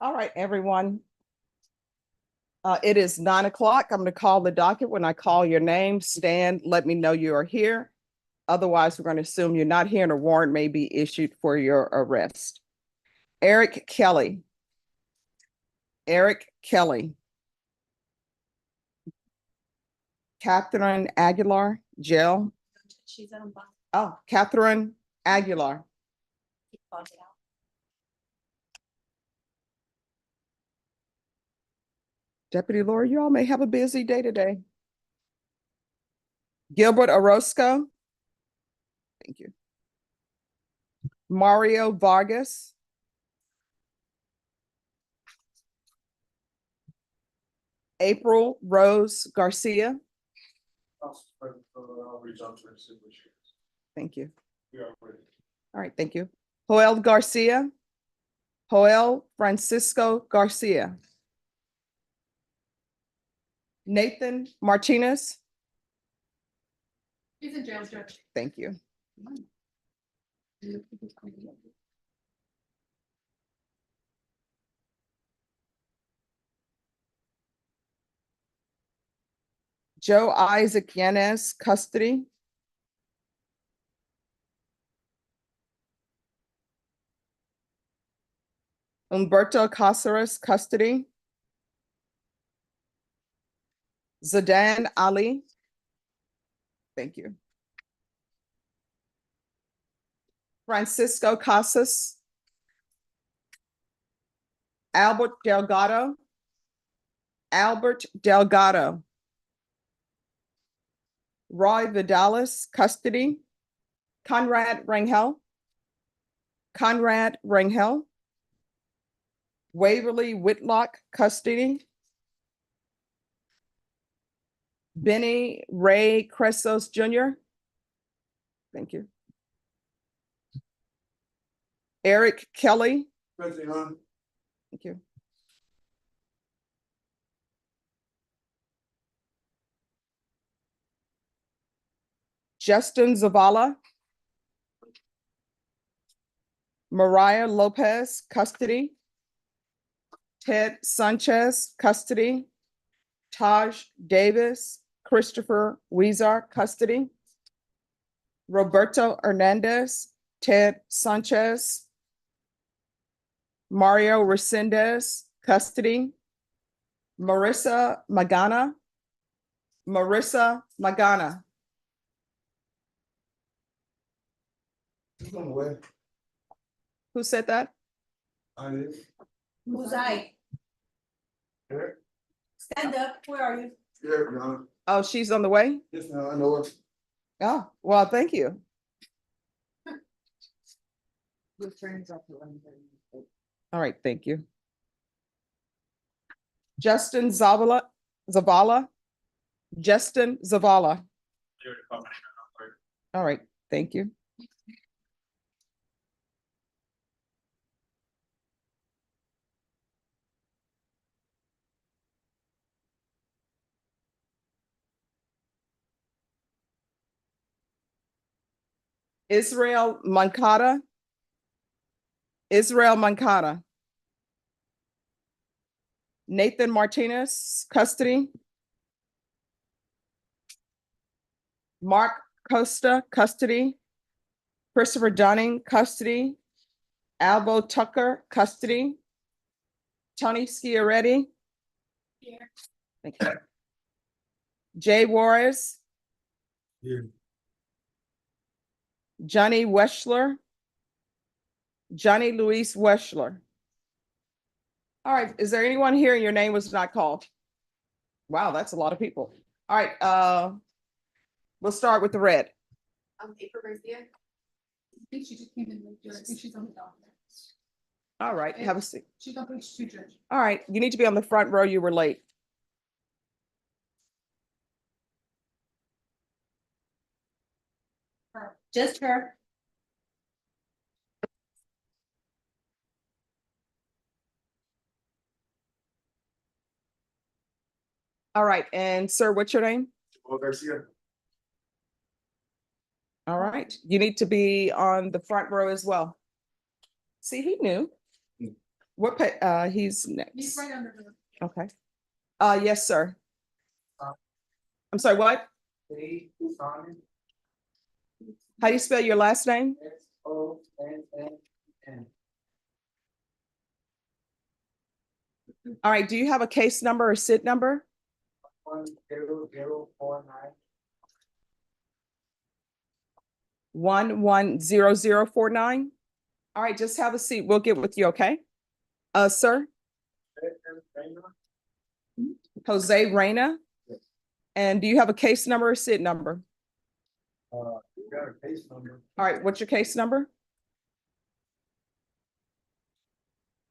All right, everyone. It is 9 o'clock. I'm going to call the docket. When I call your name, stand, let me know you are here. Otherwise, we're going to assume you're not here and a warrant may be issued for your arrest. Eric Kelly. Eric Kelly. Catherine Aguilar, jail. She's on. Oh, Catherine Aguilar. Deputy Laura, you all may have a busy day today. Gilbert Orozco. Thank you. Mario Vargas. April Rose Garcia. I'll reach out to her and see what she is. Thank you. We are ready. All right, thank you. Joel Garcia. Joel Francisco Garcia. Nathan Martinez. He's in jail, Judge. Thank you. Joe Isaac Yanez, custody. Humberto Caceres, custody. Zadan Ali. Thank you. Francisco Casas. Albert Delgado. Albert Delgado. Roy Vidalis, custody. Conrad Rangel. Conrad Rangel. Waverly Whitlock, custody. Benny Ray Cressos Jr. Thank you. Eric Kelly. Present, Your Honor. Thank you. Justin Zavala. Mariah Lopez, custody. Ted Sanchez, custody. Taj Davis, Christopher Weezer, custody. Roberto Hernandez, Ted Sanchez. Mario Resendez, custody. Marissa Magana. Marissa Magana. He's on the way. Who said that? I did. Who's I? Eric? Stand up. Where are you? Yeah, Your Honor. Oh, she's on the way? Yes, ma'am, I know her. Oh, well, thank you. All right, thank you. Justin Zavala. Justin Zavala. All right, thank you. Israel Mancada. Israel Mancada. Nathan Martinez, custody. Mark Costa, custody. Christopher Dunning, custody. Albo Tucker, custody. Tony Schiaretti. Here. Thank you. Jay Juarez. Here. Johnny Weschler. Johnny Luis Weschler. All right, is there anyone here and your name was not called? Wow, that's a lot of people. All right, we'll start with the red. April Garcia. I think she just came in. I think she's on the docket. All right, have a seat. She's on page 2, Judge. All right, you need to be on the front row. You were late. Her. Just her. All right, and sir, what's your name? Joel Garcia. All right, you need to be on the front row as well. See, he knew. He's He's next. right under her. Okay. Yes, sir. Uh, I'm sorry, what? Dave Simon, How do you spell your last name? SONNN. All right, do you have a case number or SID number? 10049. 110049. All right, just have a seat. We'll get with you, okay? Sir, Jose Reyna. Yes. And do you have a case number or SID number? You got a case number, All right, what's your case number?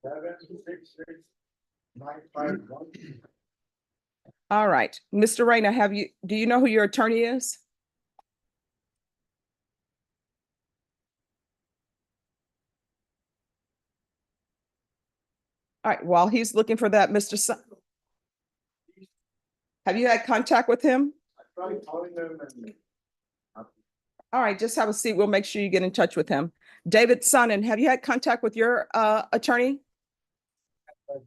766-951. All right, Mr. Reyna, do you know who your attorney is? All right, while he's looking for that, Mr. Have you had contact with him? I tried calling them and All right, just have a seat. We'll make sure you get in touch with him. David Sonnen, have you had contact with your attorney? he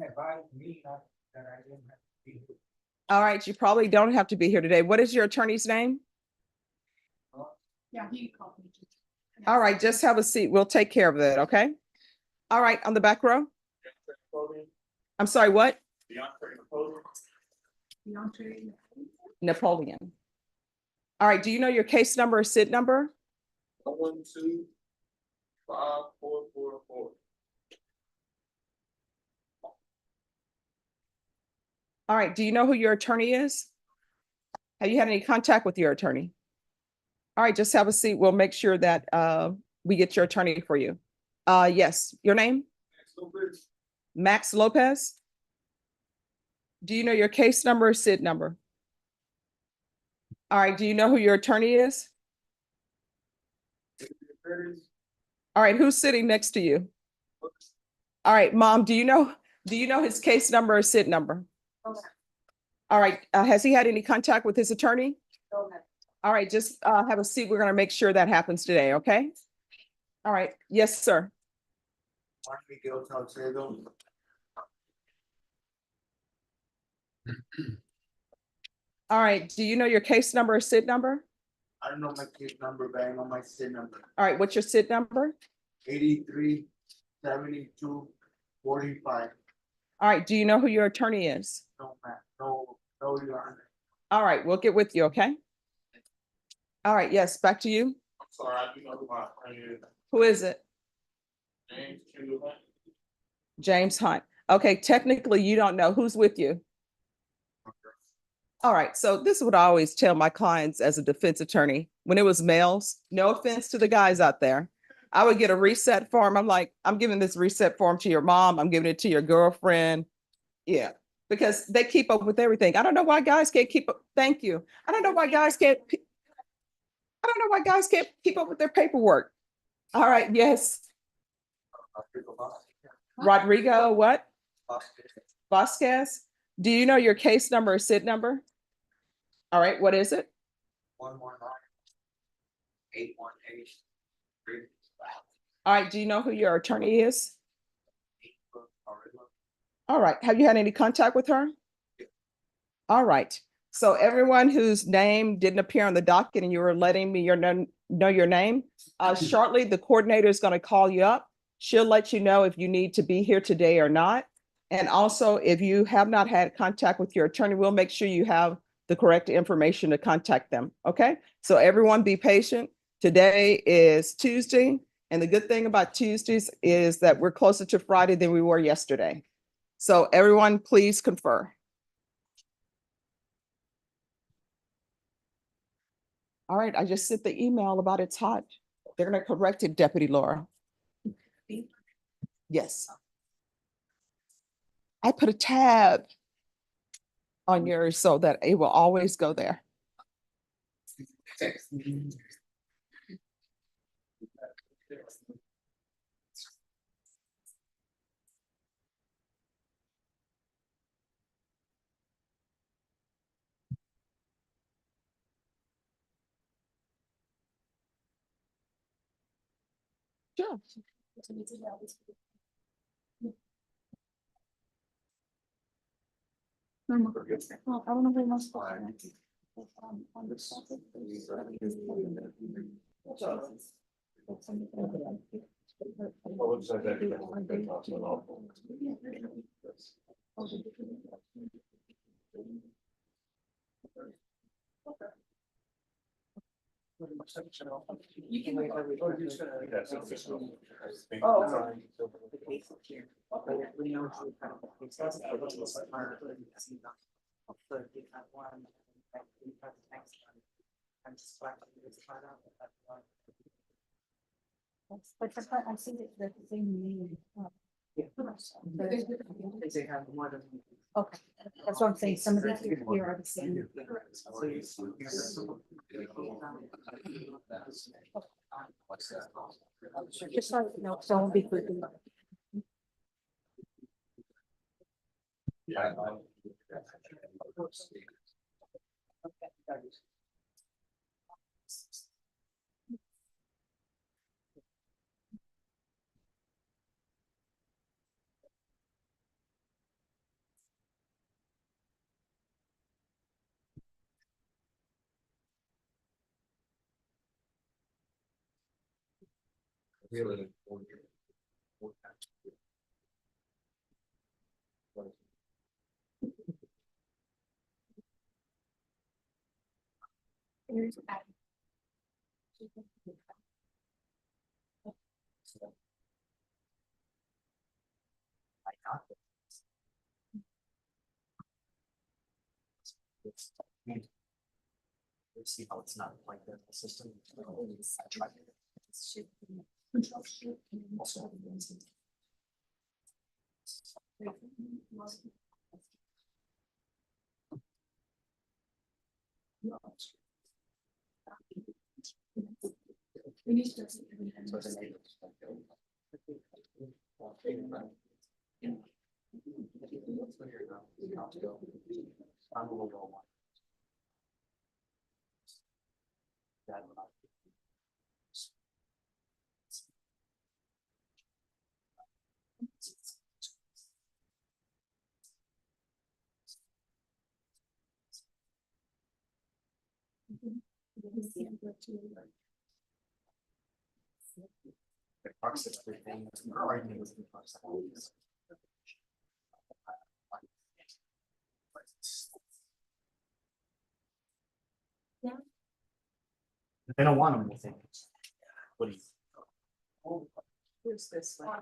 advised me not that I didn't have to be here. All right, you probably don't have to be here today. What is your attorney's name? Yeah, he called me. All right, just have a seat. We'll take care of that, okay? All right, on the back row. I'm sorry, what? Deontay. Napoleon. All right, do you know your case number or SID number? 112-5444. All right, do you know who your attorney is? Have you had any contact with your attorney? All right, just have a seat. We'll make sure that we get your attorney for you. Yes, your name? Max Lopez? Do you know your case number or SID number? All right, do you know who your attorney is? All right, who's sitting next to you? All right, Mom, do you know his case number or SID number? All right, has he had any contact with his attorney? All right, just have a seat. We're gonna make sure that happens today, okay? All right, yes, sir. Juan Miguel Salcedo. All right, do you know your case number or SID number? I don't know my case number, but I know my SIN number. All right, what's your SID number? 83-72-45. All right, do you know who your attorney is? No, ma'am. No, Your Honor. All right, we'll get with you, okay? All right, yes, back to you. I'm sorry, I do know who my friend is. Who is it? James Kendall. James Hunt. Okay, technically you don't know who's with you. All right, so this is what I always tell my clients as a defense attorney. When it was males, no offense to the guys out there, I would get a reset form. I'm like, I'm giving this reset form to your mom. I'm giving it to your girlfriend. Yeah, because they keep up with everything. I don't know why guys can't keep up. Thank you. I don't know why guys can't keep up with their paperwork. All right, yes. Rodrigo, what? Vasquez. Do you know your case number or SID number? All right, what is it? 119-818. All right, do you know who your attorney is? All right, have you had any contact with her? All right, so everyone whose name didn't appear on the docket and you were letting me know your name, shortly the coordinator is going to call you up. She'll let you know if you need to be here today or not. And also, if you have not had contact with your attorney, we'll make sure you have the correct information to contact them, okay? So everyone be patient. Today is Tuesday, and the good thing about Tuesdays is that we're closer to Friday than we were yesterday. So everyone, please confer. All right, I just sent the email about it's hot. They're gonna correct it, Deputy Laura. Yes. I put a tab on yours so that it will always go there. Sure. Oh, I don't know who wants to. You can. But I see that the same name. They have more than. Okay, that's what I'm saying, some of these here are the same. Just so, no, so I'll be quick. Really. Let's see how it's not like the system. I tried it. They don't want them to think. What do you? Who's this one?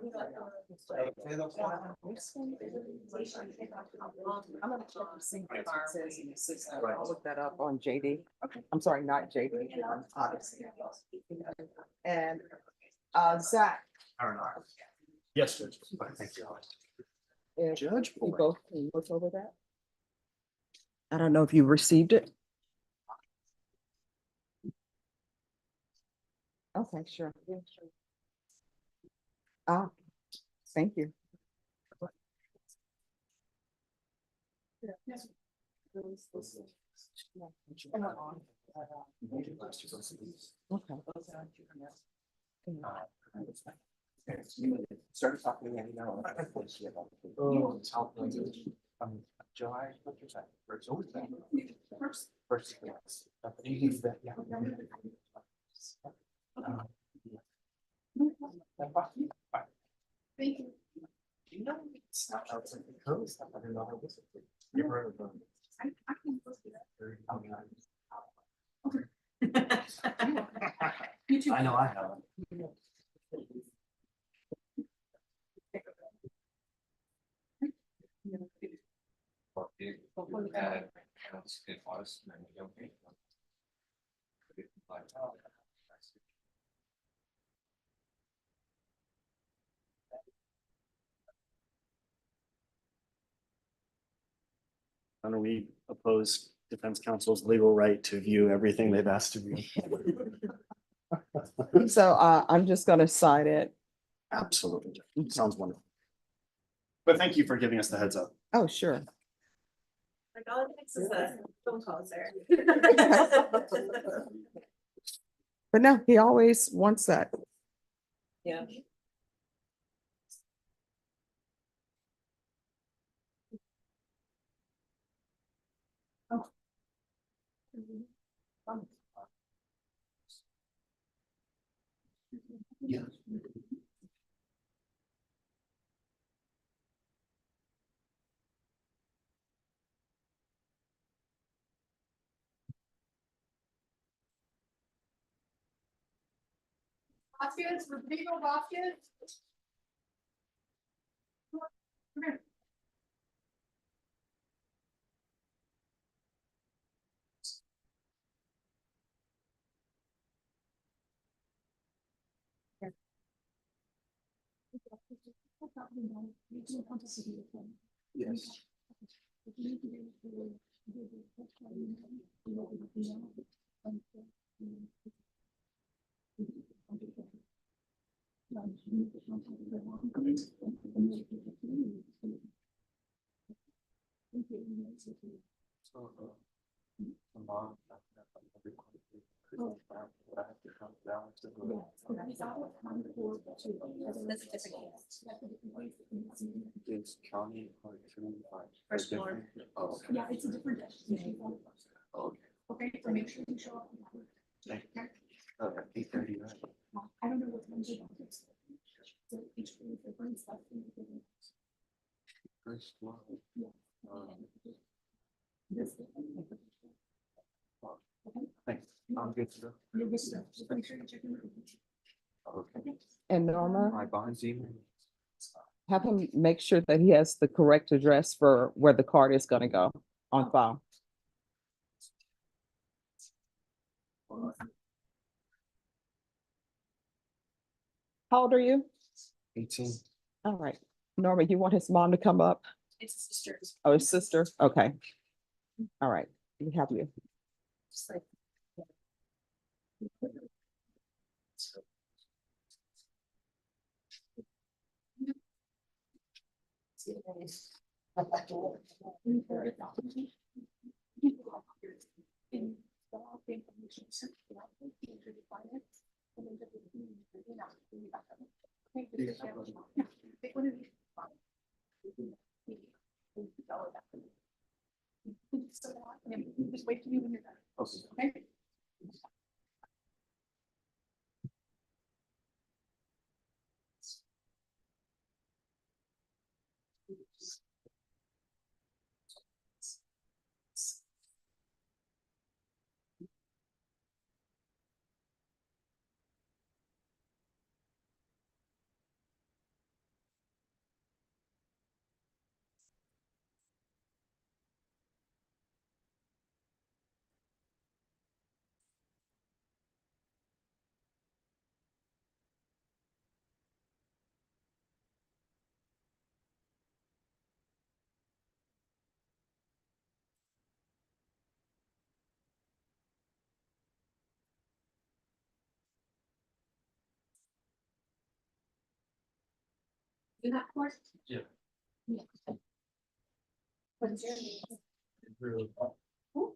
I'm gonna check to see what it says in the system. I'll look that up on JD. Okay. I'm sorry, not JD, Odyssey. And, Zach, I don't know. Yes, Judge. Thank you. if Judge. you both can look over that. I don't know if you received it. Okay, sure. Ah, thank you. Okay. Started talking to me, know. Oh, it's how. July, what's your time? First. Yes. Yeah. Thank you. You know, it's not outside the coast. I didn't know how this. You heard of them? I can look it up. You too. I know I have. And we oppose defense counsel's legal right to view everything they've asked to view. So, I'm just gonna sign it. Absolutely. Sounds wonderful. But thank you for giving us the heads up. Oh, sure. Like all it takes is a phone call, sir. But no, he always wants that. Yeah. Yeah. Vasquez, Rodrigo Vasquez. Come here. Yes. So, tomorrow, I have to come down to the. It's county or two. First floor. Oh, okay. Yeah, it's a different destination. Okay. Okay, so make sure you show up. Thank you. Okay. 8:30, right? I don't know what time you want it. So each one is different stuff. First floor. Yeah. This. Okay. Thanks. I'm good to go. You're good to go. Just make sure you check in. Okay. And Norma, My bond's email. have him make sure that he has the correct address for where the card is gonna go on file. How old are you? 18. All right. Norma, you want his mom to come up? It's sisters. Oh, his sister? Okay. All right, we have you. Just like. Just wait till you when you're done. Okay. Okay? You have course? Yeah. Yeah. What is your name? Who?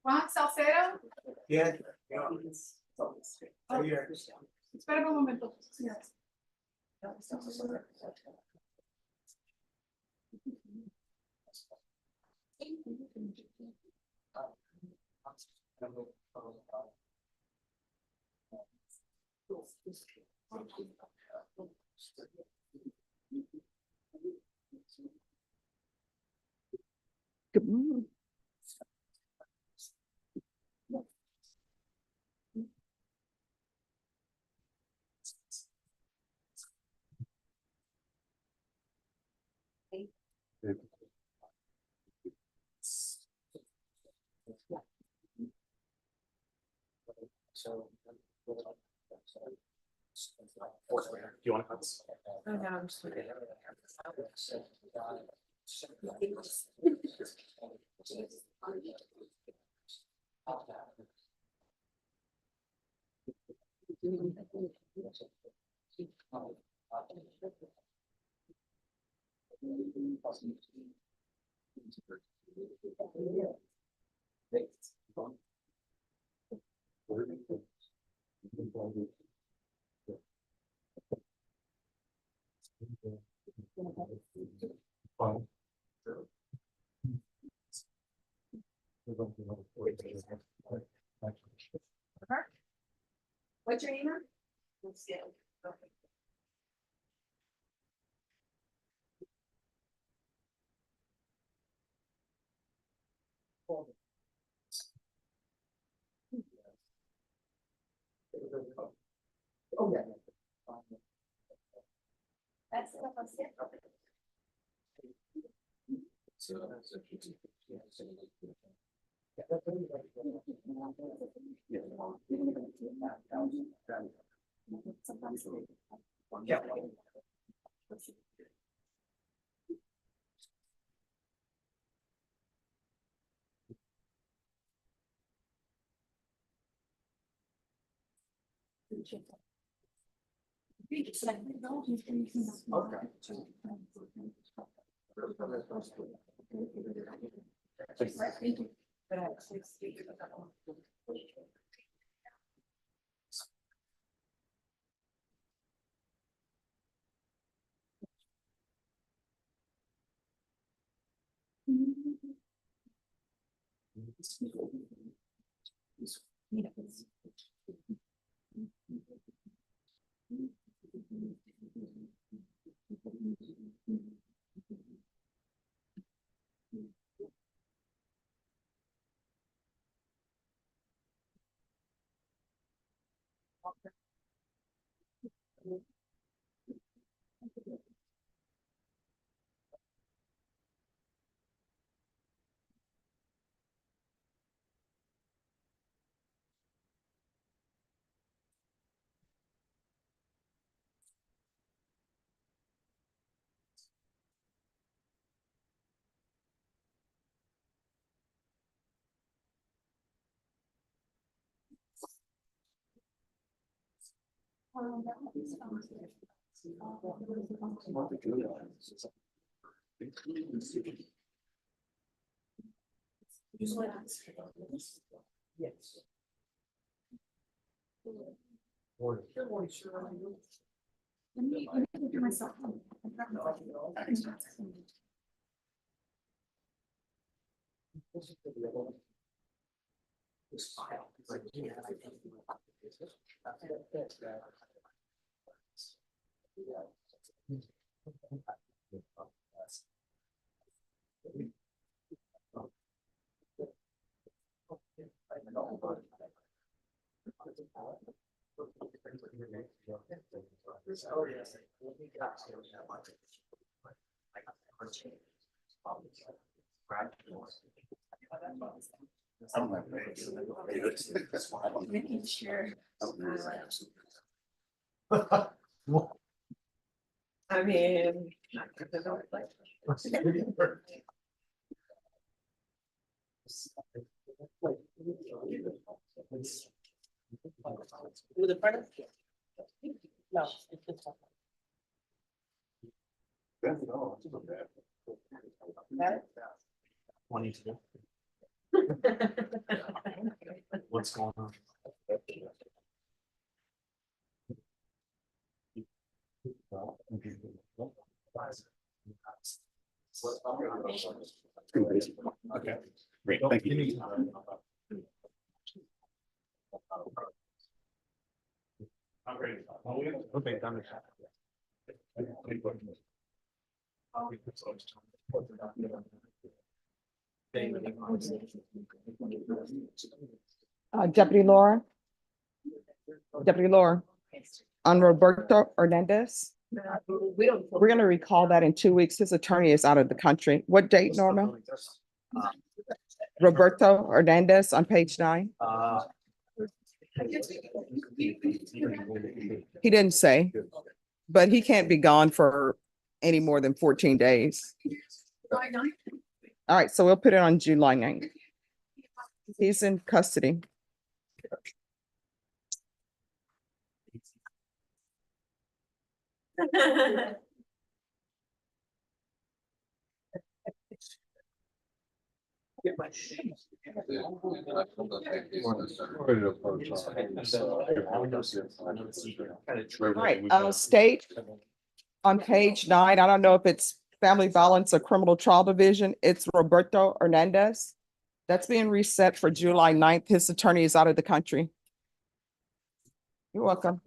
Juan Salcedo. Yeah. Oh, espera un momento. Sí. Good morning. You want to cut this? What's your name? Yeah. That's the first step. Yeah. Yes. Let me do myself. I don't have. That's why I don't. Making sure. I mean. With the front? No, it's this one. Got it? 22. What's going on? Okay, great, thank you. Okay, done. Deputy Laura. Deputy Laura, on Roberto Hernandez. We don't. We're gonna recall that in 2 weeks. His attorney is out of the country. What date, Norma? Roberto Hernandez on page 9. He didn't say, but he can't be gone for any more than 14 days. July 9th. All right, so we'll put it on July 9th. He's in custody. All right, state on page 9, I don't know if it's Family Violence or Criminal Trial Division, it's Roberto Hernandez. That's being reset for July 9th. His attorney is out of the country. You're welcome.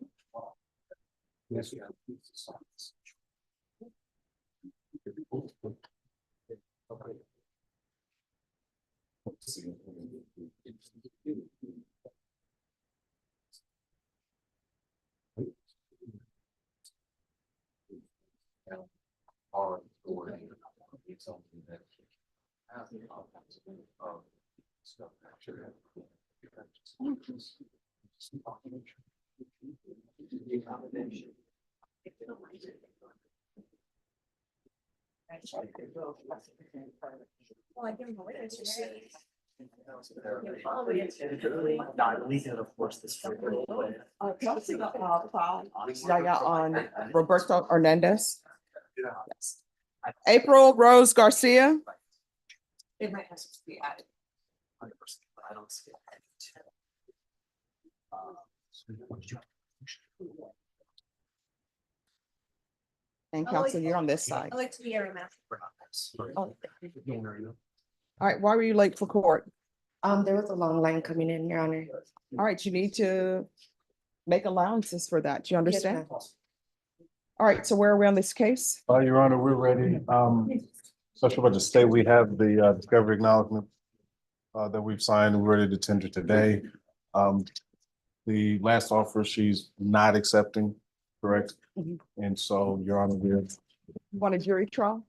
On Roberto Hernandez. Yes. April Rose Garcia. It might have to be added. 100%, but I don't see it. And Council, you're on this side. I like to be a math. Oh. All right, why were you late for court? There was a long line coming in, Your Honor. All right, you need to make allowances for that. Do you understand? ma'am. All right, so where are we on this case? Your Honor, we're ready. Special Budget State, we have the discovery acknowledgement that we've signed. We're ready to tender today. The last offer, she's not accepting, correct? Mhm. And so, Your Honor, we're Want a jury trial?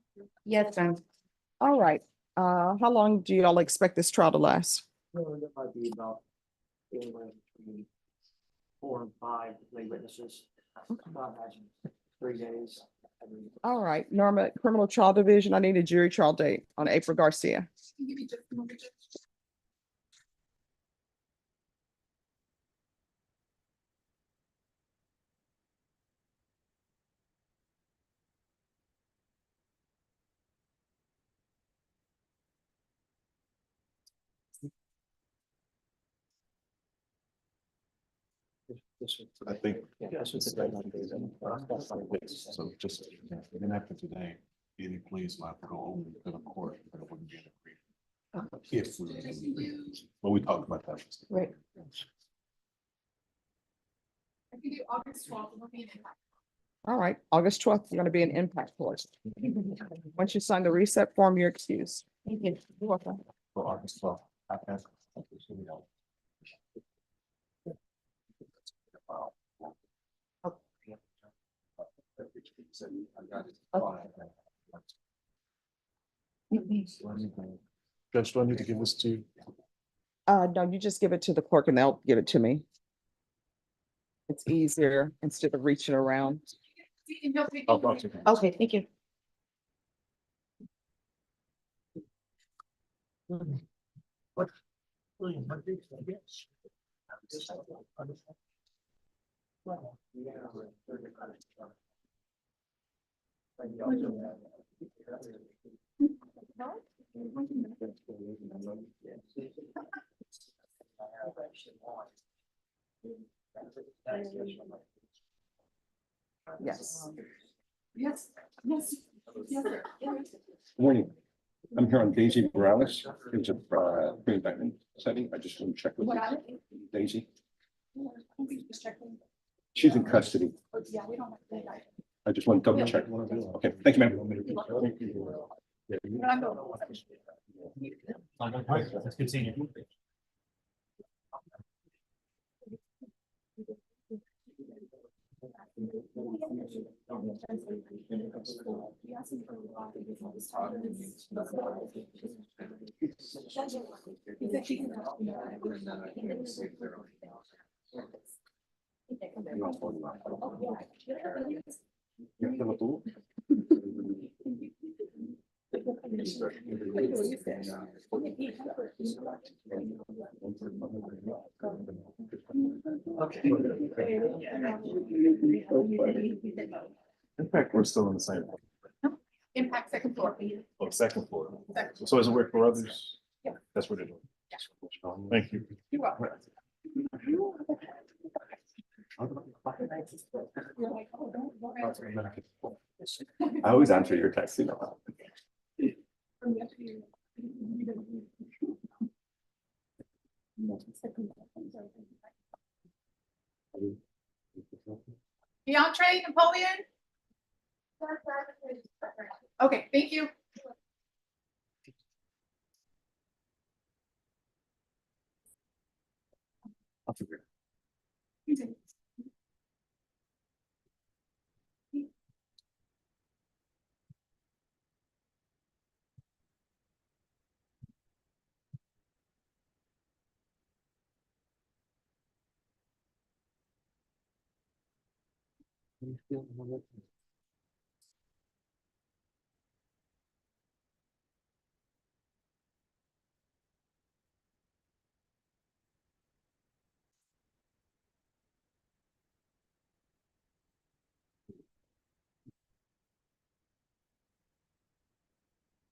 Yes, ma'am. All right, how long do y'all expect this trial to last? That might be about anywhere between 4 and 5 lay witnesses. About 3 days. All right, Norma, Criminal Trial Division, I need a jury trial date on April Garcia. Give me just a moment. I think. Yes, it's a great idea. So just, even after today, any pleas will have to go over to the court, but it wouldn't be an agreement. If we, well, we talked about that. Right. I can do August 12th. We'll be in impact. All right, August 12th, you're gonna be in impact court. Once you sign the reset form, you're excused. Thank you. You're welcome. For August 12th. Okay. Judge, do I need to give this to you? No, you just give it to the clerk and they'll give it to me. It's easier instead of reaching around. And he'll take- I'll take it. Okay, thank you. Yes. Yes, yes, yes, sir. Morning. I'm here on Daisy Morales. It's a bring back in setting. I just want to check with What you. I think. Daisy. Just checking. She's in custody. Yeah, we don't have to. do I just want to double check. Okay, thank you, ma'am. that. But I'm going. That's good seeing you. In fact, we're still in the same, Impact second floor. second floor. So does it work for others? Yeah. That's what it is. Thank you. You're welcome. I always answer your text, you know. The entree, Napoleon? Okay, thank you. I'll figure it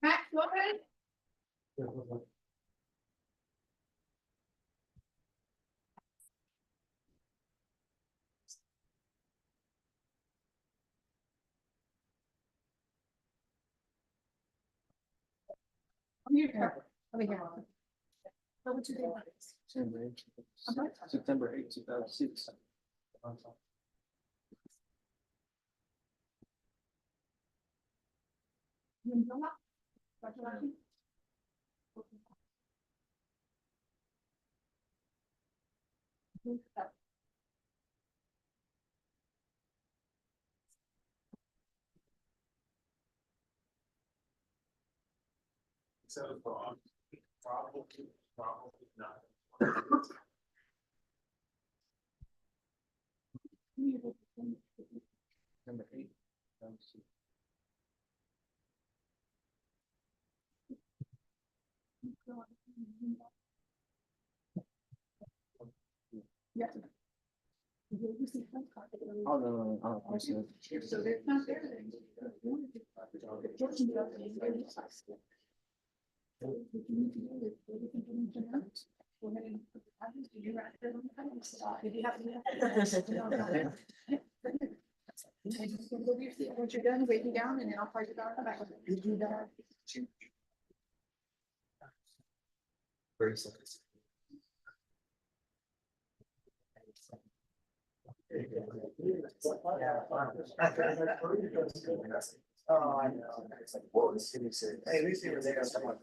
Matt, go ahead. I'm here. Over here. What would you do? September 8th, 2006. September 8th. Yeah. Oh, no, I see. So it's not there then. Go ahead and put the items, do you write them on the items? If you have I just gonna go to your seat. Once you're done, wait me down and then I'll part it out. Back. You do that. Oh, I know. It's like, whoa, this city said, hey, at least they were there. Someone.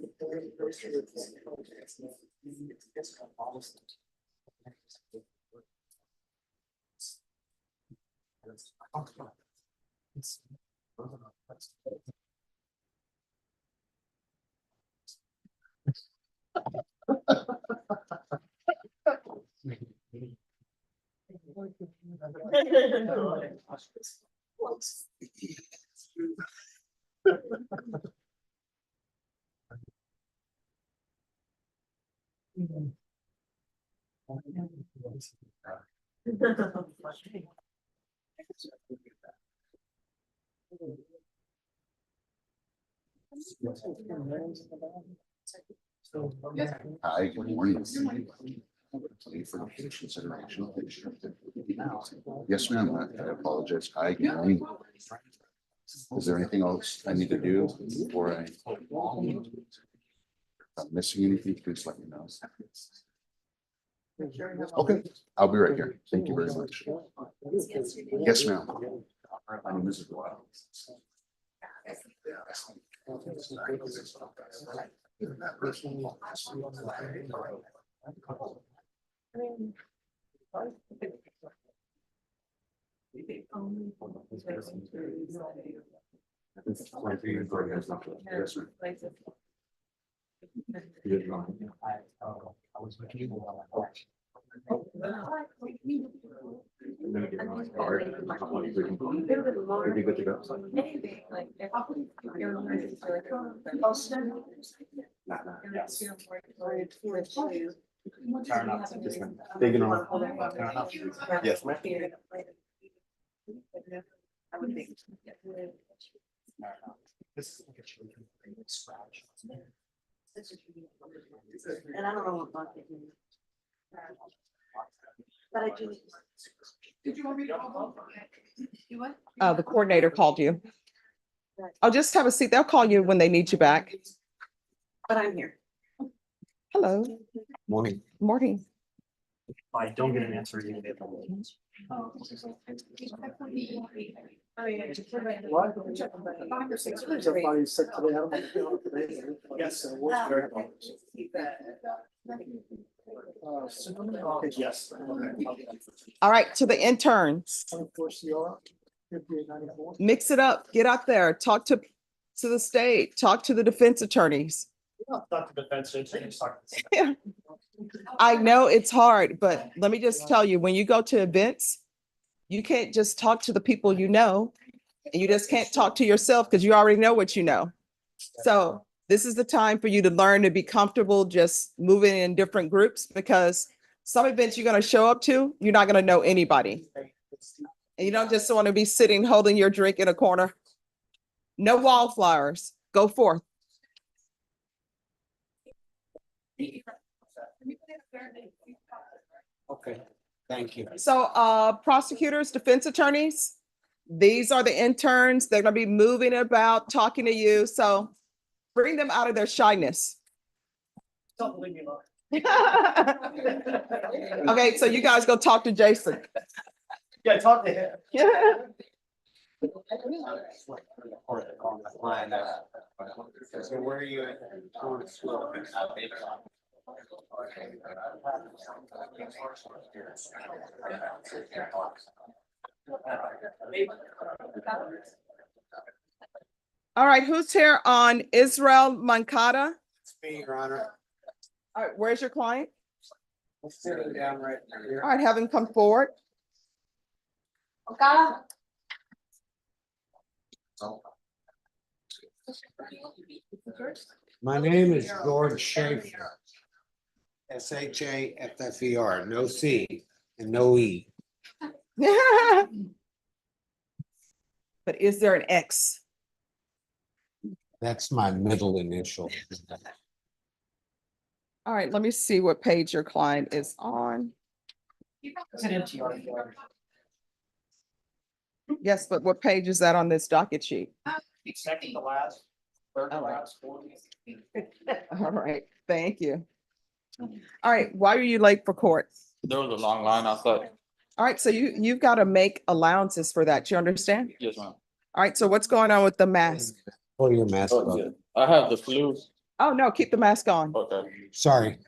Hi, good morning. For consideration. Yes, ma'am. I apologize. Hi, good morning. Is there anything else I need to do before I? If I'm missing anything, please let me know. Okay, I'll be right here. Thank you very much. Yes, ma'am. My name is Roy. Be good to go. Anything, like, if you're emergency, like, Turn up. Digging on. Yes, ma'am. I would think. This is like a children scratch. And I don't know what bucket. But I do. Did you want me to call? You what? The coordinator called you. I'll just have a seat. They'll call you when they need you back. But I'm here. Hello, Morning. morning. If I don't get an answer, you get. What? 5 or 6. Somebody said today, I don't know if you're on today. Yes. Okay, yes. All right, to the interns, mix it up, get out there, talk to the state, talk to the defense attorneys. Not the defense, it's talking. Yeah. I know it's hard, but let me just tell you, when you go to events, you can't just talk to the people you know, and you just can't talk to yourself because you already know what you know. So this is the time for you to learn to be comfortable just moving in different groups, because some events you're going to show up to, you're not going to know anybody. And you don't just want to be sitting holding your drink in a corner. No wallflowers. Go forth. Okay, thank you. So prosecutors, defense attorneys, these are the interns. They're going to be moving about, talking to you. So bring them out of their shyness. Don't leave me alone. Okay, so you guys go talk to Jason. Yeah, talk to him. So where are you at? All right, who's here on Israel Mankata? It's me, Your Honor. All right, where's your client? I'm sitting down right here. All right, have him come forward. My name is George Schaefer. SHAFFER, no C and no E. But is there an X? That's my middle initial. All right, let me see what page your client is on. It's an MTR. Yes, but what page is that on this docket sheet? Second to last, third to All right. last, fourth. All right, thank you. All right, why are you late for court? There was a long line outside. All right, so you've got to make allowances for that. You understand? Yes, ma'am. All right, so what's going on with the mask? Pull your mask Oh, up. yeah. I have the flu. Oh, no, keep the mask on. Okay. Sorry.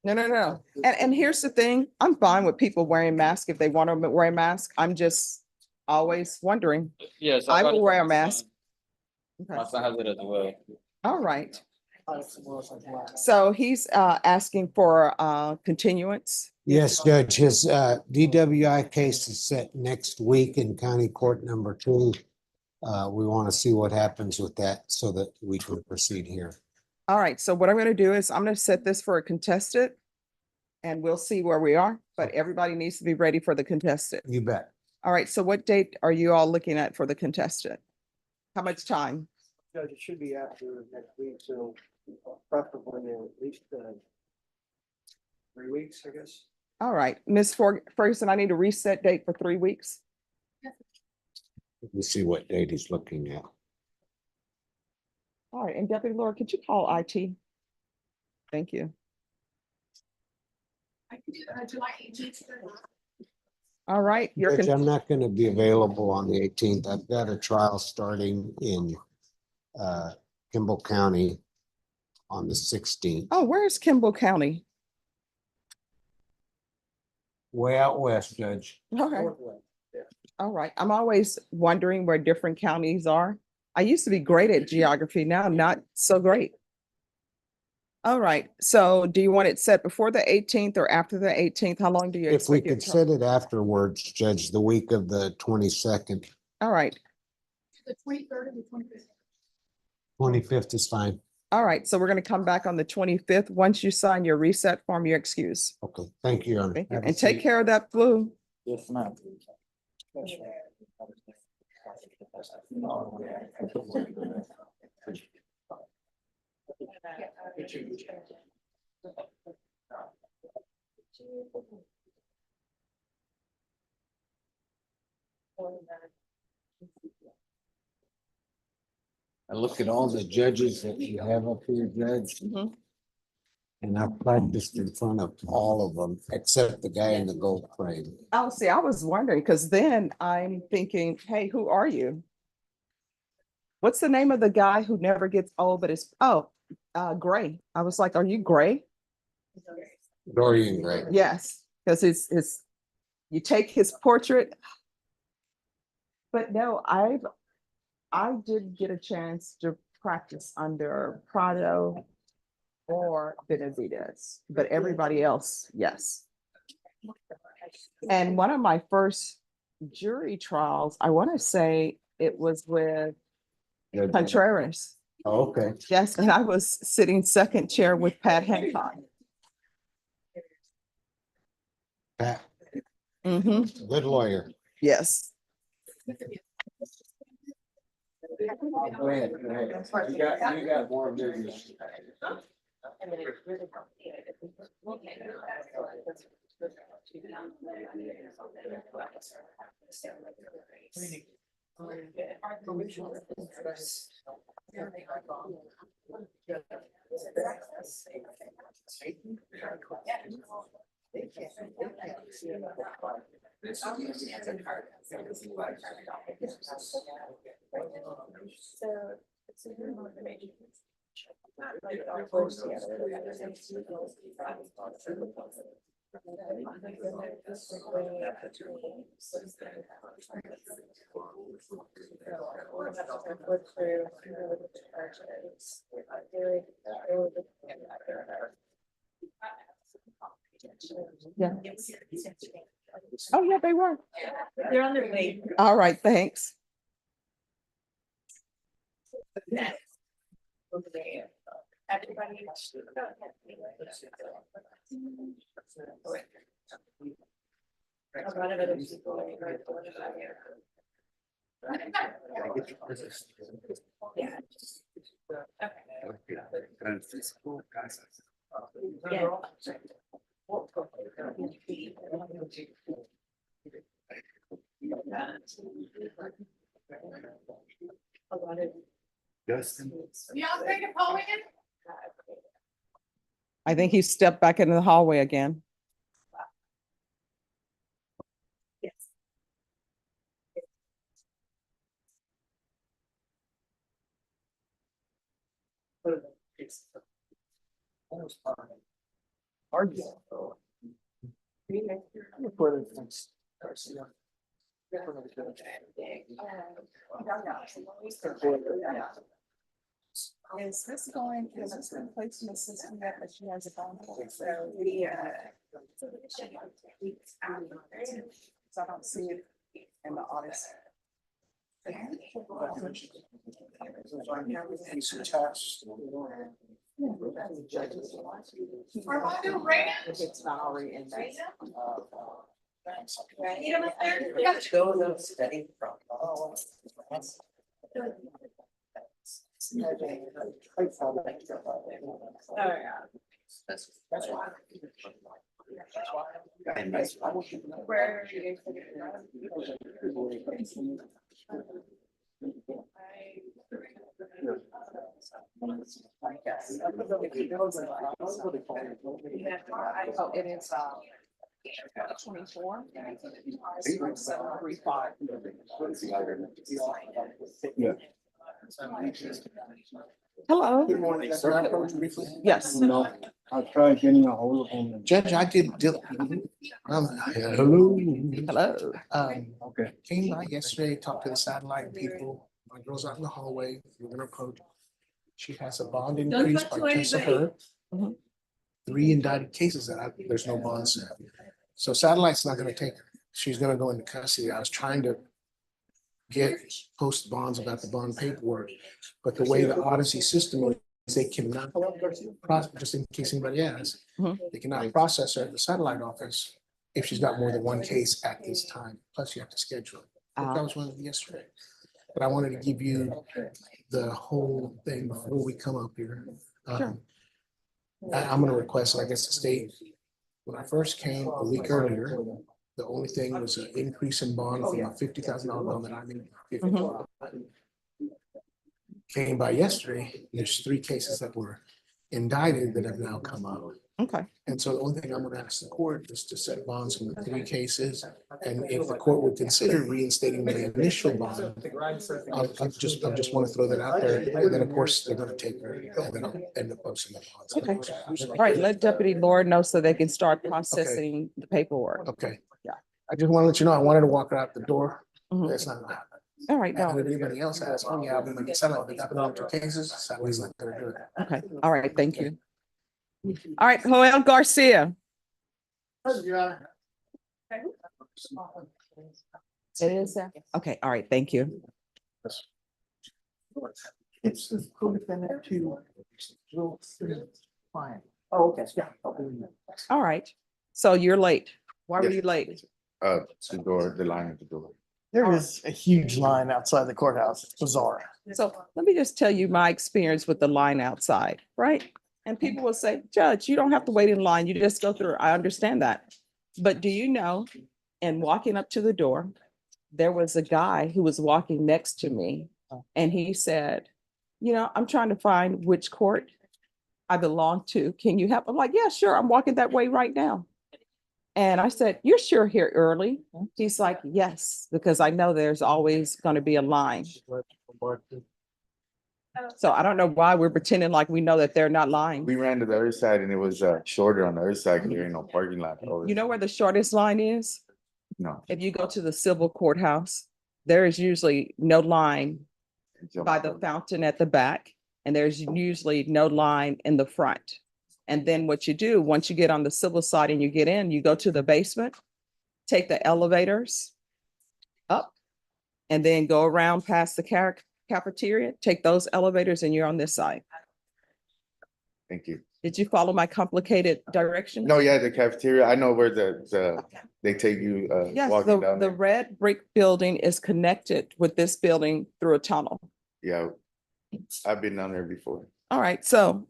No. And here's the thing, I'm fine with people wearing masks if they want to wear a mask. I'm just always wondering. Yes. I got will it wear a from my mask. son. My son has it as well. All right. So he's asking for continuance. Yes, Judge, his DWI case is set next week in County Court number 2. We want to see what happens with that so that we can proceed here. All right, so what I'm going to do is I'm going to set this for a contested, and we'll see where we are, but everybody needs to be ready for the contested. You bet. All right, so what date are you all looking at for the contested? How much time? Judge, it should be after next week, so preferably at least 3 weeks, I guess. All right, Ms. Ferguson, I need a reset date for 3 weeks. Let me see what date he's looking at. All right, and Deputy Laura, could you call IT? Thank you. I could do July 18th. All right, Judge, I'm not going to be available on the 18th. I've got a trial starting in Kimball County on the 16th. oh, where's Kimball County? Way out west, Judge. Okay, all right. I'm always wondering where different counties are. I used to be great at geography, now I'm not so great. All right, so do you want it set before the 18th or after the 18th? How long do you If we expect it could to? set it afterwards, Judge, the week of the 22nd, All right, The 23rd and the 25th. 25th is fine. all right, so we're gonna come back on the 25th. Once you sign your reset form, your excuse. Okay, thank you, Your Honor. Thank you. Have a And take seat. care of that flu. Yes, ma'am. I look at all the judges that you have up here, Judge, Mhm. and I've practiced in front of all of them, except the guy in the gold frame. Oh, see, I was wondering, because then I'm thinking, hey, who are you? What's the name of the guy who never gets old, but is, Gray? I was like, are you Gray? Dorian Gray. Yes, because you take his portrait. But no, I did get a chance to practice under Prado or Benavides, but everybody else, yes. And one of my first jury trials, I want to say it was with Contreras. Oh, okay. Yes, and I was sitting second chair with Pat Hancock. Pat, Mm-hmm, good lawyer. yes. Go ahead, go ahead. You got more business. Yeah. Oh, yeah, they were. They're on their way. All right, thanks. Everybody. A lot of other people. Yeah. I think he stepped back into the hallway again. Is this going, has this been placed in the system yet that she has a phone? So we, so I don't see it in the audit. It's not already in there. Oh, it is, 24. Hello. Good morning. Can I approach you briefly? Yes. No, I tried getting a hold of him. Judge, I did, hello. Hello. Okay. Came by yesterday, talked to the satellite people. My girl's out in the hallway. We're gonna approach. She has a bond increase by just her. Mhm. 3 indicted cases that there's no bond set. So Satellite's not gonna take her. She's gonna go into custody. I was trying to get post bonds about the bond paperwork, but the way the Odyssey system is, they cannot process, just in case anybody asks, Mhm. they cannot process her at the Satellite office if she's got more than one case at this time. Plus you have to schedule it. Which I was wondering yesterday. But I wanted to give you the whole thing before we come up here. Sure. I'm gonna request, I guess, the state, when I first came a week earlier, the only thing was an increase in bond from a $50,000 bond that I made. Came by yesterday, there's 3 cases that were indicted that have now come up. Okay. And so the only thing I'm gonna ask the court is to set bonds from the 3 cases. And if the court would consider reinstating the initial bond, I just want to throw that out there. And then, of course, they're gonna take her and then I'll end up posting the bonds. Okay. All right, let Deputy Laura know so they can start processing the paperwork. Okay. Yeah. I just want to let you know, I wanted to walk her out the door. Mhm. That's not gonna happen. All right, And no, if anybody else has, oh yeah, I'll be like, Satellite, they got the 2 cases, Satellite's not gonna do it. okay, all right, thank you. All right, Joel Garcia. It is, there? Okay, all right, thank you. It's the co-defendant to. Fine. Oh, okay, yeah. All right, so you're late. Why were Yes. you late? The door, the line at the door. There is a huge line outside the courthouse. It's bizarre. So let me just tell you my experience with the line outside, right? And people will say, Judge, you don't have to wait in line. You just go through. I understand that. But do you know, in walking up to the door, there was a guy who was walking next to me and he said, you know, I'm trying to find which court I belong to. Can you help? I'm like, yeah, sure. I'm walking that way right now. And I said, you're sure here early? He's like, yes, because I know there's always going to be a line. So I don't know why we're pretending like we know that they're not lying. We ran to the other side and it was shorter on the other side because there ain't no parking lot. You know where the shortest line is? No. If you go to the civil courthouse, there is usually no line by the fountain at the back, and there's usually no line in the front. And then what you do, once you get on the civil side and you get in, you go to the basement, take the elevators up, and then go around past the cafeteria, take those elevators, and you're on this side. Thank you. Did you follow my complicated direction? No, yeah, the cafeteria. I know where they take you Yes, walking down the there. red brick building is connected with this building through a tunnel. Yeah. I've been down there before. All right, so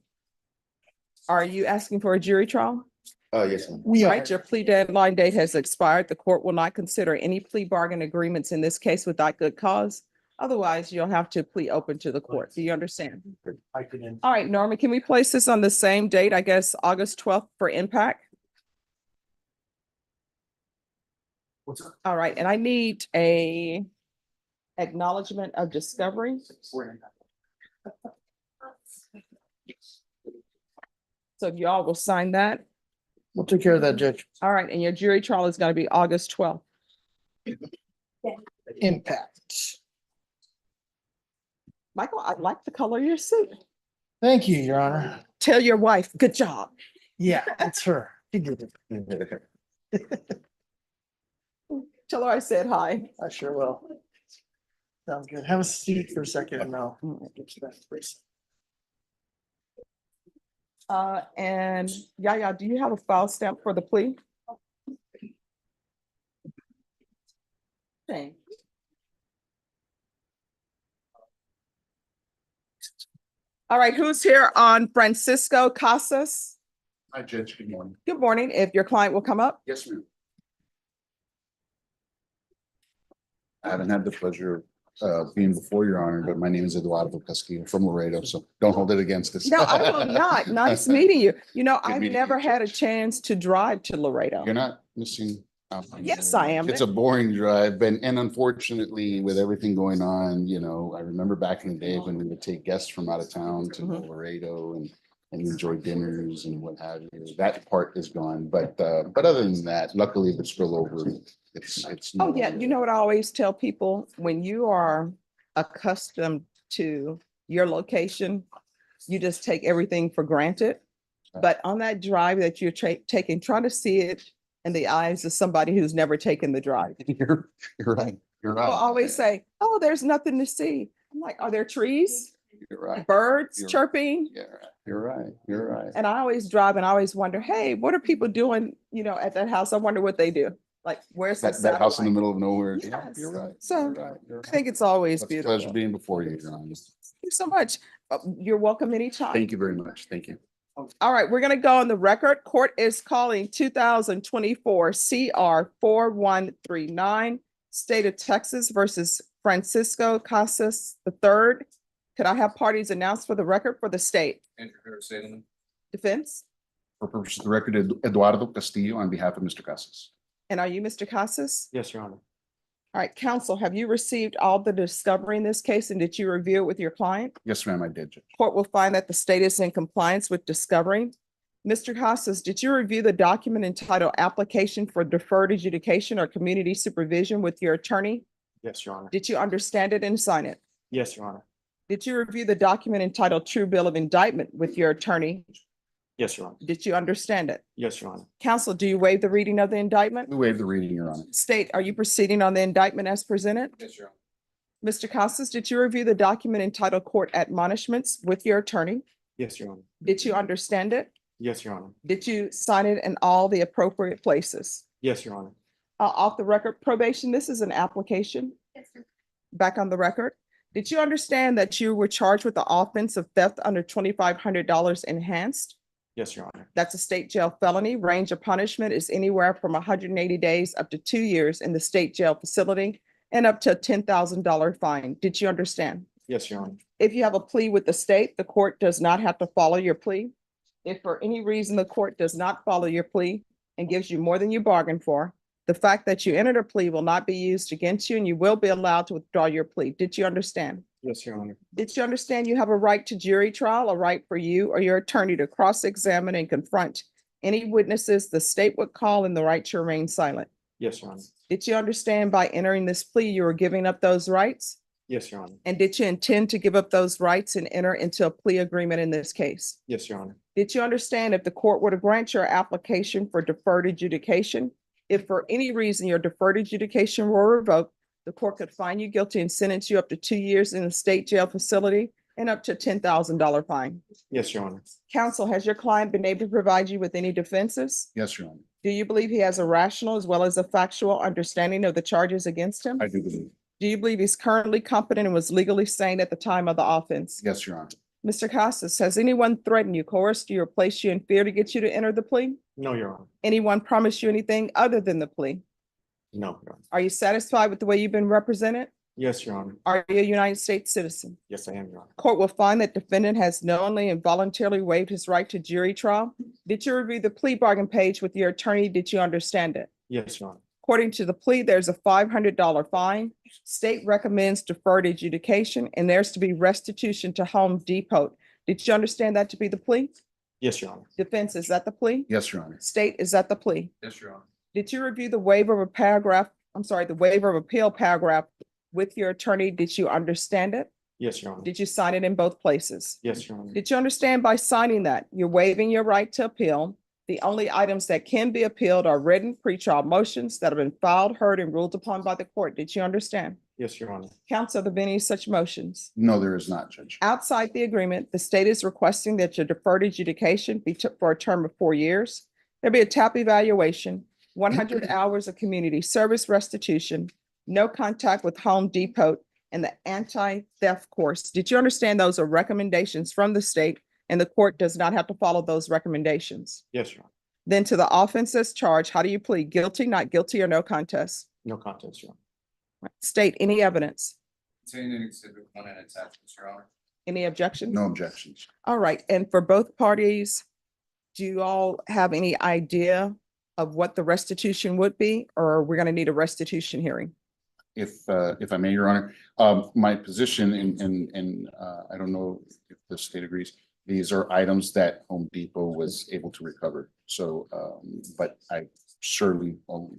are you asking for a jury trial? Yes, ma'am. We are. Right, your plea deadline date has expired. The court will not consider any plea bargain agreements in this case without good cause. Otherwise, you'll have to plea open to the court. Do you understand? I can. All right, Norman, can we place this on the same date, I guess, August 12th for impact? What's up? All right, and I need a acknowledgement of discovery. So if y'all will sign that. We'll take care of that, Judge. All right, and your jury trial is going to be August 12th. Impact. Michael, I like the color of your suit. Thank you, Your Honor. Tell your wife, good job. Yeah, it's her. She did it. Tell her I said hi. I sure will. Sounds good. Have a seat for a second and I'll. And Yaya, do you have a file stamp for the plea? Thank you. All right, who's here on Francisco Casas? Hi, Judge. Good morning. Good morning. If your client will come up. Yes, ma'am. I haven't had the pleasure of being before Your Honor, but my name is Eduardo Castillo from Laredo, so don't hold it against us. No, I will not. Nice meeting you. You know, Good I've meeting never you, had a Judge. chance to drive to Laredo. You're not missing out. Yes, I am. It's a boring drive, and unfortunately, with everything going on, you know, I remember back in the day when we would take guests from out of town to Mhm. Laredo and enjoy dinners and what have you. That part is gone, but other than that, luckily the spillover, it's. Oh, yeah. You know what I always tell people? When you are accustomed to your location, you just take everything for granted. But on that drive that you're taking, try to see it in the eyes of somebody who's never taken the drive. You're right. You're People right. always say, oh, there's nothing to see. I'm like, are there trees, You're right. birds You're- chirping? You're right. You're right. And I always drive and I always wonder, hey, what are people doing, at that house? I wonder what they do. Like, where's the That house in the satellite? middle of nowhere. Yes. You're right. So, You're right. You're I think it's always It's a beautiful. pleasure being before you, Your Honor. Thank you so much. You're welcome anytime. Thank you very much. Thank you. All right, we're gonna go on the record. Court is calling 2024 CR 4139, State of Texas versus Francisco Casas III. Could I have parties announced for the record for the state? Defense? For purposes of the record, Eduardo Castillo on behalf of Mr. Casas. And are you Mr. Casas? Yes, Your Honor. All right, counsel, have you received all the discovery in this case and did you review it with your client? Yes, ma'am, I did, Judge. Court will find that the state is in compliance with discovery. Mr. Casas, did you review the document entitled Application for Deferred Adjudication or Community Supervision with your attorney? Yes, Your Honor. Did you understand it and sign it? Yes, Your Honor. Did you review the document entitled True Bill of Indictment with your attorney? Yes, Your Honor. Did you understand it? Yes, Your Honor. Counsel, do you waive the reading of the indictment? We waive the reading, Your Honor. State, are you proceeding on the indictment as presented? Yes, Your Honor. Mr. Casas, did you review the document entitled Court Admonishments with your attorney? Yes, Your Honor. Did you understand it? Yes, Your Honor. Did you sign it in all the appropriate places? Yes, Your Honor. Off the record probation, this is an application. Back on the record. Did you understand that you were charged with the offense of theft under $2,500 enhanced? Yes, Your Honor. That's a state jail felony. Range of punishment is anywhere from 180 days up to 2 years in the state jail facility and up to a $10,000 fine. Did you understand? Yes, Your Honor. If you have a plea with the state, the court does not have to follow your plea. If for any reason the court does not follow your plea and gives you more than you bargained for, the fact that you entered a plea will not be used against you and you will be allowed to withdraw your plea. Did you understand? Yes, Your Honor. Did you understand you have a right to jury trial, a right for you or your attorney to cross-examine and confront any witnesses the state would call and the right to remain silent? Yes, Your Honor. Did you understand by entering this plea, you were giving up those rights? Yes, Your Honor. And did you intend to give up those rights and enter into a plea agreement in this case? Yes, Your Honor. Did you understand if the court were to grant your application for deferred adjudication, if for any reason your deferred adjudication were revoked, the court could find you guilty and sentence you up to 2 years in a state jail facility and up to a $10,000 fine? Yes, Your Honor. Counsel, has your client been able to provide you with any defenses? Yes, Your Honor. Do you believe he has a rational as well as a factual understanding of the charges against him? I do believe. Do you believe he's currently competent and was legally sane at the time of the offense? Yes, Your Honor. Mr. Casas, has anyone threatened you, coerced you, or placed you in fear to get you to enter the plea? No, Your Honor. Anyone promised you anything other than the plea? No, Your Honor. Are you satisfied with the way you've been represented? Yes, Your Honor. Are you a United States citizen? Yes, I am, Your Honor. Court will find that defendant has knowingly and voluntarily waived his right to jury trial. Did you review the plea bargain page with your attorney? Did you understand it? Yes, Your Honor. According to the plea, there's a $500 fine. State recommends deferred adjudication and there's to be restitution to Home Depot. Did you understand that to be the plea? Yes, Your Honor. Defense, is that the plea? Yes, Your Honor. State, is that the plea? Yes, Your Honor. Did you review the waiver of the waiver of appeal paragraph with your attorney? Did you understand it? Yes, Your Honor. Did you sign it in both places? Yes, Your Honor. Did you understand by signing that you're waiving your right to appeal? The only items that can be appealed are written pretrial motions that have been filed, heard, and ruled upon by the court. Did you understand? Yes, Your Honor. Counsel, have there been any such motions? No, there is not, Judge. Outside the agreement, the state is requesting that your deferred adjudication be took for a term of 4 years. There'll be a TAP evaluation, 100 hours of community service restitution, no contact with Home Depot, and the anti-theft course. Did you understand those are recommendations from the state and the court does not have to follow those recommendations? Yes, Your Honor. Then to the offenses charged, how do you plead? Guilty, not guilty, or no contest? No contest, Your Honor. State, any evidence? Contained in Exhibit 1 and attachments, Your Honor. Any objections? No objections. All right, and for both parties, do you all have any idea of what the restitution would be, or we're gonna need a restitution hearing? If I may, Your Honor, my position in I don't know if the state agrees, these are items that Home Depot was able to recover. So, but I surely will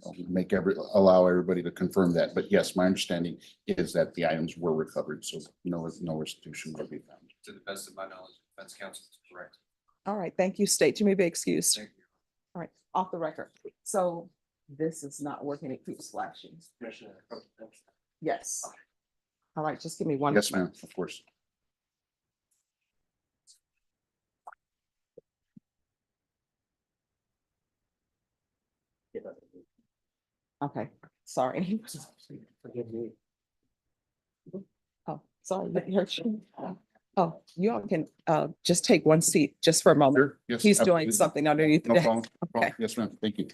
allow everybody to confirm that. But yes, my understanding is that the items were recovered, so no restitution will be found. To the best of my knowledge, defense counsel is correct. All right, thank you. State, you may be excused. All right, off the record. So this is not working. It keeps flashing. Yes. All right, just give me one. Yes, ma'am, of course. Okay, sorry. Forgive me. Oh, sorry. that hurt you. Oh, you all can just take one seat just for a moment. Sure, yes, He's doing absolutely. something underneath the No desk. problem. No problem. Okay. Yes, ma'am. Thank you.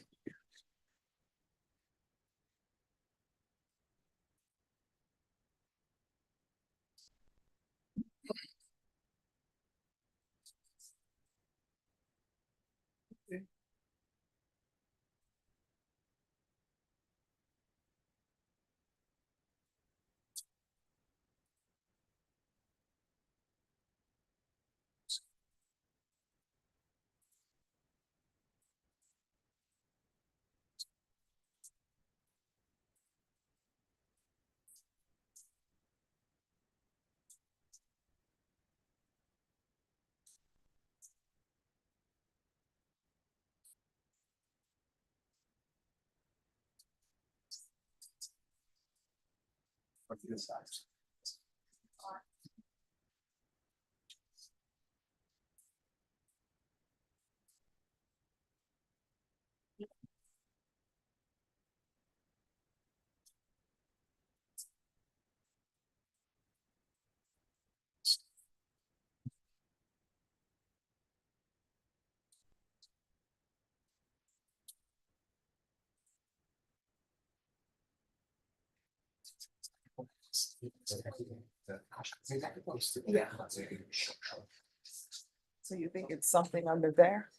So you think it's something under there?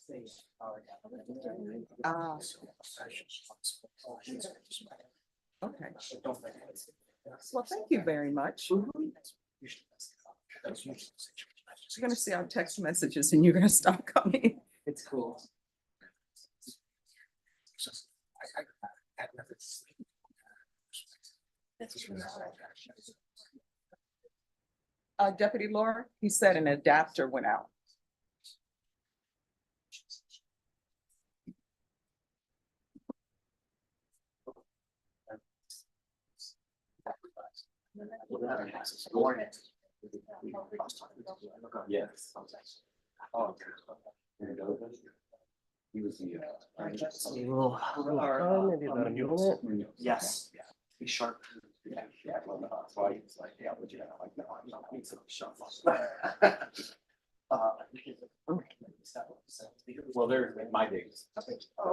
Okay. Well, thank you very much. You're gonna see our text messages and you're gonna stop coming. It's cool. Deputy Laura, he said an adapter went out. Yes. He was the. Yes. Be sharp. Yeah. That's why he was like, yeah, but you know, like, no, I'm not need some sharp. Well, they're my days.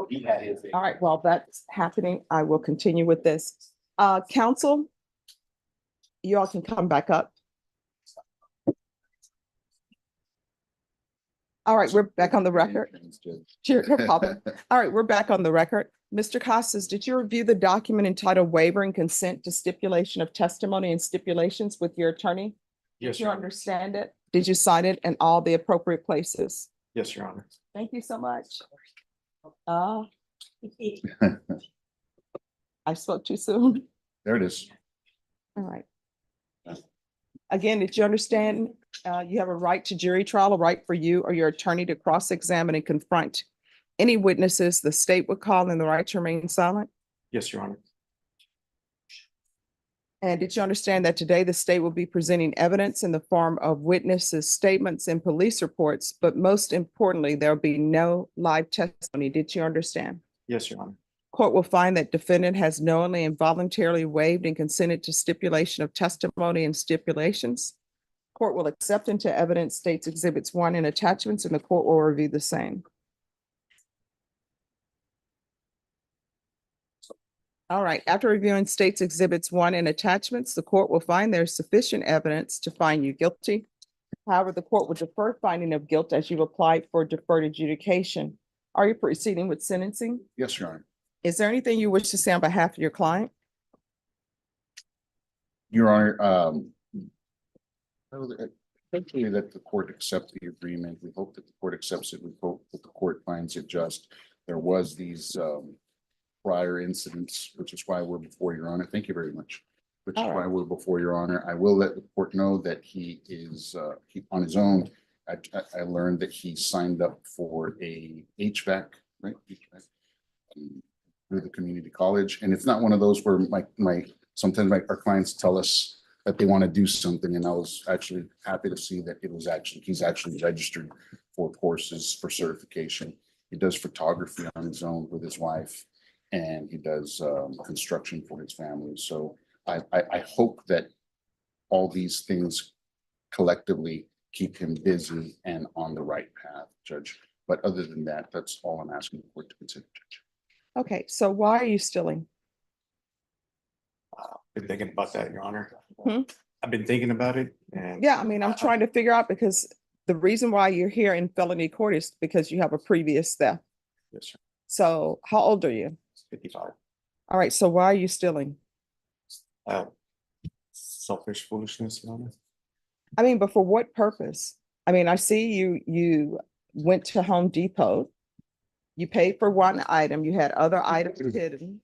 He had his. All right, while that's happening, I will continue with this. Council, you all can come back up. All right, we're back on the record. Sure, no problem. All right, we're back on the record. Mr. Costas, did you review the document entitled Waiver and Consent to Stipulation of Testimony and Stipulations with your attorney? Yes, Did you Your Honor. understand it? Did you sign it in all the appropriate places? Yes, Your Honor. Thank you so much. I spoke too soon. There it is. All right. Again, did you understand, you have a right to jury trial, a right for you or your attorney to cross-examine and confront any witnesses the state would call, and the right to remain silent? Yes, Your Honor. And did you understand that today the state will be presenting evidence in the form of witnesses' statements and police reports, but most importantly, there'll be no live testimony? Did you understand? Yes, Your Honor. Court will find that defendant has knowingly and voluntarily waived and consented to stipulation of testimony and stipulations. Court will accept into evidence states exhibits 1 and attachments, and the court will review the same. All right, after reviewing states exhibits 1 and attachments, the court will find there's sufficient evidence to find you guilty. However, the court will defer finding of guilt as you've applied for deferred adjudication. Are you proceeding with sentencing? Yes, Your Honor. Is there anything you wish to say on behalf of your client? Your Honor, hopefully that the court accept the agreement. We hope that the court accepts it. We hope that the court finds it just. There was these prior incidents, which is why we're before Your Honor. Thank you very much. Which is why we're before Your Honor. I will let the court know that he is on his own I learned that he signed up for a HVAC, right? HVAC, through the community college. And it's not one of those where sometimes our clients tell us that they want to do something. And I was actually happy to see that he's actually registered for courses for certification. He does photography on his own with his wife, and he does construction for his family. So I hope that all these things collectively keep him busy and on the right path, Judge. But other than that, that's all I'm asking the court to consider, Judge. Okay, so why are you stealing? Been thinking about that, Your Honor. Hmm? I've been thinking about it and. Yeah, I mean, I'm trying to figure out because the reason why you're here in felony court is because you have a previous theft. Yes, sir. So how old are you? 55. All right, so why are you stealing? Selfish foolishness, Your Honor. I mean, but for what purpose? I mean, I see you went to Home Depot. You paid for one item, you had other items hidden.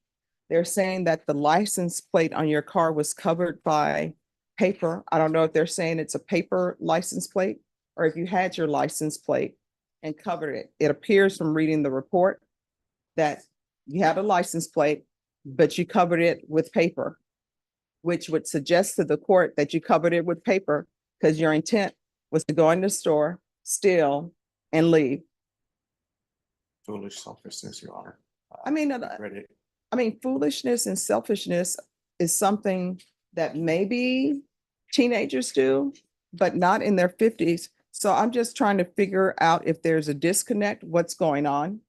They're saying that the license plate on your car was covered by paper. I don't know if they're saying it's a paper license plate or if you had your license plate and covered it. It appears from reading the report that you had a license plate, but you covered it with paper, which would suggest to the court that you covered it with paper because your intent was to go in the store, steal, and leave. Foolish selfishness, Your Honor. I mean, Regret it. foolishness and selfishness is something that maybe teenagers do, but not in their 50s. So I'm just trying to figure out if there's a disconnect, what's going on.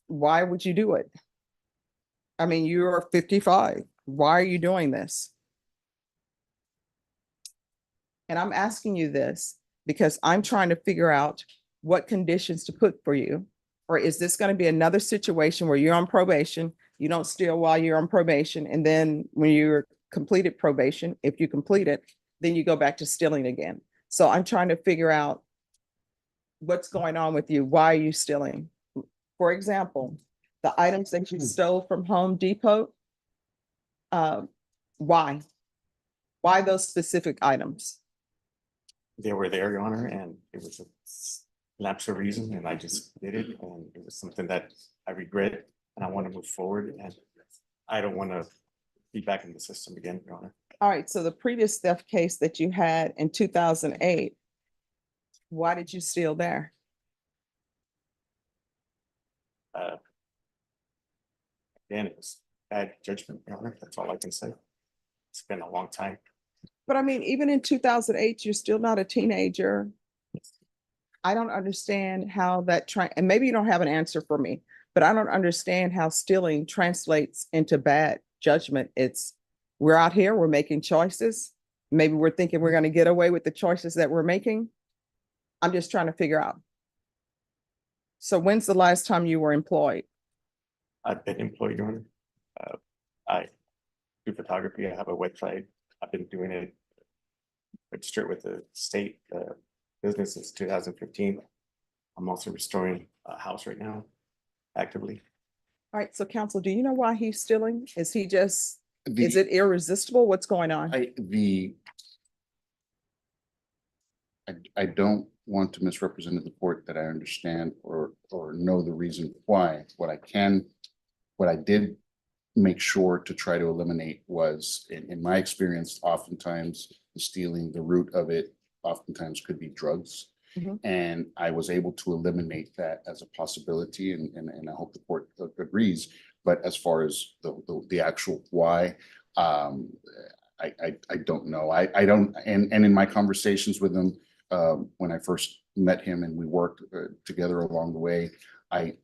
Why would you do it? I mean, you're 55. Why are you doing this? And I'm asking you this because I'm trying to figure out what conditions to put for you. Or is this going to be another situation where you're on probation, you don't steal while you're on probation, and then when you're completed probation, if you complete it, then you go back to stealing again. So I'm trying to figure out what's going on with you. Why are you stealing? For example, the items that you stole from Home Depot, why? Why those specific items? They were there, Your Honor, and it was a lapse of reason, and I just did it, and it was something that I regret, and I want to move forward, and I don't want to be back in the system again, Your Honor. All right, so the previous theft case that you had in 2008, why did you steal there? Again, it was bad judgment, Your Honor. That's all I can say. It's been a long time. But I mean, even in 2008, you're still not a teenager. I don't understand how that, and maybe you don't have an answer for me, but I don't understand how stealing translates into bad judgment. We're out here, we're making choices. Maybe we're thinking we're going to get away with the choices that we're making. I'm just trying to figure out. So when's the last time you were employed? I've been employed, Your Honor. I do photography. I have a website. I've been doing it registered with the state business since 2015. I'm also restoring a house right now, actively. All right, so counsel, do you know why he's stealing? Is he just, The- is it irresistible? What's going on? I don't want to misrepresent to the court that I understand or know the reason why. What I did make sure to try to eliminate was, in my experience, oftentimes the stealing, the root of it oftentimes could be drugs. Mhm. And I was able to eliminate that as a possibility, and I hope the court agrees. But as far as the actual why, I don't know. I don't, and in my conversations with him, when I first met him and we worked together along the way, I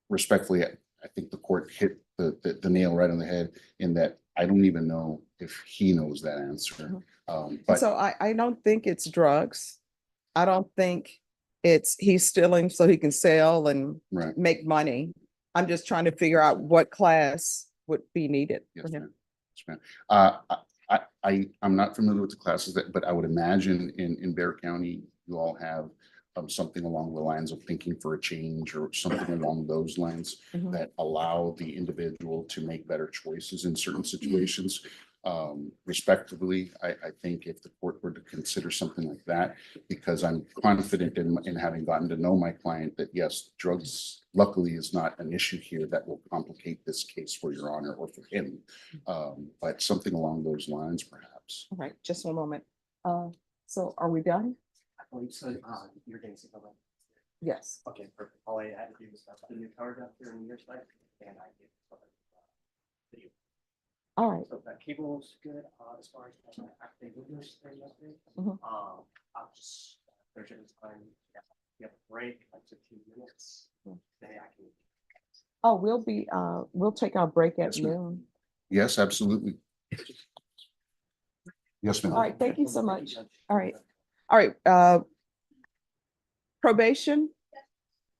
respectfully, I think the court hit the nail right on the head in that I don't even know if he knows that answer. But So I don't think it's drugs. I don't think he's stealing so he can sell and right. make money. I'm just trying to figure out what class would be needed for Yes, him. ma'am. Yes, ma'am. I'm not familiar with the classes but I would imagine in Bexar County, you all have something along the lines of thinking for a change or something along those lines Mhm. that allow the individual to make better choices in certain situations. Respectively, I think if the court were to consider something like that, because I'm confident in having gotten to know my client that yes, drugs luckily is not an issue here that will complicate this case for your honor or for him. But something along those lines, perhaps. All right, just one moment. So are we done? I believe so, you're getting some of them. Yes. Okay, perfect. All I had to do was put the new card up here on your side and I get. Video. All right. So that cable's good, as far as active videos. Mhm. I'll just, there's any time, you have a break, like 15 minutes. Then I can. Oh, we'll take our break at Yes, ma'am. noon. Yes, absolutely. Yes, ma'am. All right, thank you so much. All right. All right, probation.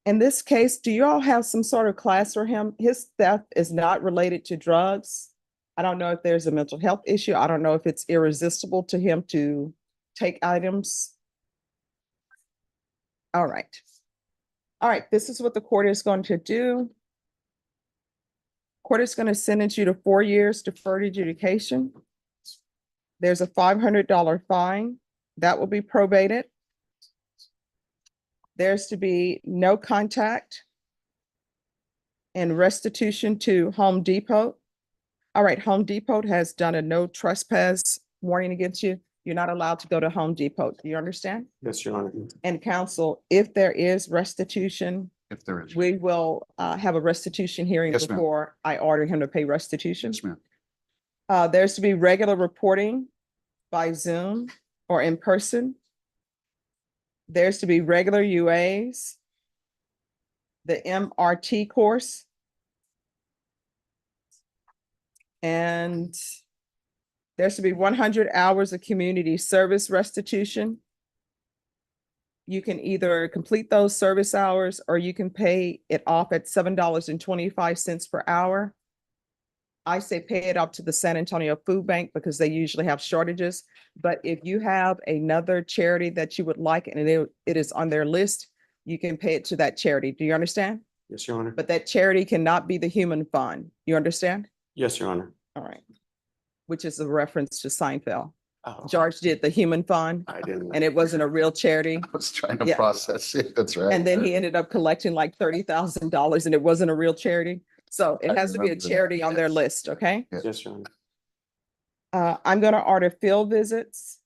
In this case, do you all have some sort of class for him? His theft is not related to drugs. I don't know if there's a mental health issue. I don't know if it's irresistible to him to take items. All right. All right, this is what the court is going to do. Court is going to sentence you to 4 years deferred adjudication. There's a $500 fine that will be probated. There's to be no contact and restitution to Home Depot. All right, Home Depot has done a no trespass warning against you. You're not allowed to go to Home Depot. Do you understand? Yes, Your Honor. And counsel, if there is restitution, If there is. we will have a restitution hearing Yes, ma'am. before I order him to pay restitution. Yes, ma'am. There's to be regular reporting by Zoom or in person. There's to be regular UAs, the MRT course. And there's to be 100 hours of community service restitution. You can either complete those service hours or you can pay it off at $7.25 per hour. I say pay it up to the San Antonio Food Bank because they usually have shortages. But if you have another charity that you would like and it is on their list, you can pay it to that charity. Do you understand? Yes, Your Honor. But that charity cannot be the human fund. You understand? Yes, Your Honor. All right. Which is a reference to Seinfeld. Oh, George did the human fund I didn't. and it wasn't a real charity. I was trying to Yeah. process it. That's right. And then he ended up collecting like $30,000 and it wasn't a real charity. So it I has to be a remember that. charity on their Yes. list, okay? Yes, Your Honor. I'm gonna order field visits.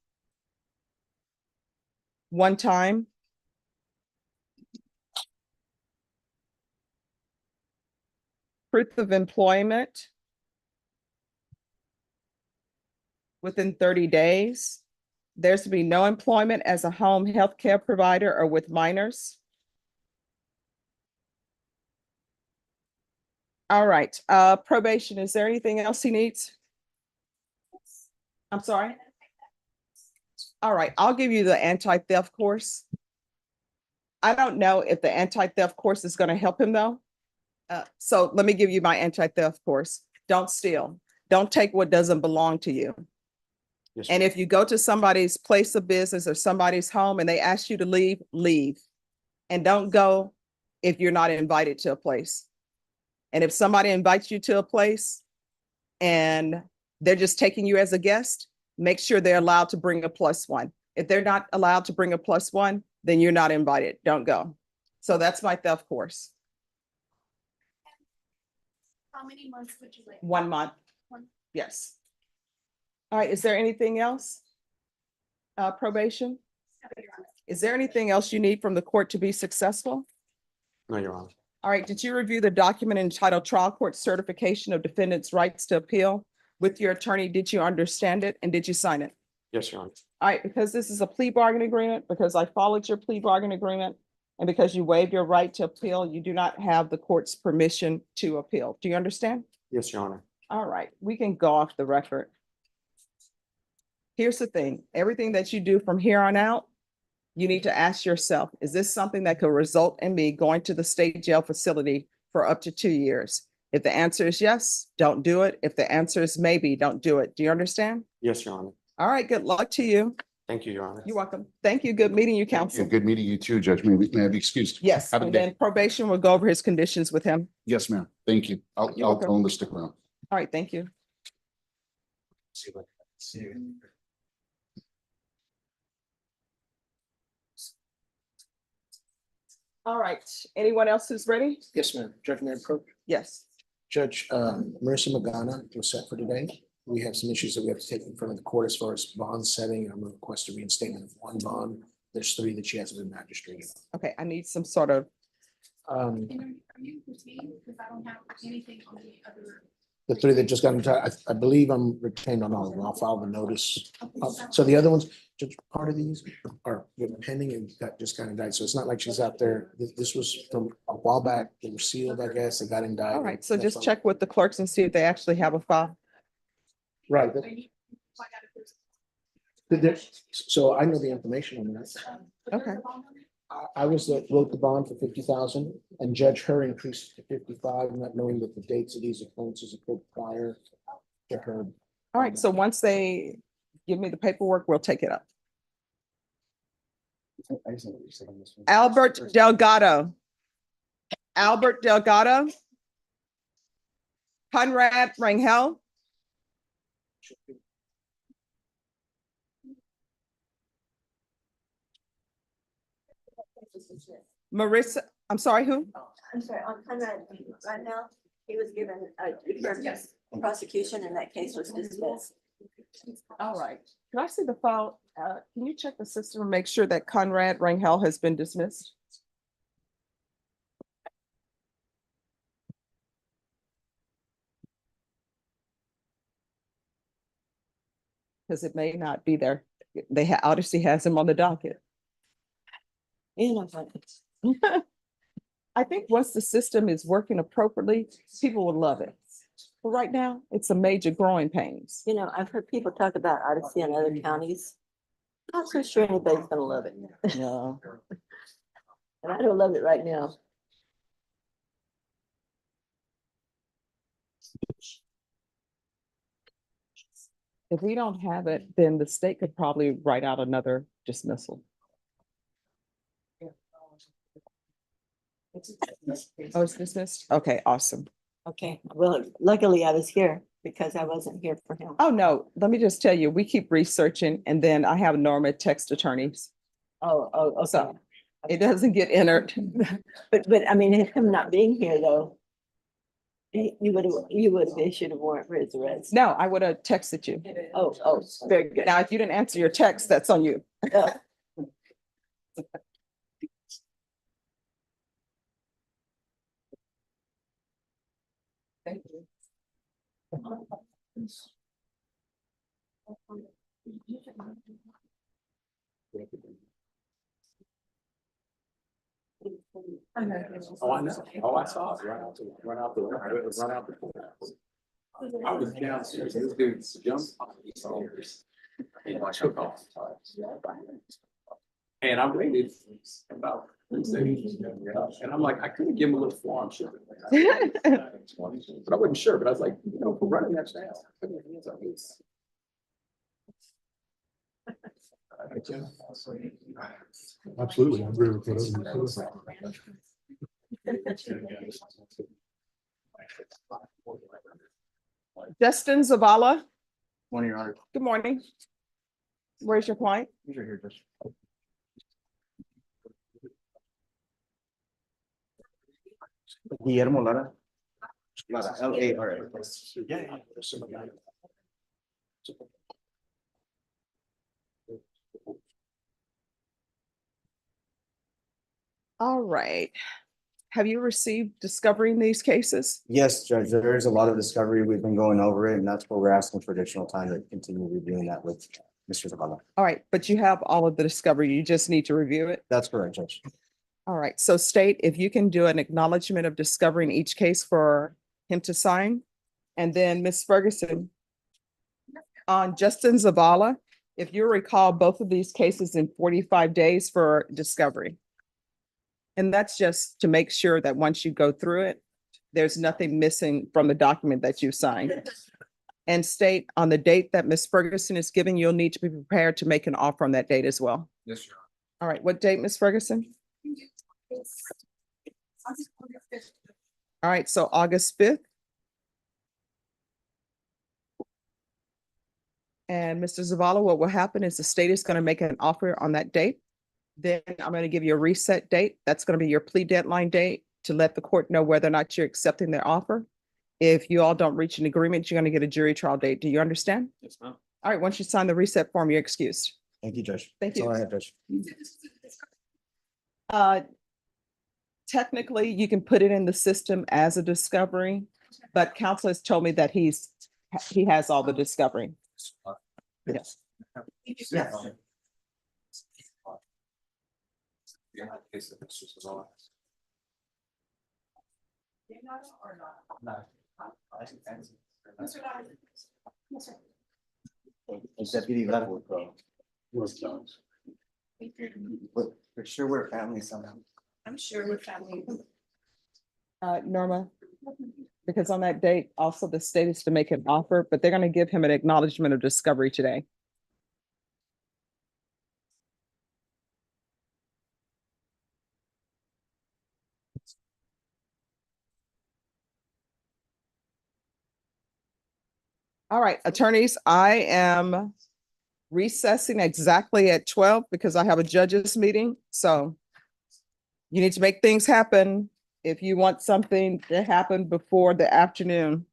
One time. Proof of employment. Within 30 days. There's to be no employment as a home health care provider or with minors. All right, probation, is there anything else he needs? I'm sorry? All right, I'll give you the anti-theft course. I don't know if the anti-theft course is gonna help him though. So let me give you my anti-theft course. Don't steal. Don't take what doesn't belong to you. Yes, And if you go to somebody's place of business or somebody's home and they ask you to leave, leave. And don't go if you're not invited to a place. And if somebody invites you to a place and they're just taking you as a guest, make sure they're allowed to bring a +1. If they're not allowed to bring a +1, then you're not invited. Don't go. So that's my theft course. How many months would you like? 1 month. One. Yes. All right, is there anything else? Probation? Is there anything else you need from the court to be successful? No, Your Honor. All right, did you review the document entitled Trial Court Certification of Defendant's Rights to Appeal with your attorney? Did you understand it and did you sign it? Yes, Your Honor. All right, because this is a plea bargain agreement, because I followed your plea bargain agreement, and because you waived your right to appeal, you do not have the court's permission to appeal. Do you understand? Yes, Your Honor. All right, we can go off the record. Here's the thing, everything that you do from here on out, you need to ask yourself, is this something that could result in me going to the state jail facility for up to 2 years? If the answer is yes, don't do it. If the answer is maybe, don't do it. Do you understand? Yes, Your Honor. All right, good luck to you. Thank you, Your Honor. You're welcome. Thank you. Good meeting you, counsel. Good meeting you too, Judge. May I be excused? Yes, Have a and good then probation will go over his conditions with him. Yes, ma'am. Thank you. I'll You're welcome. tell him to stick around. All right, thank you. All right, anyone else who's ready? Yes, ma'am. Judge Mayor Pro. Yes. Judge, Marissa Magana was set for today. We have some issues that we have to take in front of the court as far as bond setting. I'm gonna request a reinstatement of one bond. There's 3 that she hasn't been magistrated. Okay, I need some sort of, Um, Are you retained? Because I don't have anything on the other. the 3 that just got in touch, I believe I'm retained on all of them. I'll file the notice. So the other ones, just part of these are pending and just kind of died. So it's not like she's out there. This was from a while back. They were sealed, I guess. They got in died. all right, so just check with the clerks and see if they actually have a file. Right. So I know the information on that. Okay. I was the wrote the bond for 50,000 and Judge Her increased to 55, not knowing that the dates of these occurrences occurred prior to her. All right, so once they give me the paperwork, we'll take it up. Albert Delgado. Albert Delgado. Conrad Rangel. Marissa, I'm sorry, who? I'm sorry, on Conrad, right now, he was given a prosecution and that case was dismissed. All right, can I see the file? Can you check the system and make sure that Conrad Rangel has been dismissed? Because it may not be there. Odyssey has him on the docket. I think once the system is working appropriately, people will love it. But right now, it's a major growing pains. You know, I've heard people talk about Odyssey in other counties. Not so sure anybody's gonna love it. No. And I don't love it right now. If we don't have it, then the state could probably write out another dismissal. Oh, it's dismissed? Okay, awesome. Okay, well, luckily I was here because I wasn't here for him. Oh, no, let me just tell you, we keep researching and then I have Norma text attorneys. Oh, So it doesn't get entered. But I mean, him not being here though. You would have issued a warrant for his arrest. No, I would have texted you. Oh, very good. Now, if you didn't answer your text, that's on you. Oh. Thank you. Oh, I know. Oh, I saw it run out the, run out the door. I was downstairs, this dude jumped on the stairs. And I took off. And I waited about 3 seconds. And I'm like, I couldn't give him a little forearm shove. But I wasn't sure, but I was like, you know, for running that fast. I put my hands on this. Absolutely. I agree with what Justin Zavala, Morning, Your Honor. good morning. Where's your client? You're here, Judge. Guillermo Lara. Lara, Lara. Yeah. All right. Have you received discovery in these cases? Yes, Judge, there is a lot of discovery. We've been going over it, and that's where we're asking for additional time to continue reviewing that with Mr. Zavala. All right, but you have all of the discovery. You just need to review it. That's correct, Judge. All right, so state if you can do an acknowledgement of discovery in each case for him to sign. And then Ms. Ferguson, on Justin Zavala, if you recall both of these cases in 45 days for discovery. And that's just to make sure that once you go through it, there's nothing missing from the document that you signed. And state on the date that Ms. Ferguson is giving, you'll need to be prepared to make an offer on that date as well. Yes, Your All right, what date, Ms. Ferguson? All right, so August 5th. And Mr. Zavala, what will happen is the state is going to make an offer on that date. Then I'm going to give you a reset date. That's going to be your plea deadline date to let the court know whether or not you're accepting their offer. If you all don't reach an agreement, you're going to get a jury trial date. Do you understand? Yes, ma'am. All right, once you sign the reset form, you're excused. Thank you, Judge. Thank That's all you. I have, Judge. Technically, you can put it in the system as a discovery, but counsel has told me that he has all the discovery. Yes. Yes. Yeah, in case of this was all. Deputy level, bro. We're sure we're family somehow. I'm sure we're family. Norma, because on that date, also the state is to make an offer, but they're going to give him an acknowledgement of discovery today. All right, attorneys, I am recessing exactly at 12 because I have a judges meeting. So you need to make things happen if you want something to happen before the afternoon.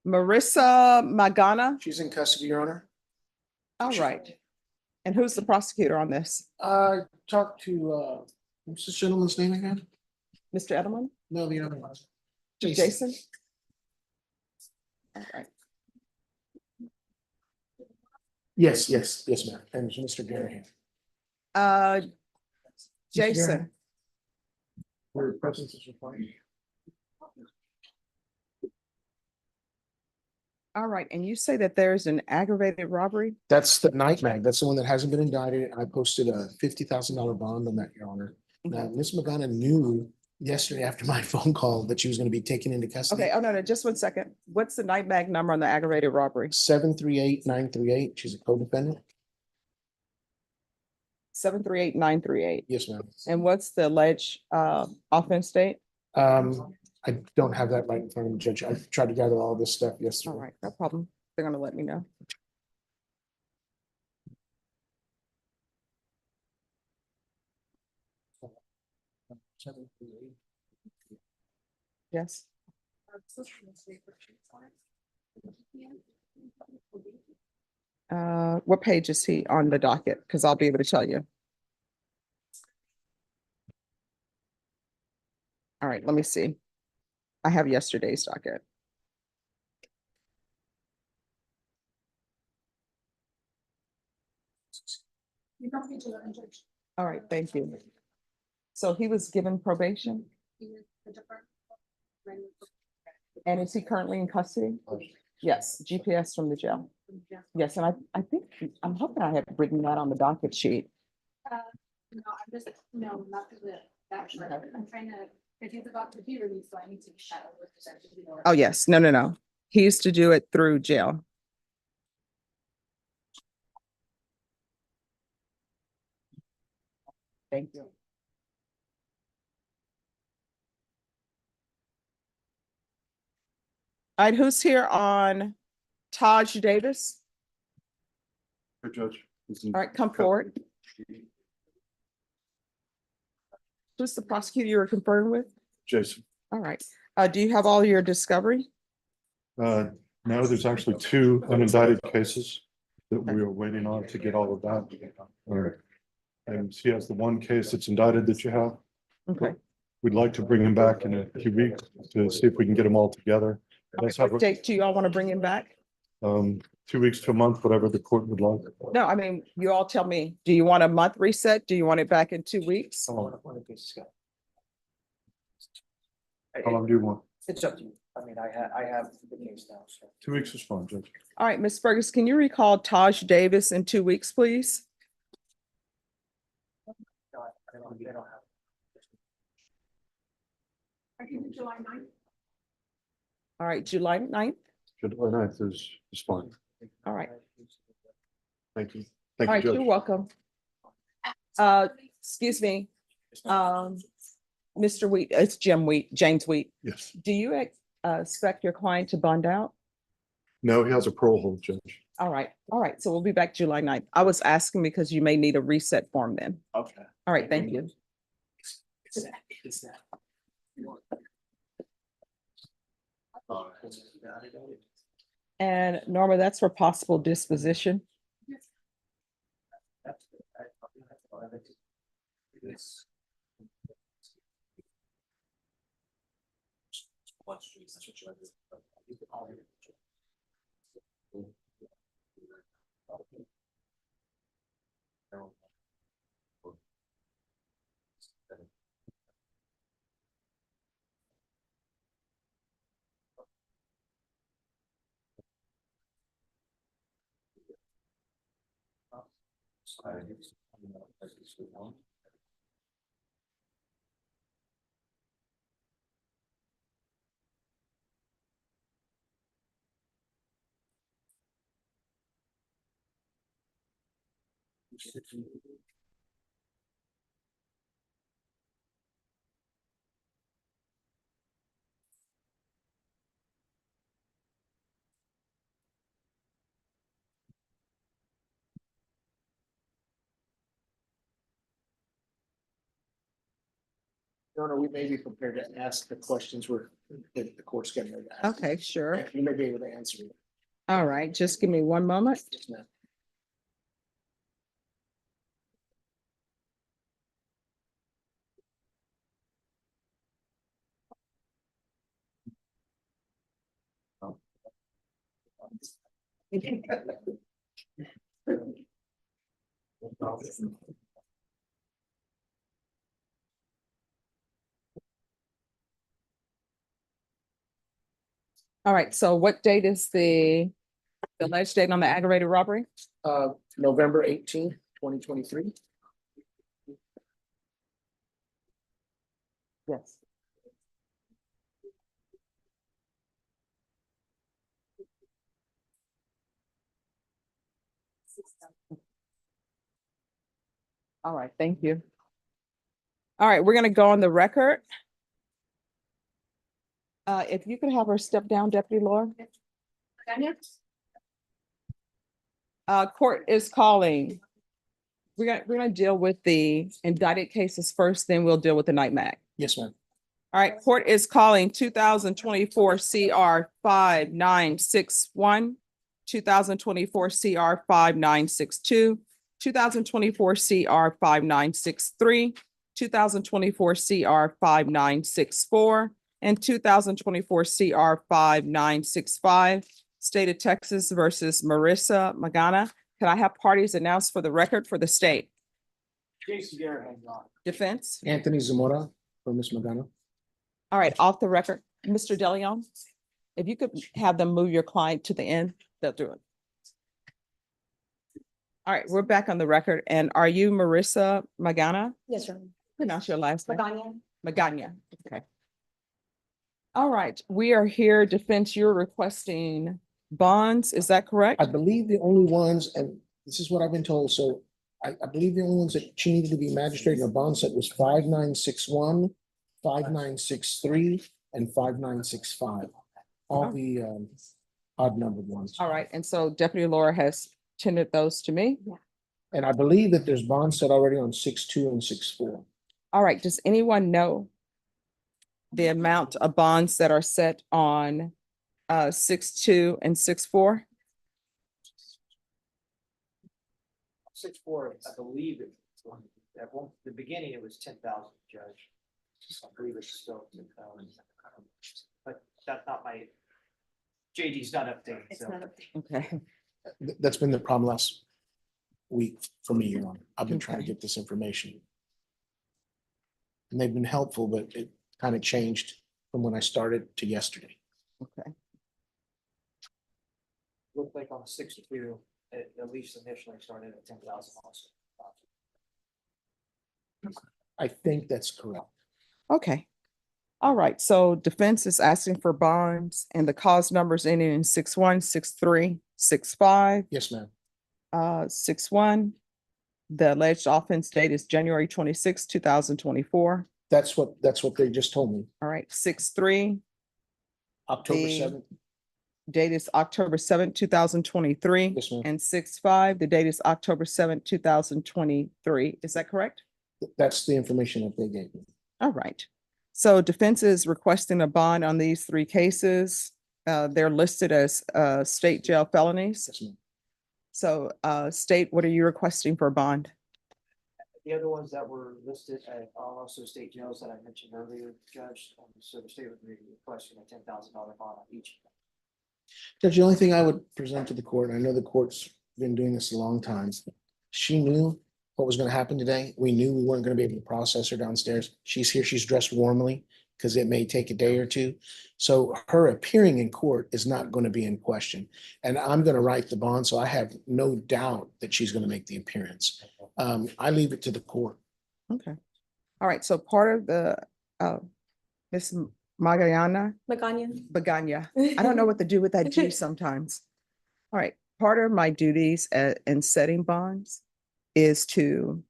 Marissa Magana. She's in custody, Your Honor. All right. And who's the prosecutor on this? Talk to, what's this gentleman's name again? Mr. Edelman? No, the other one. Jason? All right. Yes, ma'am. And Mr. Gary. Jason, Where presence is required. all right, and you say that there's an aggravated robbery? That's the night mag. That's the one that hasn't been indicted. I posted a $50,000 bond on that, Your Honor. Now, Ms. Magana knew yesterday after my phone call that she was going to be taken into custody. Okay, oh, no, just 1 second. What's the night mag number on the aggravated robbery? 738938. She's a co-defendant. 738938. Yes, ma'am. And what's the alleged offense date? I don't have that right in front of me, Judge. I tried to gather all this stuff yesterday. All right, no problem. They're gonna let me know. Yes. What page is he on the docket? Because I'll be able to tell you. All right, let me see. I have yesterday's docket. All right, thank you. So he was given probation? And is he currently in custody? Yes, GPS from the jail. Yes, and I think, I'm hoping I have written that on the docket sheet. No, I'm just, no, not the, actually, I'm trying to, if he's about to computer me, so I need to shadow with the. Oh, yes, no. He used to do it through jail. Thank you. All right, who's here on Taj Davis? Judge. All right, come forward. Who's the prosecutor you were conferring with? Jason. All right. Do you have all your discovery? No, there's actually 2 unindicted cases that we are waiting on to get all of that. And he has the 1 case that's indicted that you have. Okay. We'd like to bring him back in a few weeks to see if we can get them all together. Let's have What date do you all want to bring him back? 2 weeks to a month, whatever the court would like. No, I mean, you all tell me, do you want a month reset? Do you want it back in 2 weeks? How long do you want? It's up to you. I mean, I have the case now, so. 2 weeks is fine, Judge. All right, Ms. Burgess, can you recall Taj Davis in 2 weeks, please? No, I don't have. I can do July 9th. All right, July 9th. July 9th is fine. All right. Thank you. All Thank right, you, you're Judge. welcome. Excuse me, Mr. Wheat, it's James Wheat. Yes. Do you expect your client to bond out? No, he has a parole hold, Judge. All right, so we'll be back July 9th. I was asking because you may need a reset form then. Okay. All right, thank you. It's that. And Norma, that's for possible disposition. No, we may be prepared to ask the questions that the court's getting ready to ask. Okay, sure. You may be able to answer it. All right, just give me one moment. Yes, ma'am. All right, so what date is the alleged date on the aggravated robbery? November 18th, 2023. Yes. All right, thank you. All right, we're gonna go on the record. If you could have her step down, Deputy Laura. Court is calling. We're gonna deal with the indicted cases first, then we'll deal with the night mag. Yes, ma'am. All right, court is calling 2024 CR 5961, 2024 CR 5962, 2024 CR 5963, 2024 CR 5964, and 2024 CR 5965, State of Texas versus Marissa Magana. Can I have parties announced for the record for the state? Jason Garrett, hang on. Defense? Anthony Zamora for Ms. Magana. All right, off the record, Mr. DeLeon, if you could have them move your client to the end, they'll do it. All right, we're back on the record. And are you Marissa Magana? Yes, sir. Pronounce your last name. Magana. Magana, okay. All right, we are here, defense, you're requesting bonds, is that correct? I believe the only ones, and this is what I've been told, so I believe the only ones that she needed to be magistrate in a bond set was 5961, 5963, and 5965. All the odd numbered ones. All right, and so Deputy Laura has tendered those to me. And I believe that there's bond set already on 62 and 64. All right, does anyone know the amount of bonds that are set on 6.2 and 6.4? 6'4", I believe it. At the beginning, it was 10,000, Judge. I believe it's still 10,000. But that's not my, JD's not updated, It's so. not updated. Okay, That's been the problem last week for me, Your Honor. I've been trying to Okay. get this information. And they've been helpful, but it kind of changed from when I started to yesterday. Okay. Looked like on the 6-2, at least initially started at 10,000 also. I think that's correct. Okay. All right, so defense is asking for bonds and the cause numbers ending in 61, 63, 65, Yes, ma'am. 61. The alleged offense date is January 26, 2024. That's what they just told me. All right, 63, October The- 7th. date is October 7th, 2023. Yes, ma'am. And 65, the date is October 7th, 2023. Is that correct? That's the information that they gave me. All right. So defense is requesting a bond on these three cases. They're listed as state jail felonies. Yes, ma'am. So state, what are you requesting for a bond? The other ones that were listed at also state jails that I mentioned earlier, Judge, so the state would be requesting a $10,000 bond on each. Judge, the only thing I would present to the court, I know the court's been doing this a long time. She knew what was gonna happen today. We knew we weren't gonna be able to process her downstairs. She's here, she's dressed warmly, because it may take a day or two. So her appearing in court is not gonna be in question. And I'm gonna write the bond, so I have no doubt that she's gonna make the appearance. I leave it to the court. Okay. All right, so part of the Ms. Magallana, Baganya, I don't know what to do with that G sometimes. All right, part of my duties in setting bonds is to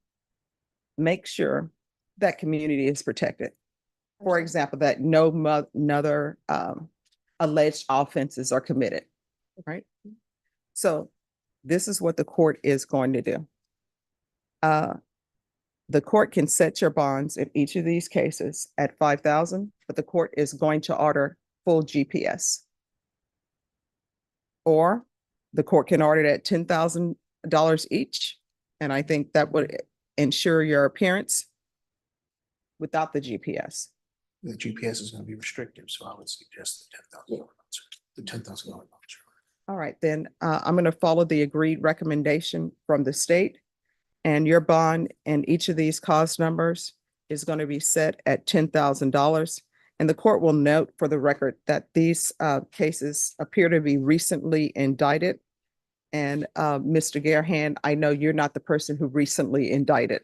make sure that community is protected. For example, that no another alleged offenses are committed, right? So this is what the court is going to do. The court can set your bonds in each of these cases at 5,000, but the court is going to order full GPS. Or the court can order it at $10,000 each. And I think that would ensure your appearance without the GPS. The GPS is gonna be restrictive, so I would suggest the $10,000. All right, then I'm going to follow the agreed recommendation from the state. And your bond in each of these cause numbers is going to be set at $10,000. And the court will note for the record that these cases appear to be recently indicted. And Mr. Garehan, I know you're not the person who recently indicted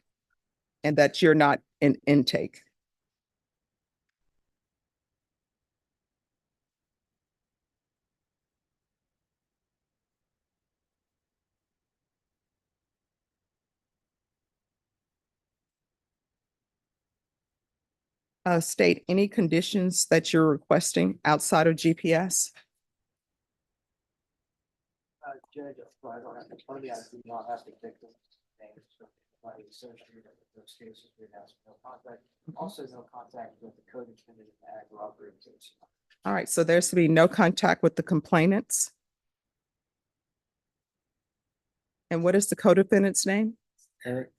and that you're not in intake. State any conditions that you're requesting outside of GPS? Judge, I don't have to, I do not have to pick them. Names, so anybody associated with those cases, we have no contact. Also, no contact with the co-defendant in the ag robbery case. All right, so there's to be no contact with the complainants. And what is the co-defendant's name? Eric?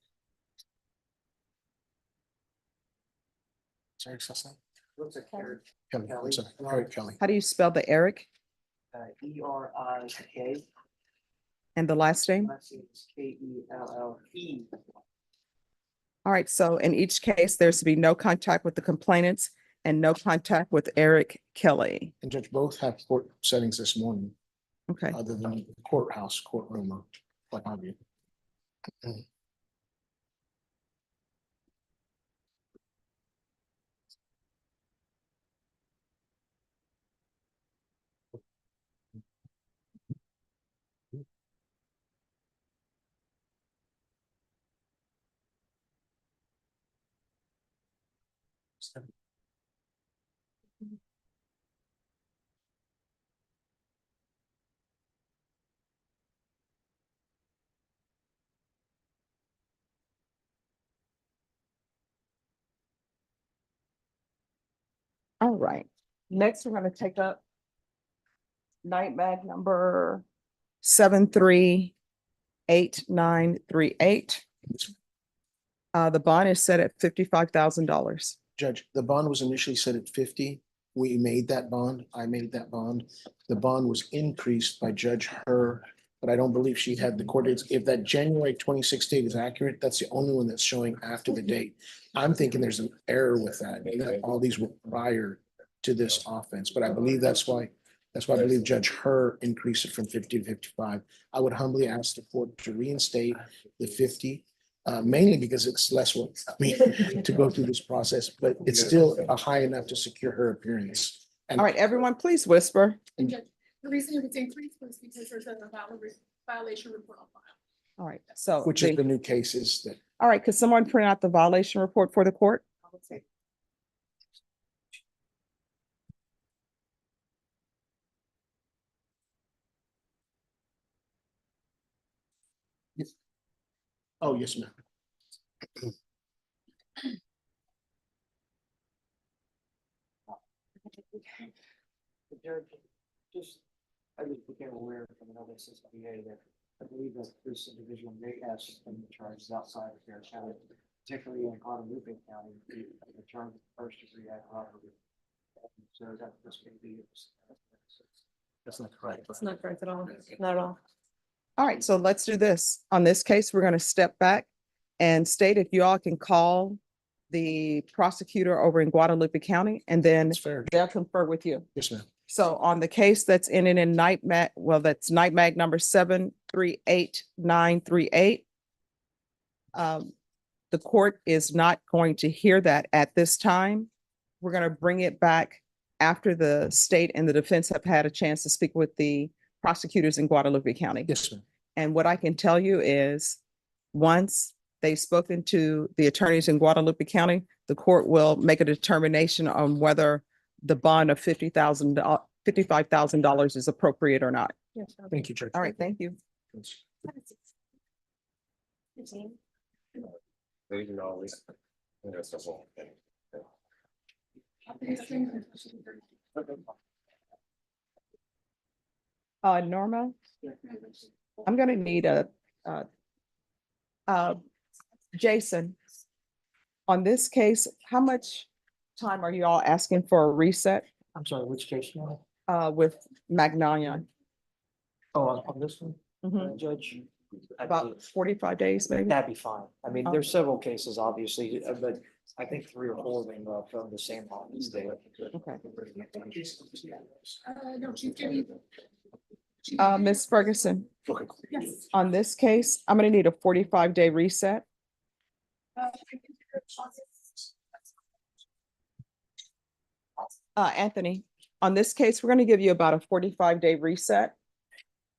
Sorry, last name? Looks like Eric. Kelly, I'm sorry, Eric Kelly. How do you spell the Eric ERIK. and the last name? Last name is KELLE. All right, so in each case, there's to be no contact with the complainants and no contact with Eric Kelly. And Judge, both have court settings this morning, Okay, other than the courthouse, courtroom, or what have you. all right. Next, we're going to take up night mag number 738938. The bond is set at $55,000. Judge, the bond was initially set at 50. We made that bond. I made that bond. The bond was increased by Judge Her, but I don't believe she had the court dates. If that January 26th date is accurate, that's the only one that's showing after the date. I'm thinking there's an error with that. All these were prior to this offense, but I believe that's why I believe Judge Her increased it from 50 to 55. I would humbly ask the court to reinstate the 50, mainly because it's less work for me to go through this process, but it's still a high enough to secure her appearance. And All right, everyone, please whisper. And Judge, the reason it was increased was because there's a violation report on file. All right, so. which is the new cases that All right, could someone print out the violation report for the court? oh, yes, ma'am. The judge, just, I just became aware from another assistant DA that I believe that this individual may have some charges outside of Harris County, particularly in Guadalupe County, the term of first degree aggravated robbery. So that this may be. That's not correct. It's not correct at all. Not at all. All right, so let's do this. On this case, we're going to step back and state if you all can call the prosecutor over in Guadalupe County, and then That's fair. they'll confer with you. Yes, ma'am. So on the case that's ending in nightmare, well, that's nightmare number 738938. The court is not going to hear that at this time. We're going to bring it back after the state and the defense have had a chance to speak with the prosecutors in Guadalupe County. Yes, ma'am. And what I can tell you is, once they've spoken to the attorneys in Guadalupe County, the court will make a determination on whether the bond of $55,000 is appropriate or not. Thank you, Judge. All right, thank you. They can always. That's the whole thing. Norma, I'm gonna need Jason, on this case, how much time are you all asking for a reset, I'm sorry, which case now? with Magnolia? Oh, on this one, Mhm. Judge. I About believe 45 days, maybe? That'd be fine. I mean, Oh. there's several cases, obviously, but I think 3 or 4 of them are from the same office there. Okay. No, she's giving. Ms. Ferguson, Yes. on this case, I'm gonna need a 45-day reset. Anthony, on this case, we're gonna give you about a 45-day reset.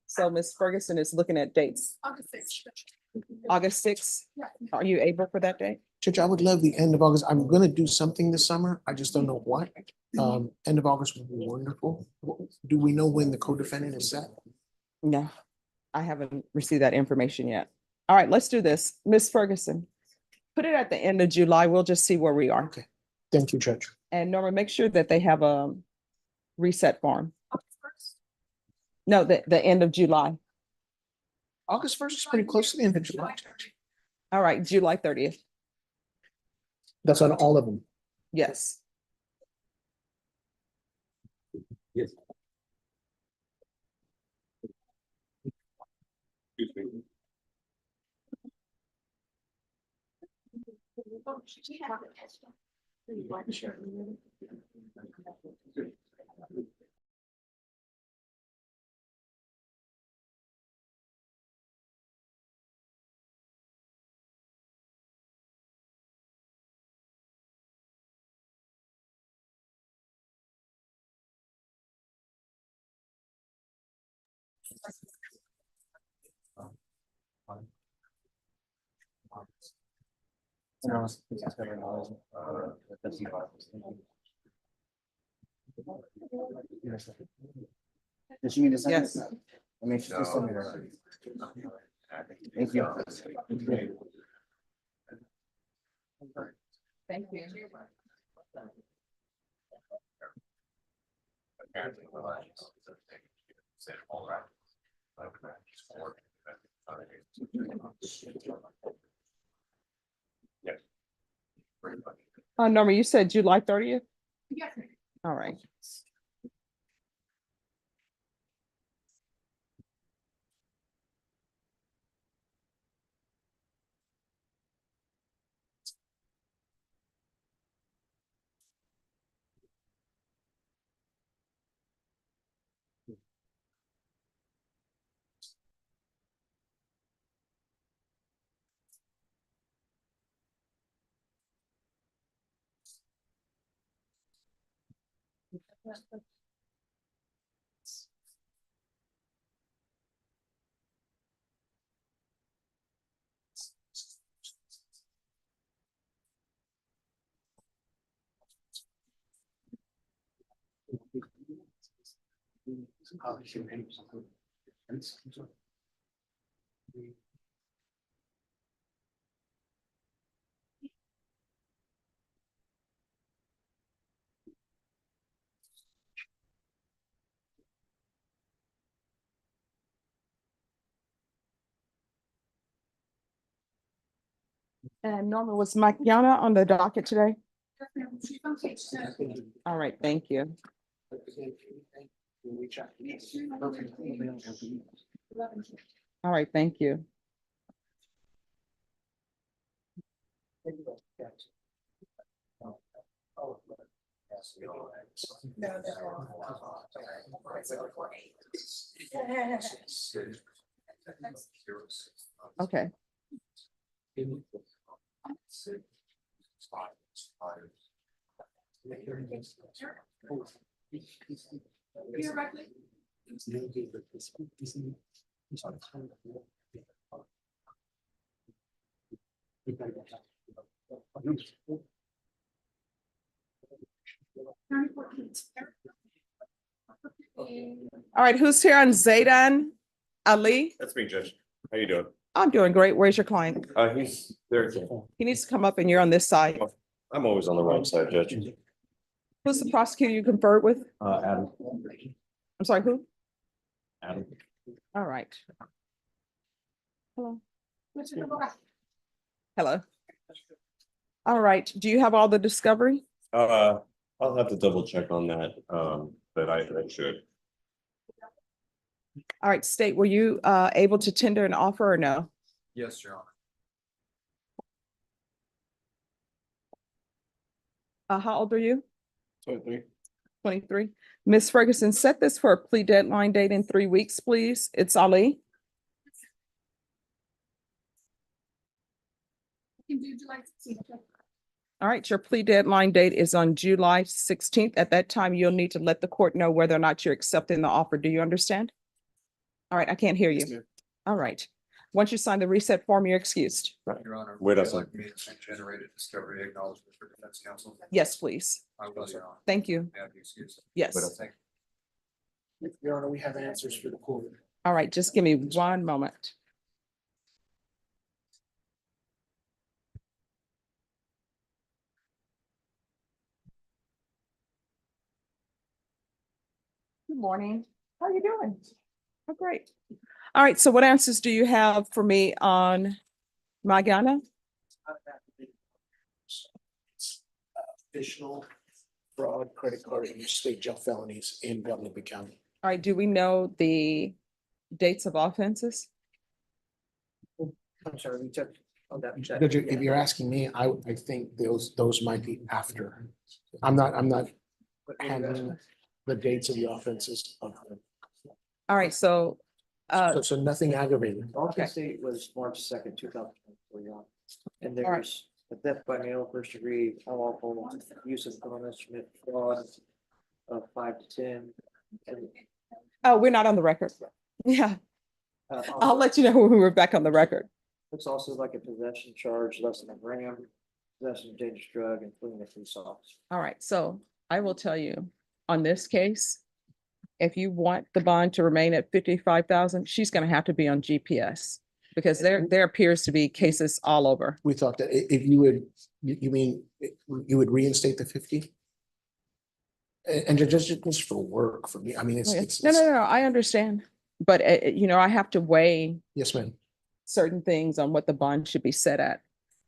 So Ms. Ferguson is looking at dates. August 6th. August 6th, are you able for that date? Judge, I would love the end of August. I'm gonna do something this summer. I just don't know what. End of August would be wonderful. Do we know when the co-defendant is set? No, I haven't received that information yet. All right, let's do this. Ms. Ferguson, put it at the end of July. We'll just see where we are. Okay. Thank you, Judge. And Norma, make sure that they have a reset form. No, the end of July. August 1st is pretty close to the end of July, Judge. All right, July 30th. That's on all of them. Yes. Yes. Excuse me. Did you need a second? Yes. I mean, she's just something. Thank you. Thank you. Norma, you said July 30th? Yes. All right. And Norma, was Mike Yana on the docket today? All right, thank you. All right, thank you. Okay. All right, who's here on Zaydan Ali? That's me, Judge. How you doing? I'm doing great. Where's your client? He's there. He needs to come up and you're on this side. I'm always on the wrong side, Judge. Who's the prosecutor you conferred with? Adam. I'm sorry, who? Adam. All right. Hello. Hello. All right. Do you have all the discovery? I'll have to double check on that, but I should. All right, State, were you able to tender an offer or no? Yes, Your Honor. How old are you? 23. 23. Ms. Ferguson, set this for a plea deadline date in 3 weeks, please. It's Ali. All right, your plea deadline date is on July 16th. At that time, you'll need to let the court know whether or not you're accepting the offer. Do you understand? All right, I can't hear you. All right. Once you sign the reset form, you're excused. Your Honor. Wait a would you second. like me to generate a discovery acknowledgement for defense counsel? Yes, please. I will, Your Honor. Thank you. May I be excused? Yes. Thank Your Honor, we have answers for the court. All right, just give me one moment. Good morning. How are you doing? Oh, great. All right, so what answers do you have for me on Magana? Additional fraud, credit card, and state jail felonies in Guadalupe County. All right, do we know the dates of offenses? I'm sorry, we took on that. Judge, if you're asking me, I think those might be after. I'm not handling the dates of the offenses. All right, so So nothing aggravated. Balkan State was March 2nd, 2024. And All right. there's a theft by mail, first degree, unlawful use of criminal instrument, fraud of 5 to 10. And oh, we're not on the record. Yeah, I'll also, let you know when we're back on the record. looks also like a possession charge, less than a gram, possession of dangerous drug, including a police officer. All right, so I will tell you, on this case, if you want the bond to remain at 55,000, she's gonna have to be on GPS. Because there appears to be cases all over. We thought that if you would, you mean, you would reinstate the 50? And just for work for me, I mean, it's. No, I understand. But I have to weigh Yes, ma'am. certain things on what the bond should be set at.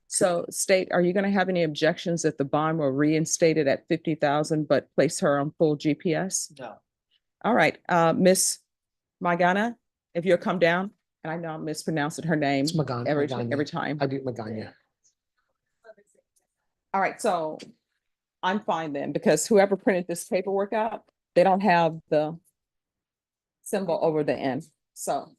So State, are you gonna have any objections if the bond were reinstated at 50,000, but place her on full GPS? No. All right, Miss Magana, if you'll come down, and I know I'm mispronouncing her name It's Magana. every Magana. time. I do Magana. All right, so I'm fine then, because whoever printed this paperwork out, they don't have the symbol over the end, so.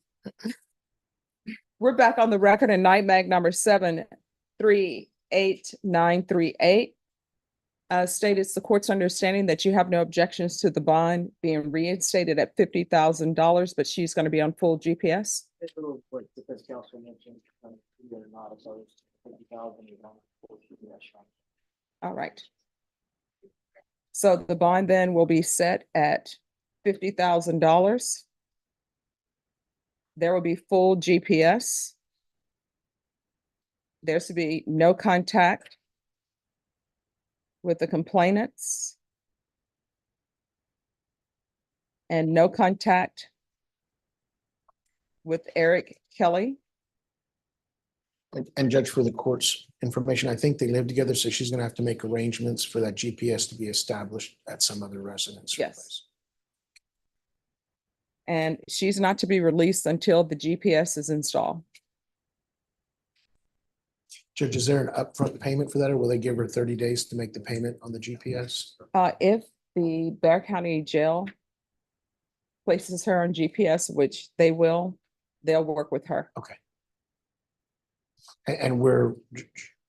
We're back on the record in night mag number 738938. State, it's the court's understanding that you have no objections to the bond being reinstated at $50,000, but she's going to be on full GPS. Just a little quick, because council mentioned, we are not opposed to 50,000. All right. So the bond then will be set at $50,000. There will be full GPS. There's to be no contact with the complainants and no contact with Eric Kelly. And judge, for the court's information, I think they live together, so she's gonna have to make arrangements for that GPS to be established at some other residence. or Yes. place. And she's not to be released until the GPS is installed. Judge, is there an upfront payment for that, or will they give her 30 days to make the payment on the GPS? If the Bear County Jail places her on GPS, which they will, they'll work with her. Okay. And we're,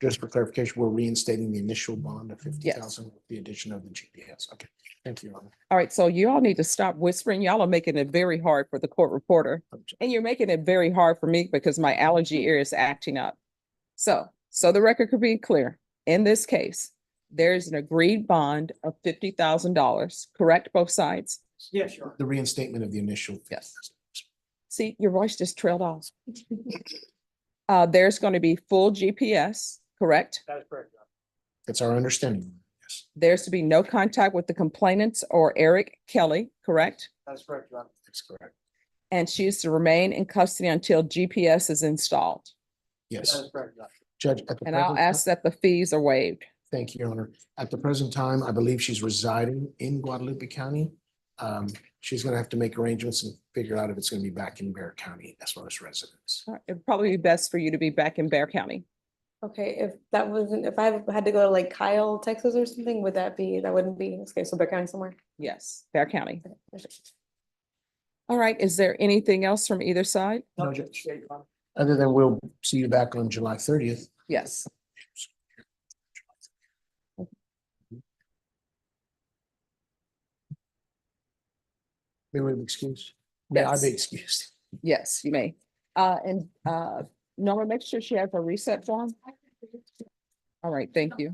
just for clarification, we're reinstating the initial bond of 50,000 with the addition of the GPS. Okay, thank you, Your Honor. All right, so you all need to stop whispering. Y'all are making it very hard for the court reporter. And you're making it very hard for me because my allergy ear is acting up. So the record could be clear. In this case, there is an agreed bond of $50,000, correct, both sides? Yeah, sure. The reinstatement of the initial. Yes. See, your voice just trailed off. There's going to be full GPS, correct? That is correct. Your Honor. That's our understanding. Yes, There's to be no contact with the complainants or Eric Kelly, correct? That is correct. Your Honor. that's correct. And she is to remain in custody until GPS is installed. Yes, That is correct. Your Honor. Judge. At the And I'll present ask that the fees are waived. Thank you, Your Honor. At the present time, I believe she's residing in Guadalupe County. She's gonna have to make arrangements and figure out if it's gonna be back in Bear County as far as residents. It'd probably be best for you to be back in Bear County. Okay, if that wasn't, if I had to go to like Kyle, Texas or something, would that be, that wouldn't be, okay, so Bear County somewhere? Yes, Bear County. All right, is there anything else from either side? No, Judge. Other than we'll see you back on July 30th. Yes. May we be excused? May I Yes. be excused? Yes, you may. Norma, make sure she has a reset form. All right, thank you.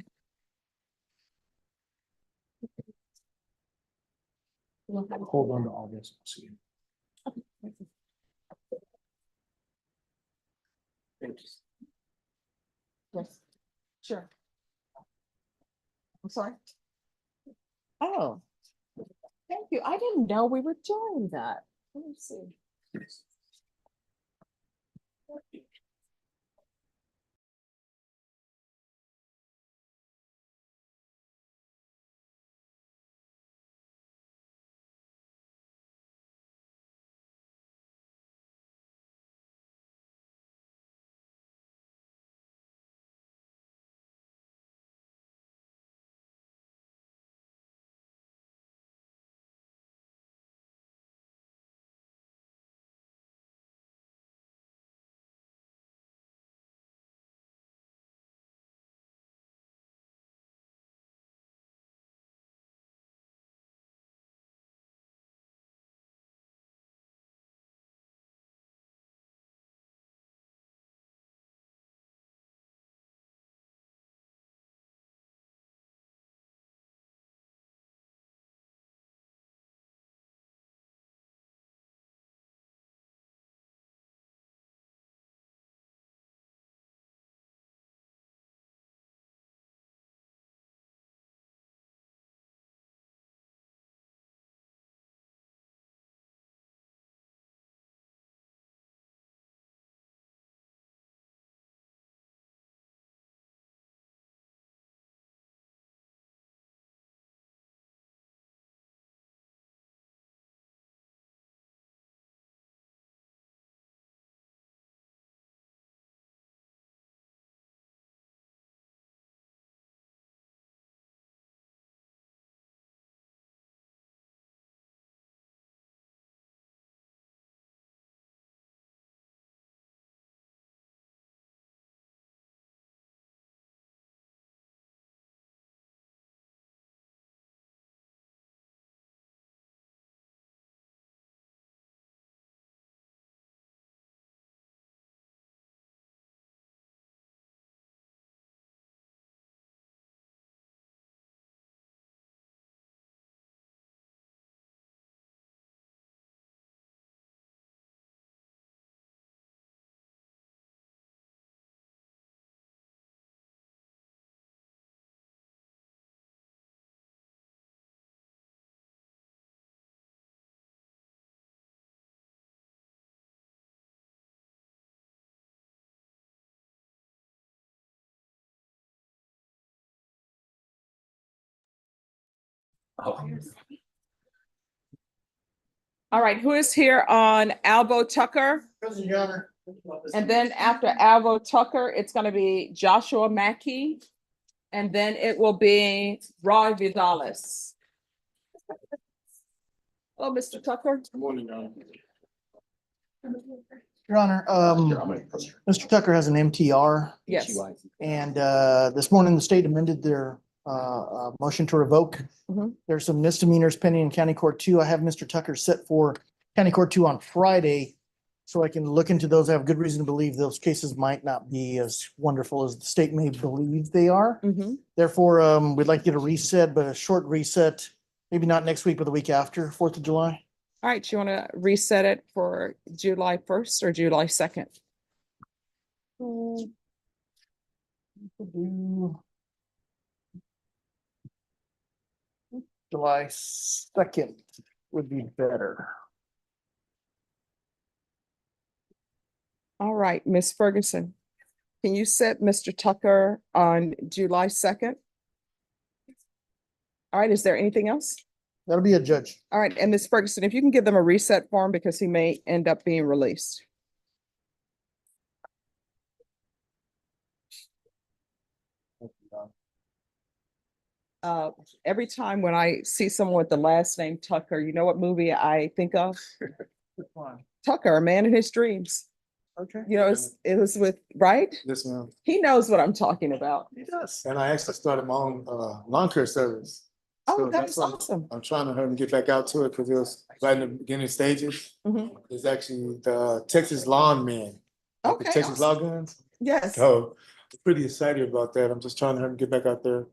Hold on to all this. I'll see you. Yes, sure. I'm sorry. Oh, thank you. I didn't know we were doing that. Let me see. All right, who is here on Albo Tucker? And then after Alvo Tucker, it's gonna be Joshua Mackey. And then it will be Roy Vidalis. Hello, Mr. Tucker. Good morning, Your Honor, Mr. Tucker has an MTR. Yes. And this morning, the state amended their motion to revoke. Mhm. There's some misdemeanors pending in County Court 2. I have Mr. Tucker set for County Court 2 on Friday, so I can look into those. I have good reason to believe those cases might not be as wonderful as the state may believe they are. Mhm. Therefore, we'd like to get a reset, but a short reset, maybe not next week, but the week after, 4th of July. All right, you want to reset it for July 1st or July 2nd? July 2nd would be better. All right, Ms. Ferguson, can you set Mr. Tucker on July 2nd? All right, is there anything else? That'll be a judge. All right, and Ms. Ferguson, if you can give them a reset form because he may end up being released. Every time when I see someone with the last name Tucker, you know what movie I think of? Tucker, A Man in His Dreams. Okay. You know, it was with, right? Yes, ma'am. He knows what I'm talking about. He does. And I actually started my own lawn care service. Oh, So that's why awesome. I'm trying to hurry and get back out to it because it was right in the beginning stages. Mhm. It's actually the Texas Lawn Man. Like the Okay, Texas Law Guns. Yes. So I'm pretty excited about that. I'm just trying to hurry and get back out there,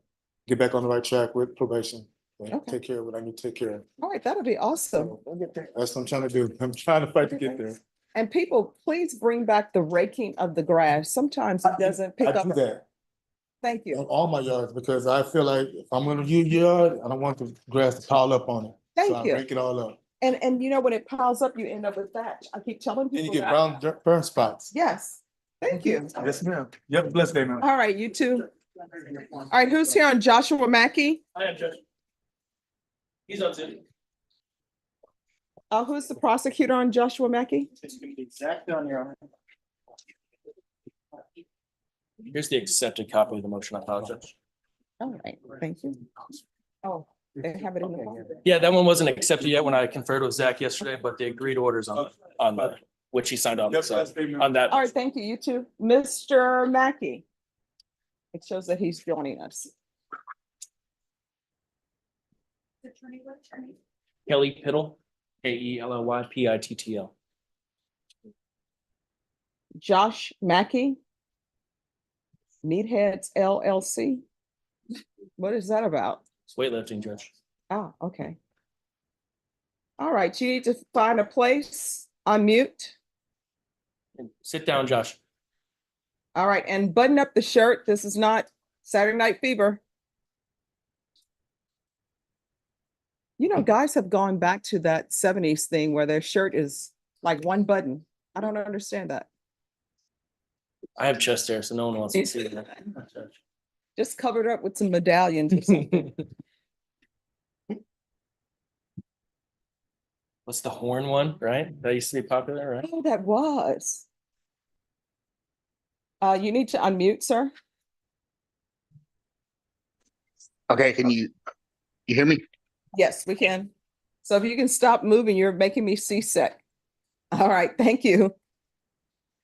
get back on the right track with probation. And Okay. take care of what I need to take care of. All right, that'll be awesome. That's what I'm trying to do. I'm trying to fight to get there. And people, please bring back the raking of the grass. Sometimes it doesn't pick I up. do that Thank on you. all my yards because I feel like if I'm gonna use yard, I don't want the grass to pile up on it. Thank So I you. rake it all up. And you know, when it piles up, you end up with thatch. I keep telling Then you people get that. brown dirt burn spots. Yes. Thank you. Yes, ma'am. You have a blessed day, ma'am. All right, you too. All right, who's here on Joshua Mackey? I am Judge. He's on Zoom. Who's the prosecutor on Joshua Mackey? It's gonna be Zach down here. Here's the accepted copy of the motion. I apologize. All right, thank you. Oh, they have it in the file. Yeah, that one wasn't accepted yet when I conferred with Zach yesterday, but the agreed orders on the, which he signed off. So on that. All right, thank you. You too. Mr. Mackey. It shows that he's joining us. Kelly Piddle, KELLYPITTL. Josh Mackey. Meatheads LLC. What is that about? It's weightlifting, Judge. Oh, okay. All right, you need to find a place, unmute. Sit down, Josh. All right, and button up the shirt. This is not Saturday Night Fever. You know, guys have gone back to that 70s thing where their shirt is like one button. I don't understand that. I have chest hair, so no one wants to see that. Just covered up with some medallions or something. What's the horn one, right? That used to be popular, right? Oh, that was. You need to unmute, sir. Okay, can you hear me? Yes, we can. So if you can stop moving, you're making me seasick. All right, thank you.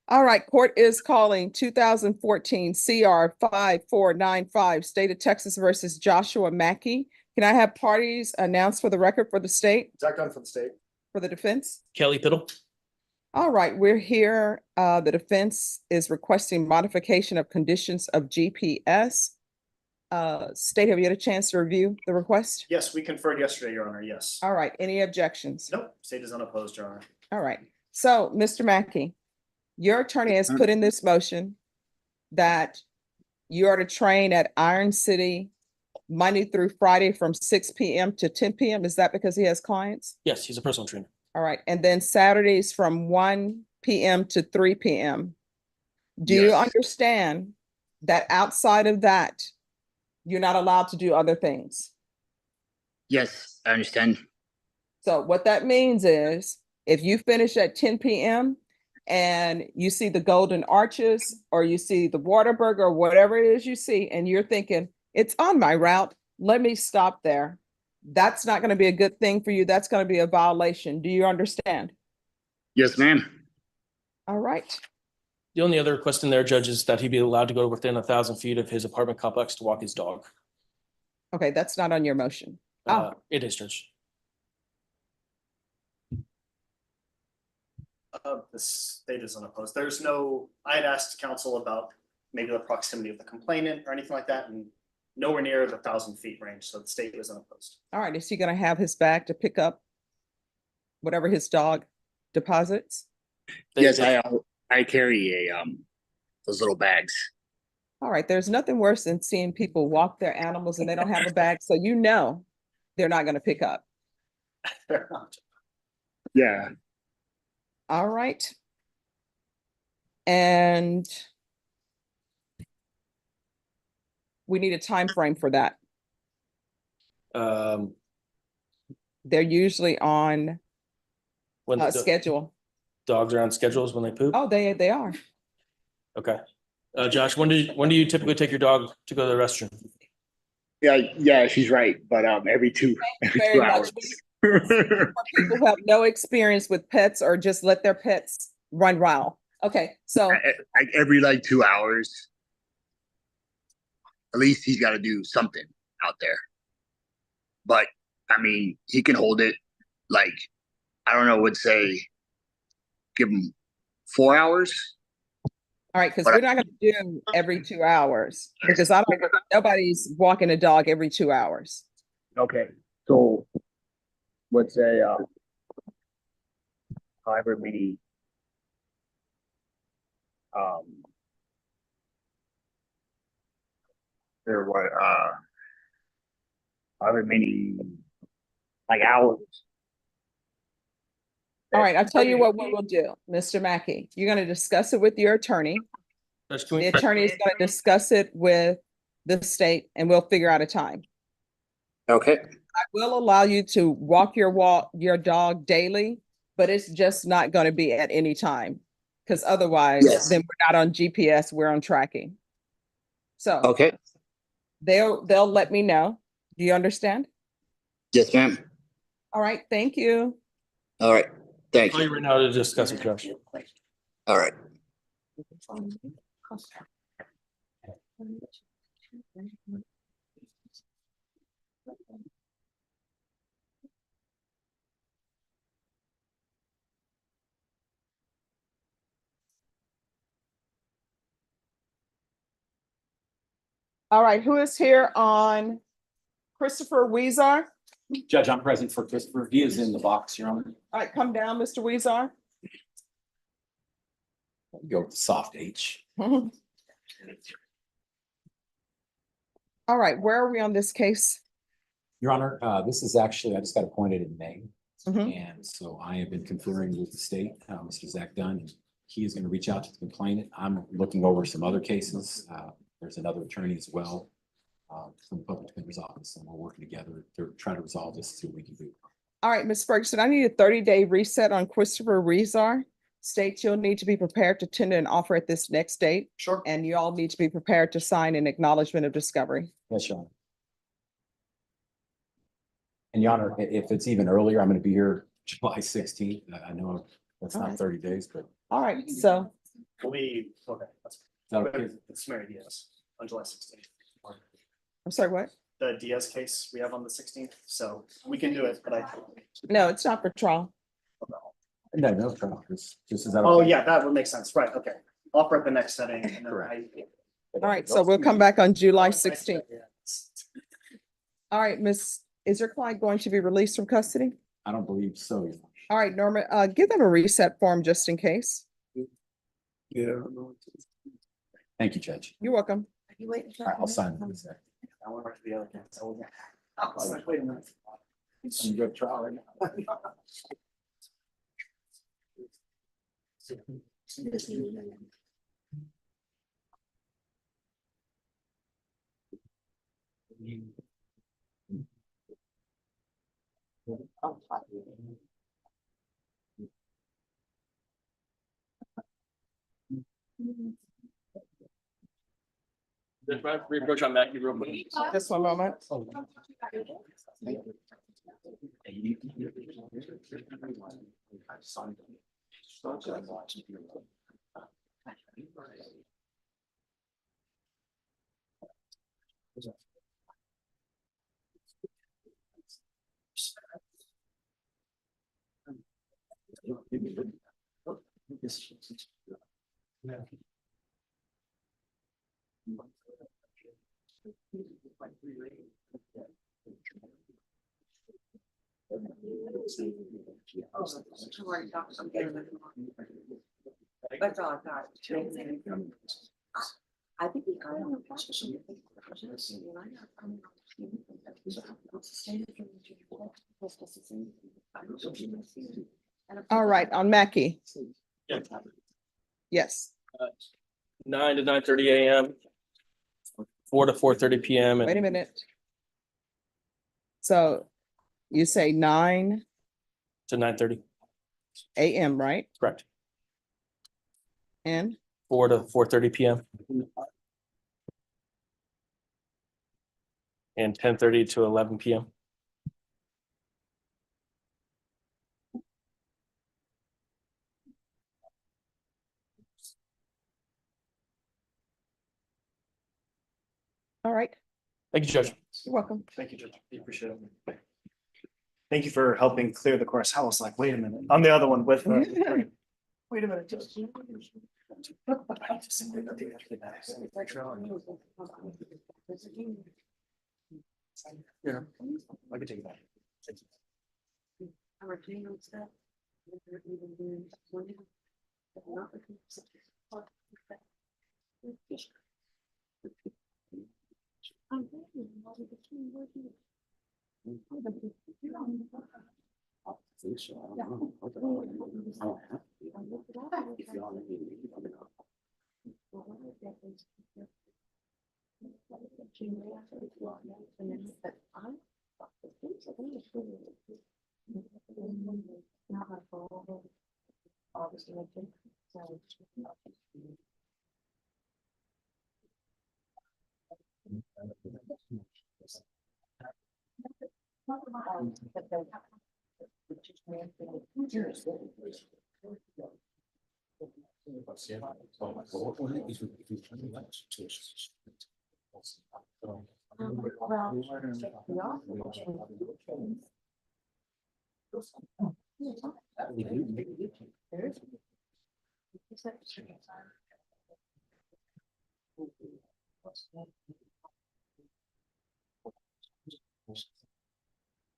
All right, court is calling 2014 CR 5495, State of Texas versus Joshua Mackey. Can I have parties announced for the record for the state, Zach Dunn for the state. for the defense? Kelly Piddle. All right, we're here. The defense is requesting modification of conditions of GPS. State, have you had a chance to review the request? Yes, we conferred yesterday, Your Honor, yes. All right, any objections? Nope, state is unopposed, Your Honor. All right, so Mr. Mackey, your attorney has put in this motion that you are to train at Iron City Monday through Friday from 6 p.m. to 10 p.m. Is that because he has clients? Yes, he's a personal trainer. All right, and then Saturdays from 1 p.m. to 3 p.m. Do you Yes. understand that outside of that, you're not allowed to do other things? Yes, I understand. So what that means is if you finish at 10 p.m. and you see the Golden Arches or you see the Whataburger or whatever it is you see, and you're thinking, it's on my route, let me stop there. That's not going to be a good thing for you. That's going to be a violation. Do you understand? Yes, ma'am. All right. The only other request in there, Judge, is that he be allowed to go within 1,000 feet of his apartment complex to walk his dog. Okay, that's not on your motion. Oh, It is, Judge. The state is unopposed. There's no, I had asked counsel about maybe the proximity of the complainant or anything like that, and nowhere near the 1,000 feet range, so the state was unopposed. all right. Is he going to have his bag to pick up whatever his dog deposits? Yes, I carry a those little bags. All right. There's nothing worse than seeing people walk their animals and they don't have a bag, so you know they're not going to pick up. Fair enough. Yeah. All right. And we need a time frame for that. They're usually on When the schedule. dogs are on schedules when they poop. Oh, they are. Okay. Josh, when do you typically take your dog to go to the restroom? Yeah, she's right. But every two Very much. hours. For people who have no experience with pets or just let their pets run wild. Okay, so Every like 2 hours. At least he's got to do something out there. But I mean, he can hold it. Like, I don't know, would say give him 4 hours. all right, because we're not going to do every 2 hours because nobody's walking a dog every 2 hours. Okay, so let's say however many there were however many like hours. All right, I'll tell you what we will do, Mr. Mackey. You're going to discuss it with your attorney. The attorney is going to discuss it with the state and we'll figure out a time. Okay. I will allow you to walk your dog daily, but it's just not going to be at any time. Because otherwise, then we're not on GPS, we're on tracking. So Okay. they'll let me know. Do you understand? Yes, ma'am. All right, thank you. All right. Thank Call you right now to discuss it, Josh. All right. All right, who is here on Christopher Weezer? Judge, I'm present for Christopher. He is in the box, Your Honor. All right, come down, Mr. Weezer. Go with the soft H. All right, where are we on this case? Your Honor, this is actually, I just got appointed in May. Mhm. And so I have been conferring with the state, Mr. Zach Dunn, and he is going to reach out to the complainant. I'm looking over some other cases. There's another attorney as well from the public defender's office, and we're working together to try to resolve this, see what we can do. All right, Ms. Ferguson, I need a 30-day reset on Christopher Weezer. States you'll need to be prepared to tender an offer at this next date. Sure. And you all need to be prepared to sign an acknowledgement of discovery. Yes, Your Honor. And Your Honor, if it's even earlier, I'm going to be here July 16th. I know that's not 30 days, but. All right, so We'll be, okay, that's, Okay. it's Mary Diaz on July 16th. I'm sorry, what? The Diaz case we have on the 16th, so we can do it, but No, it's not for trial. No trial. This is that. Oh, okay? yeah, that would make sense, right, okay. Offer at the next setting. And then All right, so we'll come back on July 16th. All right, is your client going to be released from custody? I don't believe so. Your Honor. All right, Norma, give them a reset form just in case. Yeah. Thank you, Judge. You're welcome. You waiting All right, I'll sign this. I went right to the other case. I was like, wait a minute. It's a good trial right now. Reapproach on Mackie real quick. Just one moment. That's all I got. I think we got All right, on Mackie. Yeah. Yes. 9 to 9:30 a.m. 4 to 4:30 p.m. Wait a and minute. So you say 9 to 9:30. a.m., right? Correct. And 4 to 4:30 p.m. and 10:30 to 11 p.m. all right, Thank you, Judge. you're welcome. Thank you, Judge. I appreciate it. Thank you for helping clear the course. I was like, wait a minute, on the other one with. Wait a minute, Judge. Yeah, I can take that.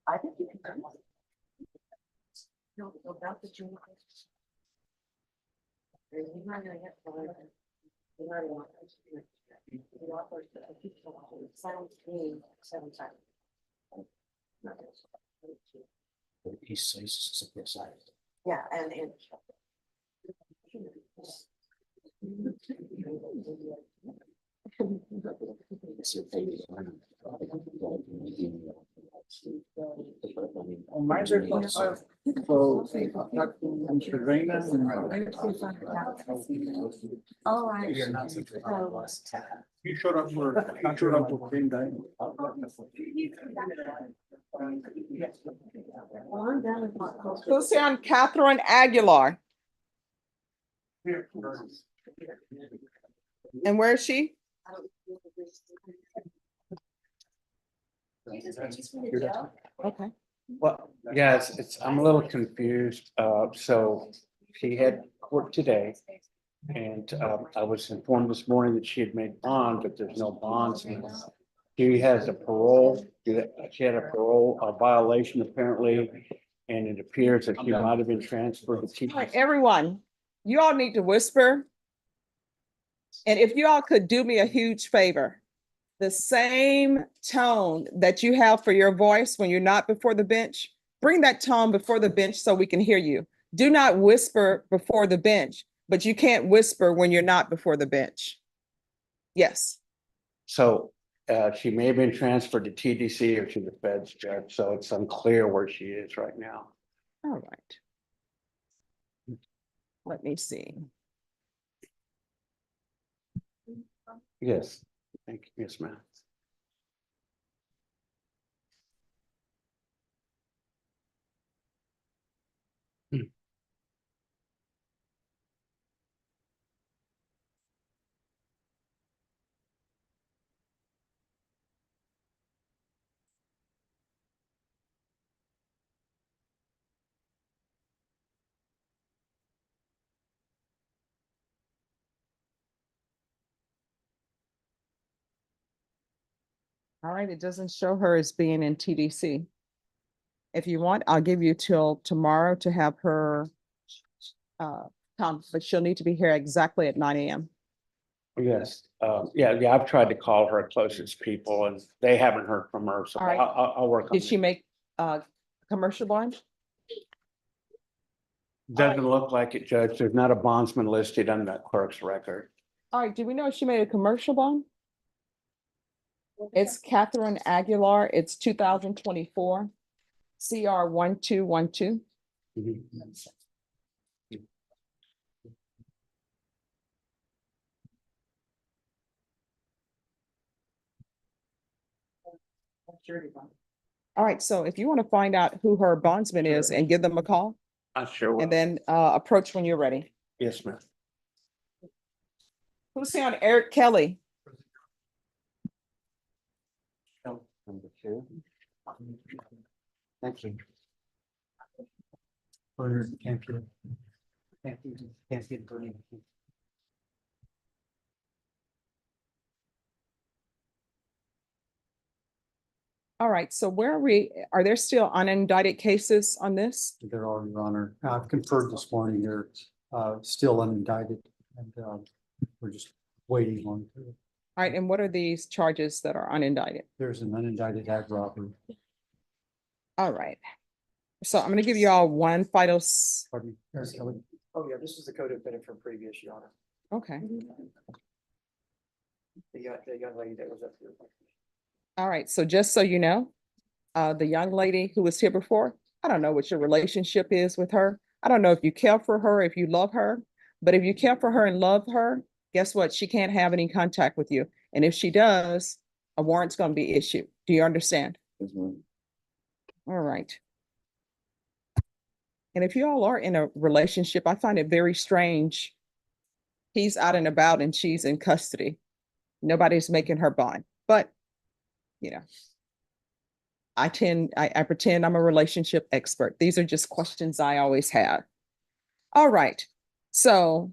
I think you can. No, about the junior. You're not gonna get the- you're not gonna- the offers that I keep telling you, it sounds to me 7 times. He says it's a good side. Yeah, and. Mine's are close. So, All right. You showed up for, you showed up for green day. Well, I'm done with my culture. Who's here on Catherine Aguilar? And where is she? Okay. Well, yeah, it's, I'm a little confused. So she had court today. And I was informed this morning that she had made bond, but there's no bonds. She has a parole, she had a parole violation apparently. And it appears that she might have been transferred to All right, everyone, you all need to whisper. And if you all could do me a huge favor, the same tone that you have for your voice when you're not before the bench, bring that tone before the bench so we can hear you. Do not whisper before the bench, but you can't whisper when you're not before the bench. Yes. So She may have been transferred to TDC or to the feds, Judge, so it's unclear where she is right now. All right. Let me see. Yes, thank you, yes, ma'am. All right, it doesn't show her as being in TDC. If you want, I'll give you till tomorrow to have her come, but she'll need to be here exactly at 9 a.m. Yes, yeah, I've tried to call her closest people and they haven't heard from her, so All right. I'll work on Did she it. make commercial bond? Doesn't look like it, Judge. There's not a bondsman listed on that clerk's record. All right, do we know if she made a commercial bond? It's Catherine Aguilar. It's 2024 CR 1212. All right, so if you want to find out who her bondsman is and give them a call I sure will. and then approach when you're ready. Yes, ma'am. Who's here on Eric Kelly? Number 2. Thank you. All right, so where are we? Are there still unindicted cases on this? There are, Your Honor. I've conferred this morning. They're still unindicted and we're just waiting on. All right, and what are these charges that are unindicted? There's an unindicted ag robbery. All right. So I'm gonna give you all one final. Pardon me, Eric Kelly. Oh, yeah, this is the code of benefit from previous, Your Honor. Okay. The young lady that was up here. All right, so just so you know, the young lady who was here before, I don't know what your relationship is with her. I don't know if you care for her, if you love her, but if you care for her and love her, guess what? She can't have any contact with you. And if she does, a warrant's gonna be issued. Do you understand? All right. And if you all are in a relationship, I find it very strange. He's out and about and she's in custody. Nobody's making her bond, but you know, I pretend I'm a relationship expert. These are just questions I always have. All right, so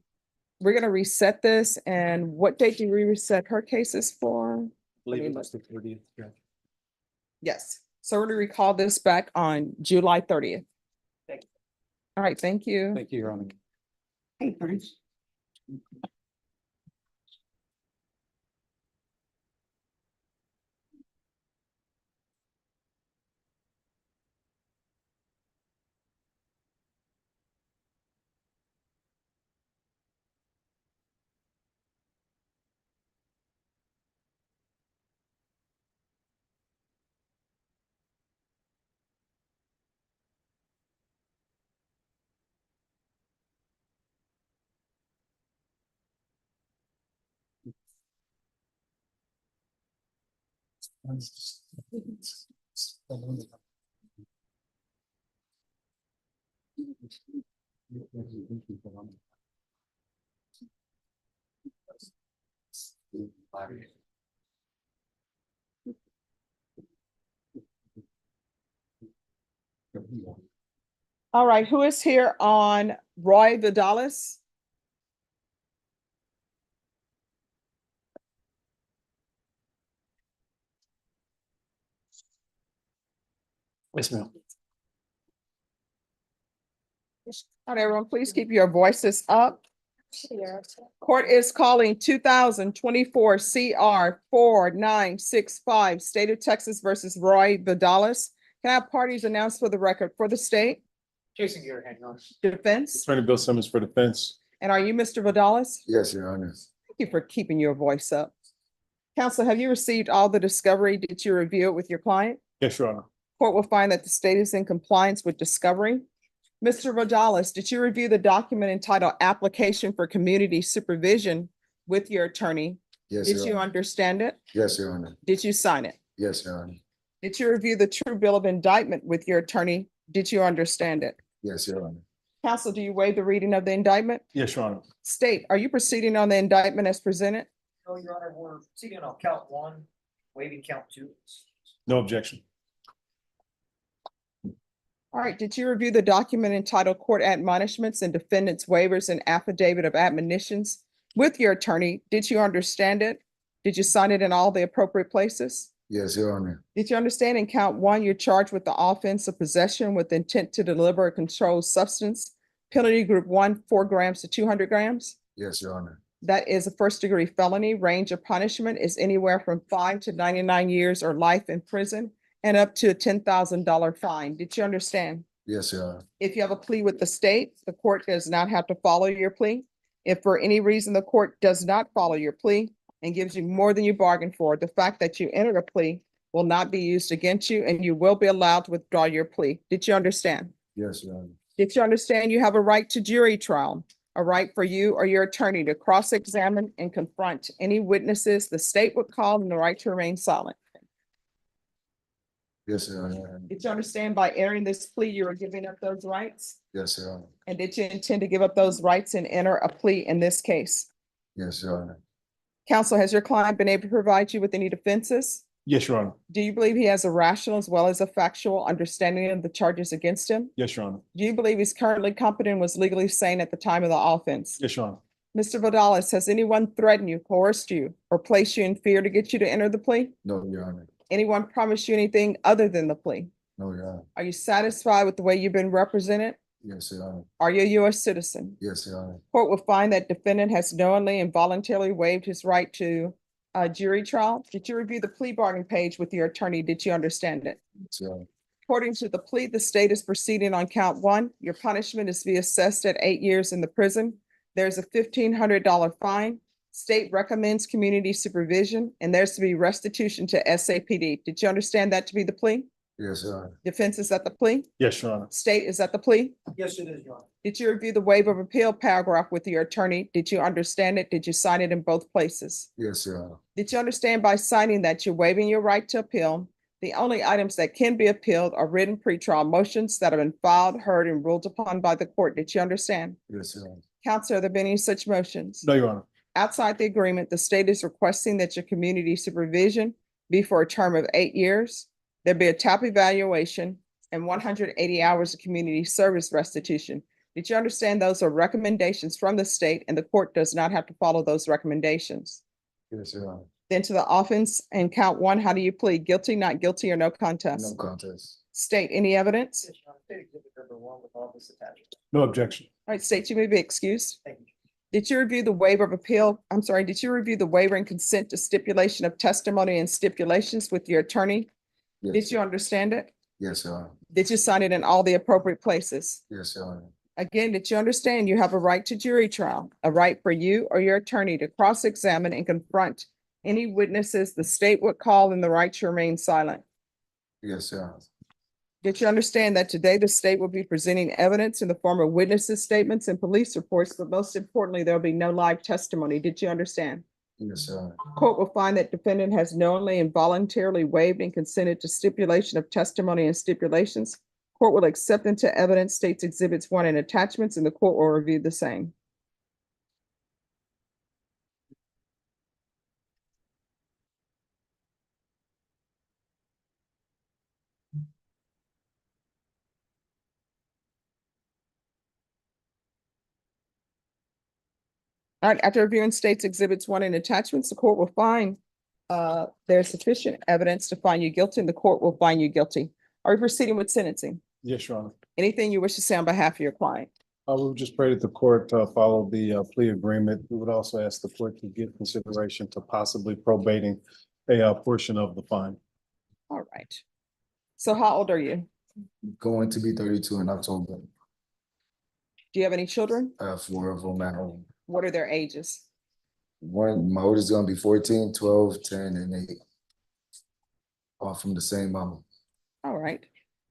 we're gonna reset this. And what date do we reset her cases for? Believe it was the 30th. Yes, so we're gonna recall this back on July 30th. Thank you. All right, thank you. Thank you, Your Honor. Hey, thanks. All right, who is here on Roy Vidalis? Yes, ma'am. All right, everyone, please keep your voices up. Court is calling 2024 CR 4965, State of Texas versus Roy Vidalis. Can I have parties announced for the record for the state? Jason Gear, hang on. Defense? Attorney Bill Simmons for defense. And are you Mr. Vidalis? Yes, Your Honor. Thank you for keeping your voice up. Counsel, have you received all the discovery? Did you review it with your client? Yes, Your Honor. Court will find that the state is in compliance with discovery. Mr. Radalis, did you review the document entitled Application for Community Supervision with your attorney? Yes, Did Your you Honor. understand it? Yes, Your Honor. Did you sign it? Yes, Your Honor. Did you review the true bill of indictment with your attorney? Did you understand it? Yes, Your Honor. Counsel, do you waive the reading of the indictment? Yes, Your Honor. State, are you proceeding on the indictment as presented? No, Your Honor, we're proceeding on count one, waiving count two. No objection. All right, did you review the document entitled Court Admonishments and Defendants Waivers and Affidavit of Admonitions with your attorney? Did you understand it? Did you sign it in all the appropriate places? Yes, Your Honor. Did you understand in count one, you're charged with the offense of possession with intent to deliver a controlled substance? Penalty group 1, 4 grams to 200 grams? Yes, Your Honor. That is a first-degree felony. Range of punishment is anywhere from 5 to 99 years or life in prison and up to a $10,000 fine. Did you understand? Yes, Your Honor. If you have a plea with the state, the court does not have to follow your plea. If for any reason the court does not follow your plea and gives you more than you bargained for, the fact that you entered a plea will not be used against you and you will be allowed to withdraw your plea. Did you understand? Yes, Your Honor. Did you understand you have a right to jury trial? A right for you or your attorney to cross-examine and confront any witnesses the state would call and the right to remain silent. Yes, Your Honor. Did you understand by entering this plea, you are giving up those rights? Yes, Your Honor. And did you intend to give up those rights and enter a plea in this case? Yes, Your Honor. Counsel, has your client been able to provide you with any defenses? Yes, Your Honor. Do you believe he has a rational as well as a factual understanding of the charges against him? Yes, Your Honor. Do you believe he's currently competent and was legally sane at the time of the offense? Yes, Your Honor. Mr. Vodalis, has anyone threatened you, coerced you, or placed you in fear to get you to enter the plea? No, Your Honor. Anyone promised you anything other than the plea? No, Your Honor. Are you satisfied with the way you've been represented? Yes, Your Honor. Are you a U.S. citizen? Yes, Your Honor. Court will find that defendant has knowingly and voluntarily waived his right to a jury trial. Did you review the plea bargain page with your attorney? Did you understand it? Yes, Your Honor. According to the plea, the state is proceeding on count one. Your punishment is to be assessed at 8 years in the prison. There's a $1,500 fine. State recommends community supervision, and there's to be restitution to SAPD. Did you understand that to be the plea? Yes, Your Honor. Defense is at the plea? Yes, Your Honor. State is at the plea? Yes, it is, Your Honor. Did you review the waiver of appeal paragraph with your attorney? Did you understand it? Did you sign it in both places? Yes, Your Honor. Did you understand by signing that you're waiving your right to appeal? The only items that can be appealed are written pretrial motions that have been filed, heard, and ruled upon by the court. Did you understand? Yes, Your Honor. Counsel, have there been any such motions? No, Your Honor. Outside the agreement, the state is requesting that your community supervision be for a term of 8 years. There be a top evaluation and 180 hours of community service restitution. Did you understand those are recommendations from the state and the court does not have to follow those recommendations? Yes, Your Honor. Then to the offense and count one, how do you plead? Guilty, not guilty, or no No contest? contest. State, any evidence? Yes, Your Honor. State exhibit number one with all this attachment. No objection. All right, state, you may be excused. Thank you. Did you review the waiver of appeal? I'm sorry, did you review the waiver and consent to stipulation of testimony and stipulations with your attorney? Yes. Did you understand it? Yes, Your Honor. Did you sign it in all the appropriate places? Yes, Your Honor. Again, did you understand you have a right to jury trial, a right for you or your attorney to cross-examine and confront any witnesses the state would call and the right to remain silent? Yes, Your Honor. Did you understand that today the state will be presenting evidence in the form of witnesses' statements and police reports, but most importantly, there'll be no live testimony? Did you understand? Yes, Your Honor. Court will find that defendant has knowingly and voluntarily waived and consented to stipulation of testimony and stipulations. Court will accept into evidence states exhibits 1 and attachments, and the court will review the same. All right, after reviewing states exhibits 1 and attachments, the court will find there's sufficient evidence to find you guilty, and the court will find you guilty. Are we proceeding with sentencing? Yes, Your Honor. Anything you wish to say on behalf of your client? We would just pray that the court follow the plea agreement. We would also ask the court to give consideration to possibly probating a portion of the fine. All right. So how old are you? Going to be 32 in October. Do you have any children? I have 4 of them at home. What are their ages? One, my oldest is gonna be 14, 12, 10, and 8. All from the same mama, All right.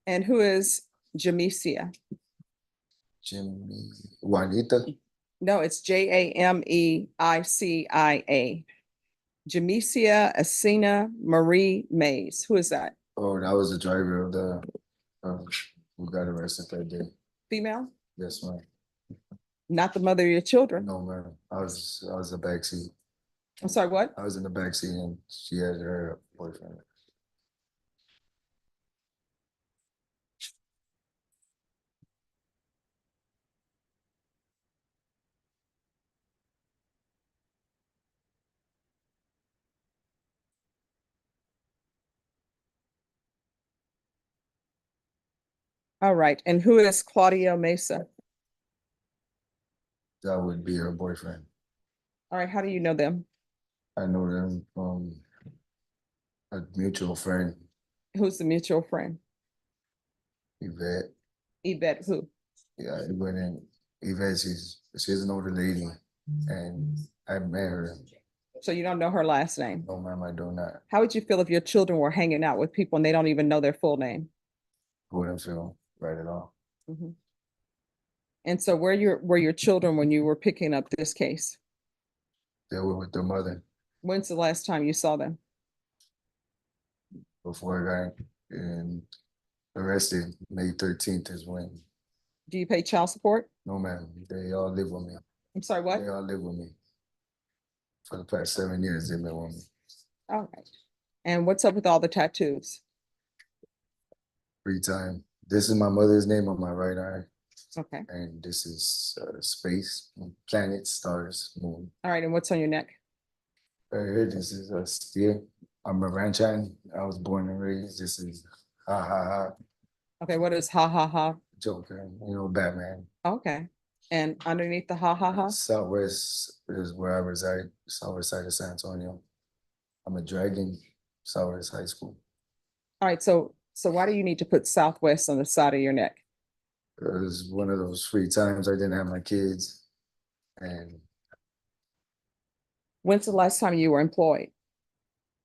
And who is Jamesia? Jimmy, Juanita. No, it's Jameicia. Jamesia Asina Marie Mays. Who is that? Oh, that was the driver of the, who got arrested that day. Female? Yes, ma'am. Not the mother of your children? No, ma'am. I was the backseat. I'm sorry, what? I was in the backseat and she had her boyfriend. All right. And who is Claudia Mesa? That would be her boyfriend. All right. How do you know them? I know them from a mutual friend, Who's the mutual friend? Yvette. Yvette who? Yeah, it went in. Yvette, she's an older lady, and I met her. So you don't know her last name? No, ma'am, I do not. How would you feel if your children were hanging out with people and they don't even know their full name? Wouldn't feel right at all. Mhm. And so were your children when you were picking up this case? They were with their mother When's the last time you saw them? before I got arrested. May 13th is when. Do you pay child support? No, ma'am, they all live with me. I'm sorry, what? They all live with me. For the past 7 years, they've been with me. All right. And what's up with all the tattoos? Free time. This is my mother's name on my right eye. Okay. And this is space, planets, stars, moon. All right. And what's on your neck? Right here, this is a steer. I'm a ranch hand. I was born and raised. This is ha ha ha. Okay. What is ha ha ha? Joker, Batman. Okay. And underneath the ha ha ha? Southwest is where I reside, southwest side of San Antonio. I'm a dragon, Southwest High School. All right. So why do you need to put Southwest on the side of your neck? It was one of those free times I didn't have my kids. And when's the last time you were employed?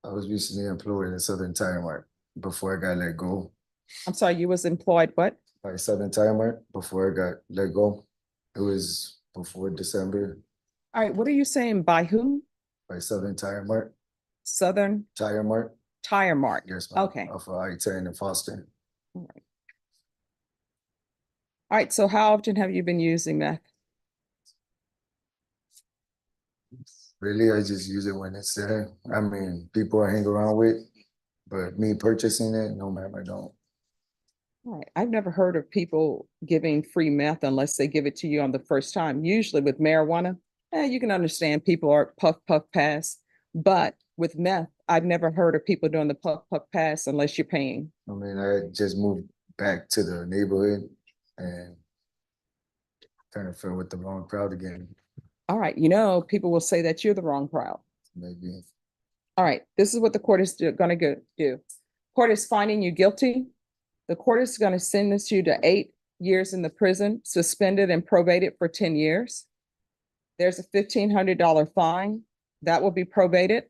I was recently employed in Southern Tire Mart before I got let go. I'm sorry, you was employed what? By Southern Tire Mart before I got let go. It was before December. All right, what are you saying? By whom? By Southern Tire Mart. Southern Tire Mart. Tire Mart. Yes, ma'am. Okay. Off of I-10 and Foster. All right. All right, so how often have you been using meth? Really, I just use it when it's there. I mean, people I hang around with, but me purchasing it, no, ma'am, I don't. All right, I've never heard of people giving free meth unless they give it to you on the first time. Usually with marijuana, you can understand people are puff, puff, pass. But with meth, I've never heard of people doing the puff, puff, pass unless you're paying. I mean, I just moved back to the neighborhood and kind of fell with the wrong crowd again. All right, people will say that you're the wrong crowd. Maybe. All right, this is what the court is going to do. Court is finding you guilty. The court is going to sentence you to 8 years in the prison, suspended and probated for 10 years. There's a $1,500 fine that will be probated.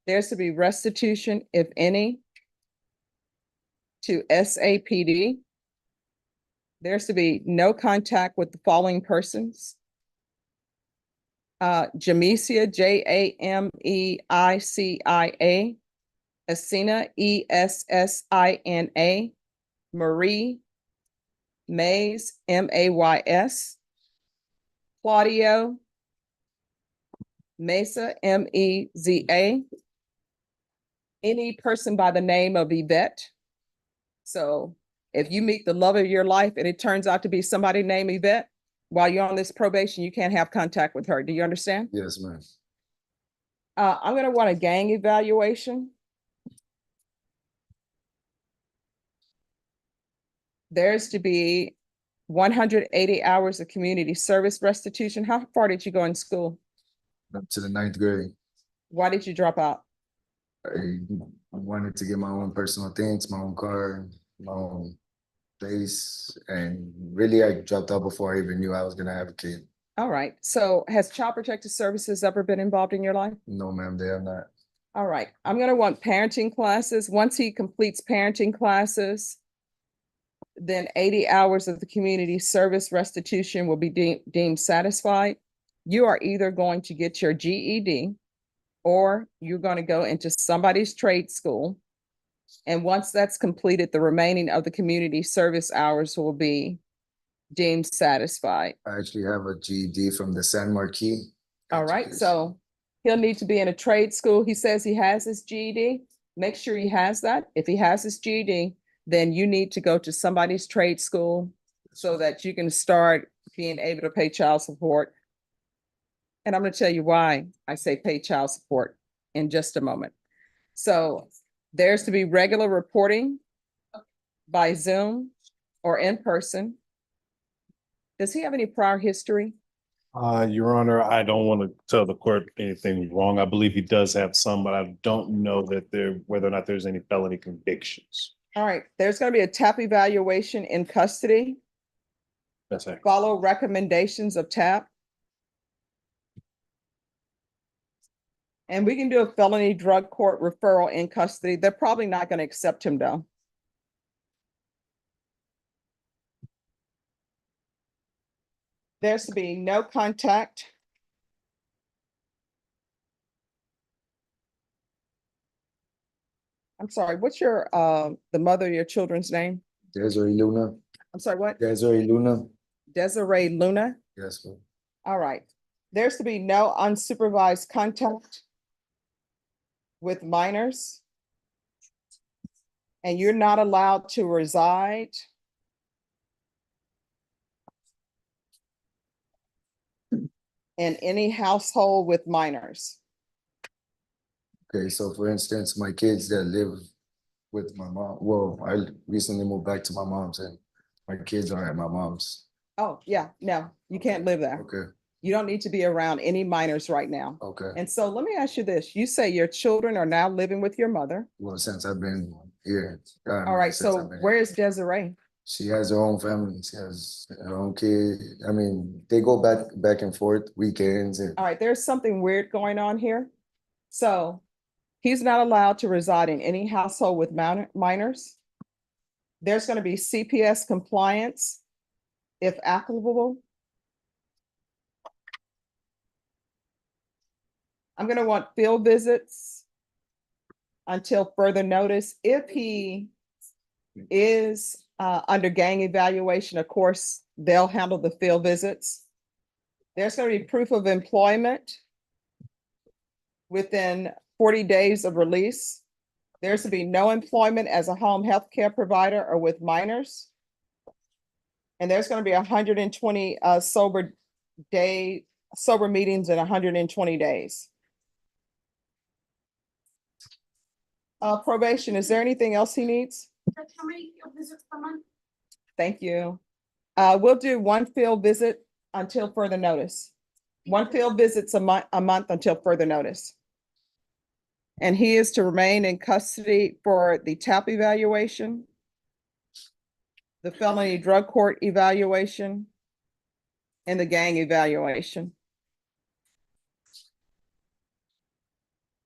There's to be restitution, if any, to SAPD. There's to be no contact with the following persons. Jamecia, Jameiccia, Asina, Essina, Marie Mays, Mays, Claudio Mesa, Meza, any person by the name of Yvette. So if you meet the love of your life and it turns out to be somebody named Yvette, while you're on this probation, you can't have contact with her. Do you understand? Yes, ma'am. I'm going to want a gang evaluation. There's to be 180 hours of community service restitution. How far did you go in school? Up to the 9th grade. Why did you drop out? I wanted to get my own personal things, my own car, my own place. And really, I dropped out before I even knew I was going to have a kid. All right, so has Child Protective Services ever been involved in your life? No, ma'am, they are not. All right, I'm gonna want parenting classes. Once he completes parenting classes, then 80 hours of the community service restitution will be deemed satisfied. You are either going to get your GED or you're going to go into somebody's trade school. And once that's completed, the remaining of the community service hours will be deemed satisfied. I actually have a GED from the San Marquis. All right, so he'll need to be in a trade school. He says he has his GED. Make sure he has that. If he has his GED, then you need to go to somebody's trade school so that you can start being able to pay child support. And I'm going to tell you why I say pay child support in just a moment. So there's to be regular reporting by Zoom or in person. Does he have any prior history? Your Honor, I don't want to tell the court anything wrong. I believe he does have some, but I don't know that whether or not there's any felony convictions. All right, there's going to be a TAP evaluation in custody. That's it. Follow recommendations of TAP. And we can do a felony drug court referral in custody. They're probably not going to accept him though. There's to be no contact. I'm sorry, what's your, the mother of your children's name? Desiree Luna. I'm sorry, what? Desiree Luna. Desiree Luna? Yes, ma'am. All right. There's to be no unsupervised contact with minors. And you're not allowed to reside in any household with minors. Okay, so for instance, my kids that live with my mom, well, I recently moved back to my mom's and my kids are at my mom's. Oh, yeah, no, you can't live there. Okay, You don't need to be around any minors right now. okay. And so let me ask you this. You say your children are now living with your mother. Well, since I've been here. All right, since so I've been where here. is Desiree? She has her own family. She has her own kid. I mean, they go back and forth weekends and All right, there's something weird going on here. So he's not allowed to reside in any household with minors. There's going to be CPS compliance if applicable. I'm going to want field visits until further notice. If he is under gang evaluation, of course, they'll handle the field visits. There's going to be proof of employment within 40 days of release. There's to be no employment as a home health care provider or with minors. And there's going to be 120 sober meetings in 120 days. Probation, is there anything else he needs? How many field visits per month? Thank you. We'll do one field visit until further notice. One field visit's a month until further notice. And he is to remain in custody for the TAP evaluation, the felony drug court evaluation, and the gang evaluation.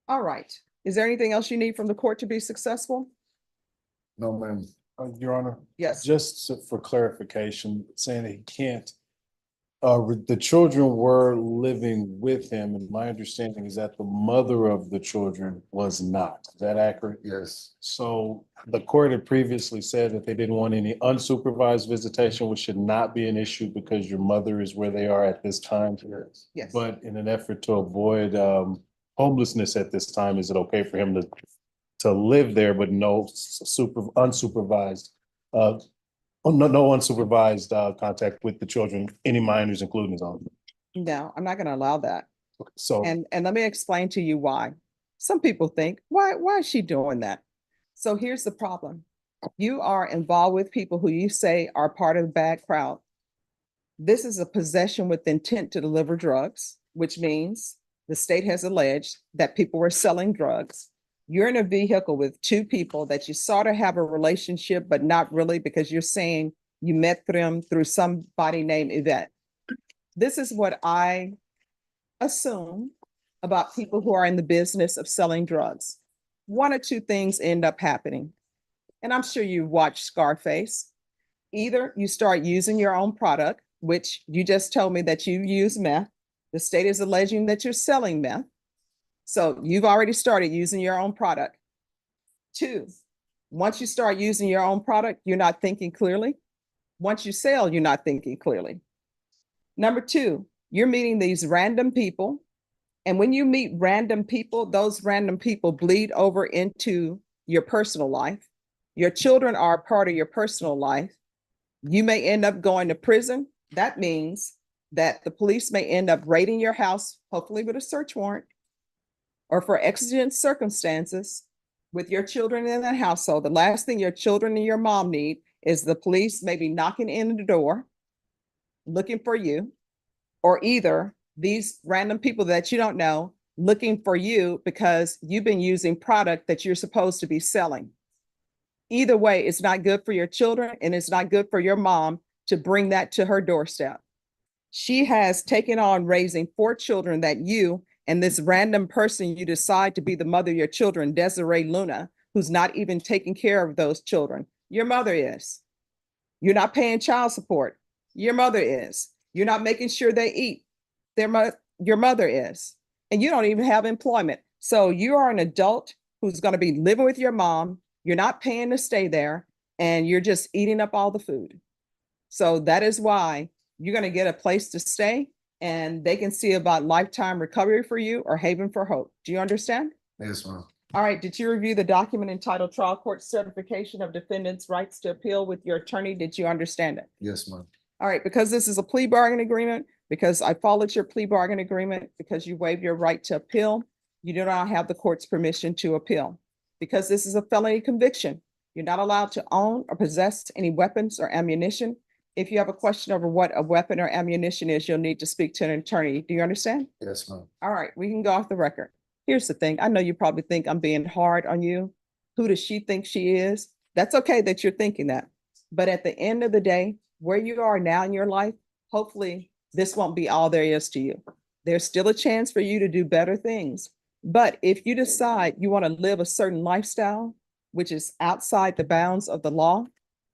All right. Is there anything else you need from the court to be successful? no, ma'am. Your Honor. Yes. Just for clarification, saying that he can't, the children were living with him, and my understanding is that the mother of the children was not. Is that accurate? Yes, So the court had previously said that they didn't want any unsupervised visitation, which should not be an issue because your mother is where they are at this time. yes. Yes. But in an effort to avoid homelessness at this time, is it okay for him to live there, but no unsupervised, no unsupervised contact with the children, any minors, including his own? No, I'm not going to allow that. So, And let me explain to you why. Some people think, why is she doing that? So here's the problem. You are involved with people who you say are part of the bad crowd. This is a possession with intent to deliver drugs, which means the state has alleged that people were selling drugs. You're in a vehicle with two people that you sort of have a relationship, but not really, because you're saying you met them through somebody named Yvette. This is what I assume about people who are in the business of selling drugs. One or two things end up happening. And I'm sure you watched Scarface. Either you start using your own product, which you just told me that you use meth. The state is alleging that you're selling meth. So you've already started using your own product. Two, once you start using your own product, you're not thinking clearly. Once you sell, you're not thinking clearly. Number two, you're meeting these random people. And when you meet random people, those random people bleed over into your personal life. Your children are a part of your personal life. You may end up going to prison. That means that the police may end up raiding your house, hopefully with a search warrant, or for exigent circumstances with your children in the household. The last thing your children and your mom need is the police maybe knocking in the door, looking for you, or either these random people that you don't know looking for you because you've been using product that you're supposed to be selling. Either way, it's not good for your children and it's not good for your mom to bring that to her doorstep. She has taken on raising 4 children that you and this random person you decide to be the mother of your children, Desiree Luna, who's not even taking care of those children. Your mother is. You're not paying child support. Your mother is. You're not making sure they eat. Your mother is. And you don't even have employment. So you are an adult who's going to be living with your mom. You're not paying to stay there and you're just eating up all the food. So that is why you're going to get a place to stay and they can see about lifetime recovery for you or haven for hope. Do you understand? Yes, ma'am. All right. Did you review the document entitled Trial Court Certification of Defendant's Rights to Appeal with your attorney? Did you understand it? Yes, ma'am. All right. Because this is a plea bargain agreement, because I followed your plea bargain agreement, because you waived your right to appeal, you do not have the court's permission to appeal. Because this is a felony conviction, you're not allowed to own or possess any weapons or ammunition. If you have a question over what a weapon or ammunition is, you'll need to speak to an attorney. Do you understand? Yes, ma'am. All right, we can go off the record. Here's the thing. I know you probably think I'm being hard on you. Who does she think she is? That's okay that you're thinking that. But at the end of the day, where you are now in your life, hopefully this won't be all there is to you. There's still a chance for you to do better things. But if you decide you want to live a certain lifestyle, which is outside the bounds of the law,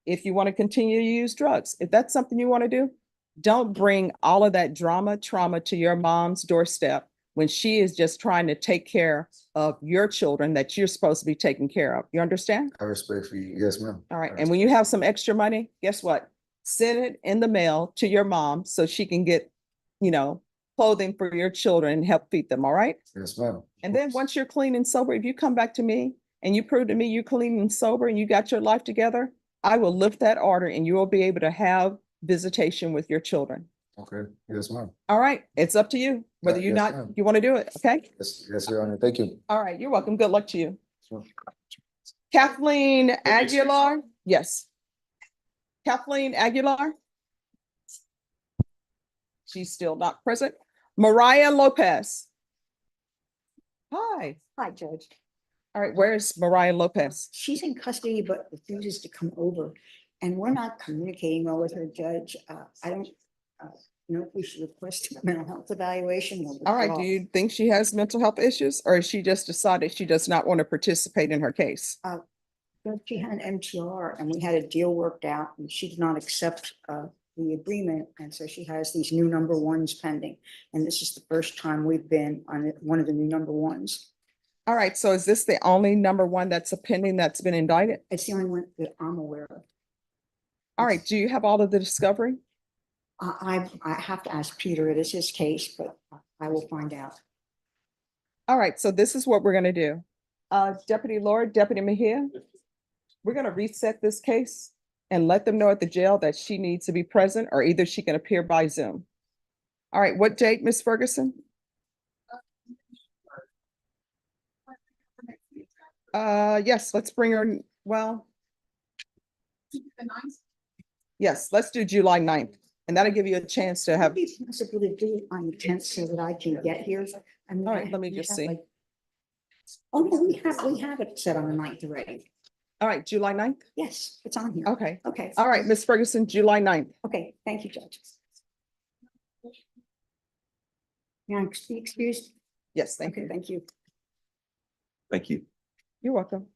if you want to continue to use drugs, if that's something you want to do, don't bring all of that trauma to your mom's doorstep when she is just trying to take care of your children that you're supposed to be taking care of. You understand? I respect for you. Yes, ma'am. All right. And when you have some extra money, guess what? Send it in the mail to your mom so she can get, clothing for your children and help feed them. All right. Yes, ma'am. And then once you're clean and sober, if you come back to me and you prove to me you're clean and sober and you got your life together, I will lift that order and you will be able to have visitation with your children. Okay. Yes, ma'am. All right. It's up to you whether Yes, ma'am. you want to do it. Okay. Yes, Your Honor. Thank you. All right. You're welcome. Good luck to you. Sure. Kathleen Aguilar. Yes. Kathleen Aguilar. She's still not present. Mariah Lopez. Hi. Hi, Judge. All right. Where's Mariah Lopez? She's in custody but refuses to come over. And we're not communicating well with her, Judge. I don't know if we should request a mental health evaluation. Or All right. withdraw. Do you think she has mental health issues or has she just decided she does not want to participate in her case? Judge, she had an MTR and we had a deal worked out and she did not accept the agreement. And so she has these new number ones pending. And this is the first time we've been on one of the new number ones. All right. So is this the only number one that's a pending that's been indicted? It's the only one that I'm aware of. All right. Do you have all of the discovery? I have to ask Peter. It is his case, but I will find out. All right. So this is what we're going to do. Deputy Lord, Deputy Mejia, we're going to reset this case and let them know at the jail that she needs to be present or either she can appear by Zoom. All right. What date, Ms. Ferguson? Yes, let's bring her. Well, yes, let's do July 9th. And that'll give you a chance to have. It's possible to do it on the 10th so that I can get here. I mean, All right, let me just see. Oh, no, we have it set on the 9th already. All right, July 9th? Yes, it's on here. Okay. Okay. All right, Ms. Ferguson, July 9th. Okay, thank you, Judge. Can I be excused? Yes, thank Okay, you. thank you. Thank you. You're welcome.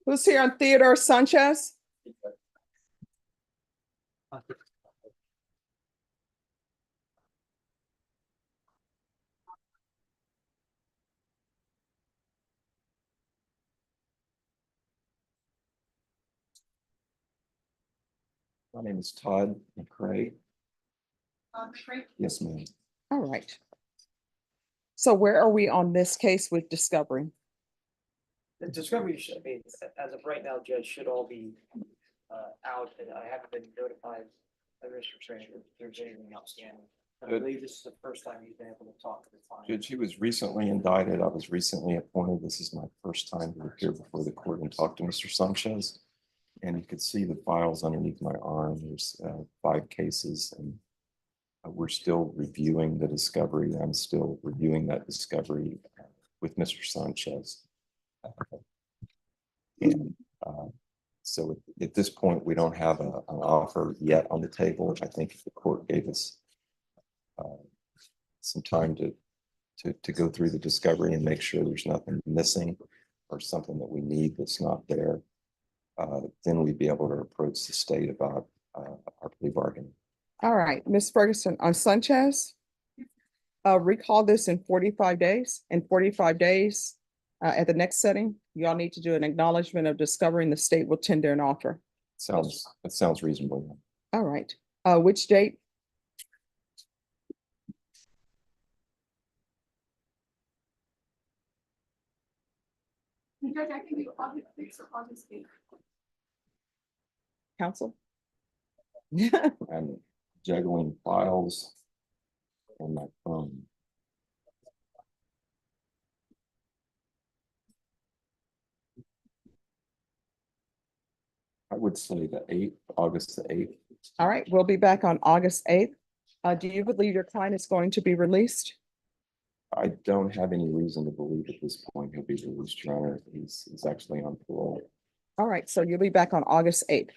Who's here on Theodore Sanchez? My name is Todd McCray. Yes, ma'am. All right. So where are we on this case with discovery? The discovery should be, as of right now, Judge, should all be out, and I haven't been notified by Mr. Trainer if there's anything outstanding. I Good. believe this is the first time you've been able to talk to the client. Judge, he was recently indicted. I was recently appointed. This is my first time to appear before the court and talk to Mr. Sanchez. And you could see the files underneath my arm. There's 5 cases, and we're still reviewing the discovery. I'm still reviewing that discovery with Mr. Sanchez. And so at this point, we don't have an offer yet on the table. I think if the court gave us some time to go through the discovery and make sure there's nothing missing or something that we need that's not there, then we'd be able to approach the state about our plea bargain. All right, Ms. Ferguson, on Sanchez, recall this in 45 days. In 45 days, at the next setting, y'all need to do an acknowledgement of discovery and the state will tender an offer. That sounds reasonable. All right, which date? Judge, I can do August 6th or August 8th. Council? I'm juggling files on my phone. I would say the 8th, August the 8th. All right, we'll be back on August 8th. Do you believe your client is going to be released? I don't have any reason to believe at this point he'll be released, Your Honor. He's actually on parole. All right, so you'll be back on August 8th.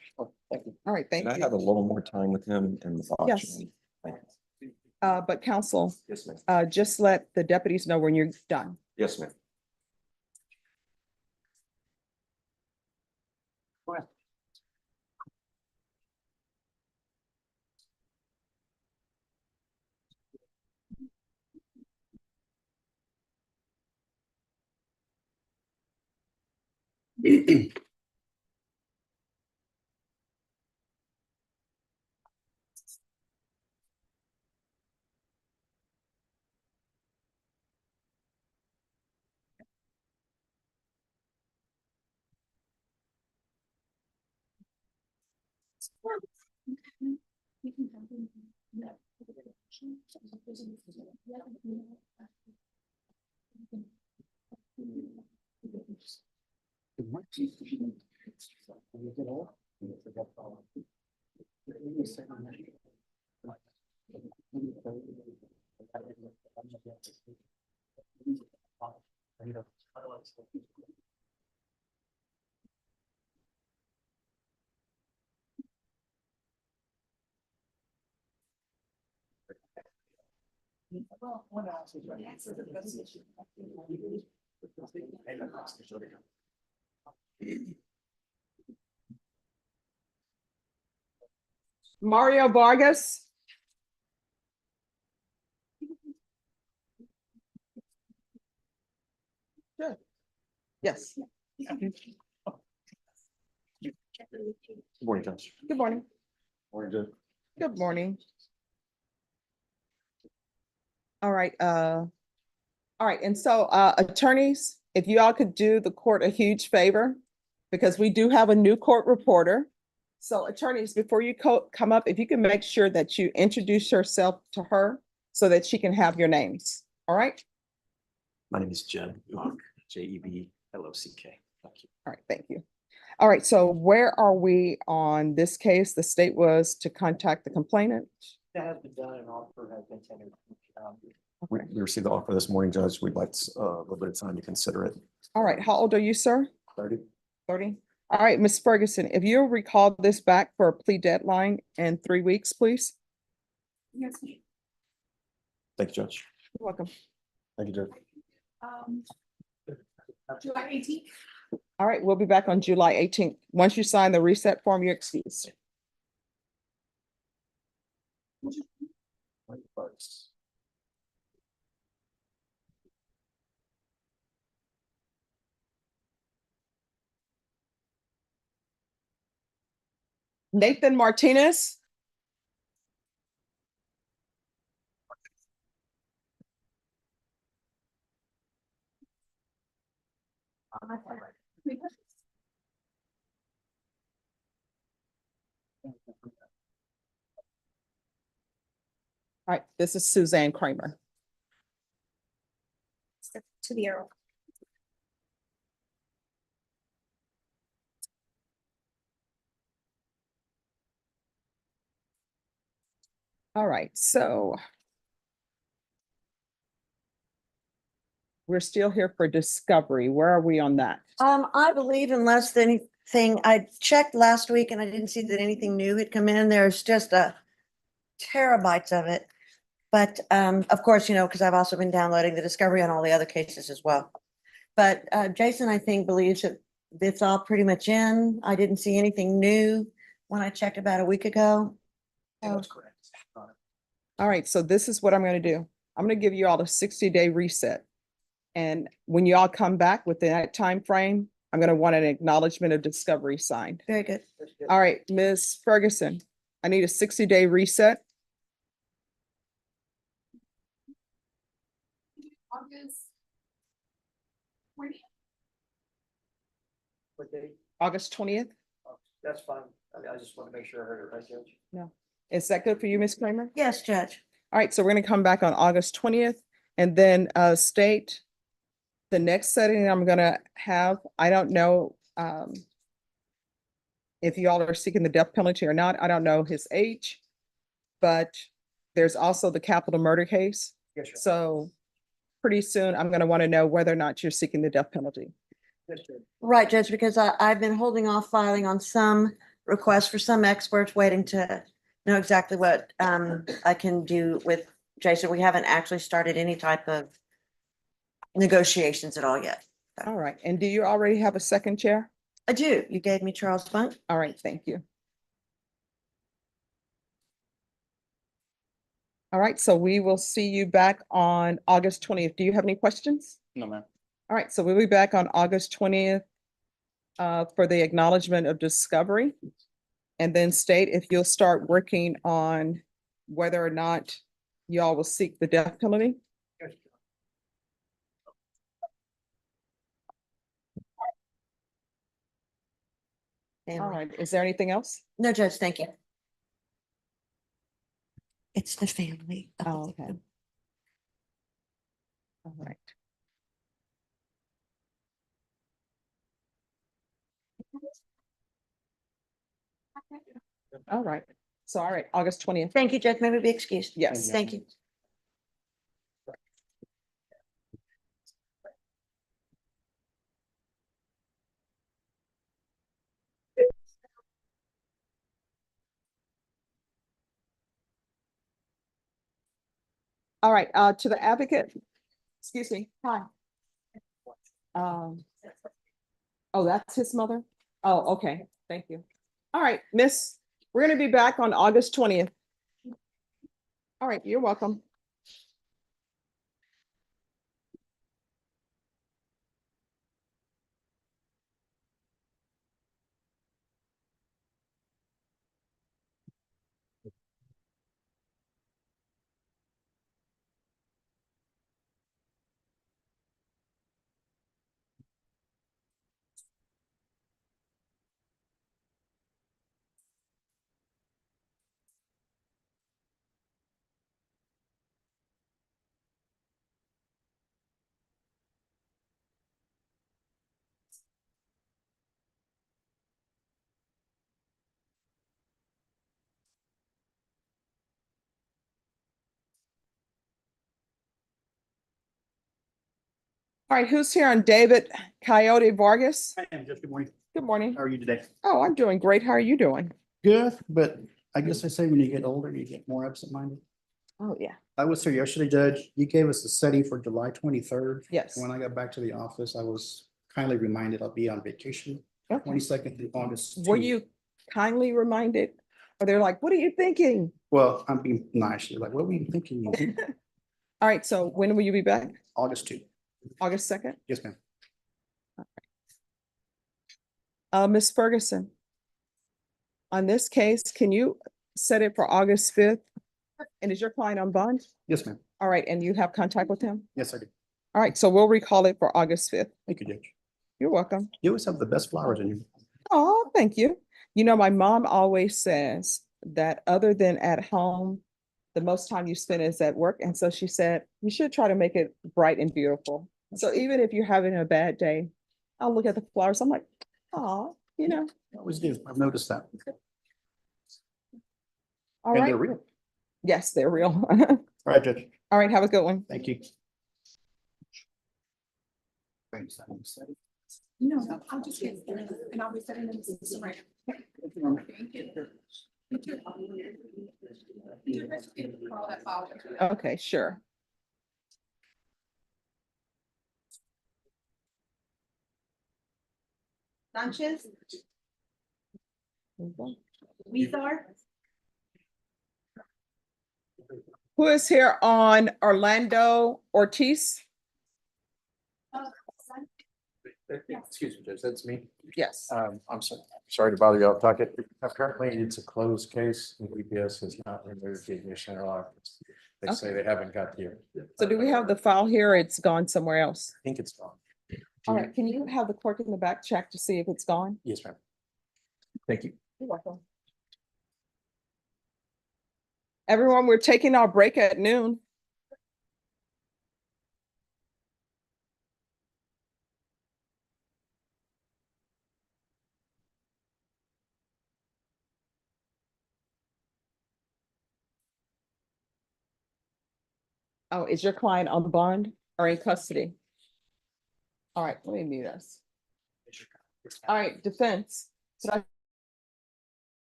Thank you. All right, thank Can I you. have a little more time with him and the auction? Yes. Thank you. But counsel, Yes, ma'am. just let the deputies know when you're done. Yes, ma'am. Mario Vargas. Good. Yes. Good morning, Judge. Good morning. Morning, Judge. Good morning. All right, and so attorneys, if you all could do the court a huge favor, because we do have a new court reporter. So attorneys, before you come up, if you can make sure that you introduce yourself to her so that she can have your names, all right? My name is Jeb Lock, Jeblock. Thank you. All right, thank you. All right, so where are we on this case? The state was to contact the complainant. That has been done and offer has been tendered. We received the offer this morning, Judge. We'd like a little bit of time to consider it. All right, how old are you, sir? 30. 30. All right, Ms. Ferguson, if you'll recall this back for a plea deadline in 3 weeks, please. Yes. Thank you, Judge. You're welcome. Thank you, Judge. July 18th. All right, we'll be back on July 18th. Once you sign the reset form, you're excused. Nathan Martinez. All right, this is Suzanne Kramer. Step to the arrow. All right, so we're still here for discovery. Where are we on that? I believe unless anything, I checked last week and I didn't see that anything new had come in. There's just a terabytes of it. But of course, you know, because I've also been downloading the discovery on all the other cases as well. But Jason, I think, believes that it's all pretty much in. I didn't see anything new when I checked about a week ago. That's correct. All right, so this is what I'm going to do. I'm going to give you all a 60-day reset. And when you all come back within that time frame, I'm going to want an acknowledgement of discovery signed. Very good. All right, Ms. Ferguson, I need a 60-day reset. August 20th. What day? August 20th? That's fine. I just want to make sure I heard it right, Judge. No. Is that good for you, Ms. Kramer? Yes, Judge. All right, so we're going to come back on August 20th and then state the next setting I'm going to have. I don't know if you all are seeking the death penalty or not. I don't know his age, but there's also the capital murder case. Yes, sir. So pretty soon I'm going to want to know whether or not you're seeking the death penalty. Yes, Judge. Right, Judge, because I've been holding off filing on some requests for some experts, waiting to know exactly what I can do with Jason. We haven't actually started any type of negotiations at all yet. All right. And do you already have a second chair? I do. You gave me Charles Funk. All right. Thank you. All right. So we will see you back on August 20th. Do you have any questions? No, ma'am. All right. So we'll be back on August 20th for the acknowledgement of discovery. And then state if you'll start working on whether or not y'all will seek the death penalty. Yes, Judge. All right. Is there anything else? No, Judge, thank you. It's the family. Oh, okay. All right. All right. So, all right, August 20th. Thank you, Judge. Maybe be excused. Yes. Thank you. All right, to the advocate, excuse me, hi. Oh, that's his mother? Oh, okay, thank you. All right, miss, we're gonna be back on August 20th. All right, you're welcome. All right, who's here on David Coyote Vargas? I am, Jeff. Good morning. Good morning. How are you today? Oh, I'm doing great. How are you doing? Good, but I guess I say when you get older, you get more absent-minded. Oh, yeah. I was here yesterday, Judge. You gave us the setting for July 23rd. Yes. When I got back to the office, I was kindly reminded I'll be on vacation, Okay. 22nd through August. Were 2. you kindly reminded? Or they're like, what are you thinking? Well, I'm being nice. You're like, what were you thinking? All right, so when will you be back? August 2. August 2nd? Yes, ma'am. Ms. Ferguson, on this case, can you set it for August 5th? And is your client on bond? Yes, ma'am. All right, and you have contact with him? Yes, I do. All right, so we'll recall it for August 5th. Thank you, Judge. You're welcome. You always have the best flowers in you. Oh, thank you. You know, my mom always says that other than at home, the most time you spend is at work. And so she said, you should try to make it bright and beautiful. So even if you're having a bad day, I'll look at the flowers. I'm like, oh, you know. I always do. I've noticed that. All And right. they're real. Yes, they're real. All right, Judge. All right, have a good one. Thank you. No, I'll just get there and I'll be setting them to the right. Okay, sure. Sanchez? Weezer? Who is here on Orlando Ortiz? Excuse me, Judge, that's me. Yes. I'm sorry to bother you off Docket. Apparently, it's a closed case and EPS has not removed the ignition or lock. They say they haven't got here. So do we have the file here? It's gone somewhere else. I think it's gone. All right, can you have the clerk in the back check to see if it's gone? Yes, ma'am. Thank you. You're welcome. Everyone, we're taking our break at noon. Oh, is your client on bond or in custody? All right, let me mute us. All right, defense. Could I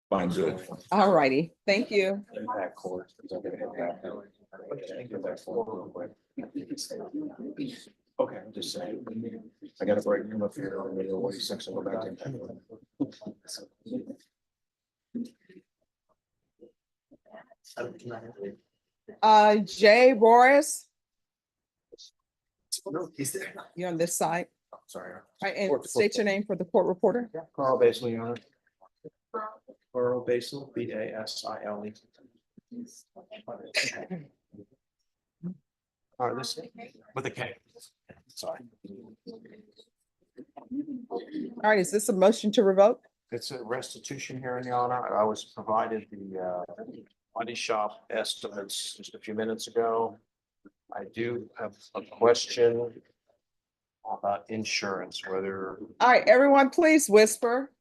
Fine, good. All righty, thank you. Back court. I'm gonna head back now. Get back forward real quick. Okay, I'm just saying. I gotta break him up here on the 46 and go back in. Jay Boris, No, he's there. you on this side? Sorry. All right, and state your name for the court reporter. Carl Basil, Your Honor. Carl Basil, Basile. All right, this with a K. Sorry. All right, is this a motion to revoke? It's a restitution here in the honor. I was provided the body shop estimates just a few minutes ago. I do have a question about insurance, whether All right, everyone, please whisper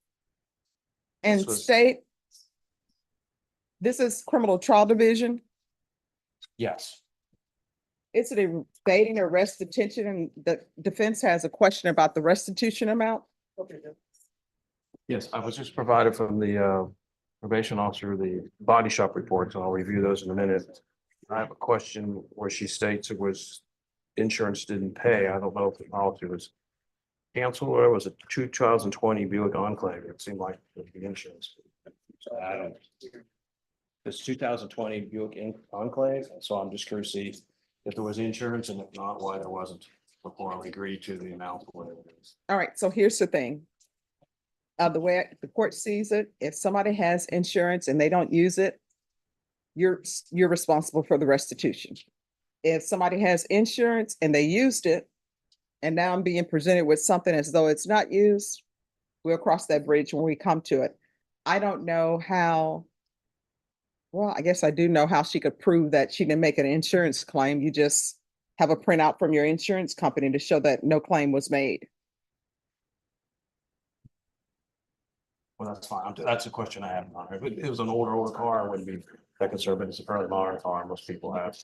and This was- state. This is criminal trial division. yes. It's an evading arrest detention, and the defense has a question about the restitution amount. Yes, I was just provided from the probation officer, the body shop reports, and I'll review those in a minute. I have a question where she states it was insurance didn't pay. I don't know if the policy was canceled or was it 2020 Buick Enclave? It seemed like the insurance. I don't. It's 2020 Buick Enclave, so I'm just curious to see if there was insurance and if not, why there wasn't before we agreed to the amount. Whatever it is. All right, so here's the thing. The way the court sees it, if somebody has insurance and they don't use it, you're responsible for the restitution. If somebody has insurance and they used it, and now I'm being presented with something as though it's not used, we'll cross that bridge when we come to it. I don't know how, well, I guess I do know how she could prove that she didn't make an insurance claim. You just have a printout from your insurance company to show that no claim was made. Well, that's fine. That's a question I have on it. If it was an older car, I wouldn't be that concerned, but it's a fairly modern car. Most people have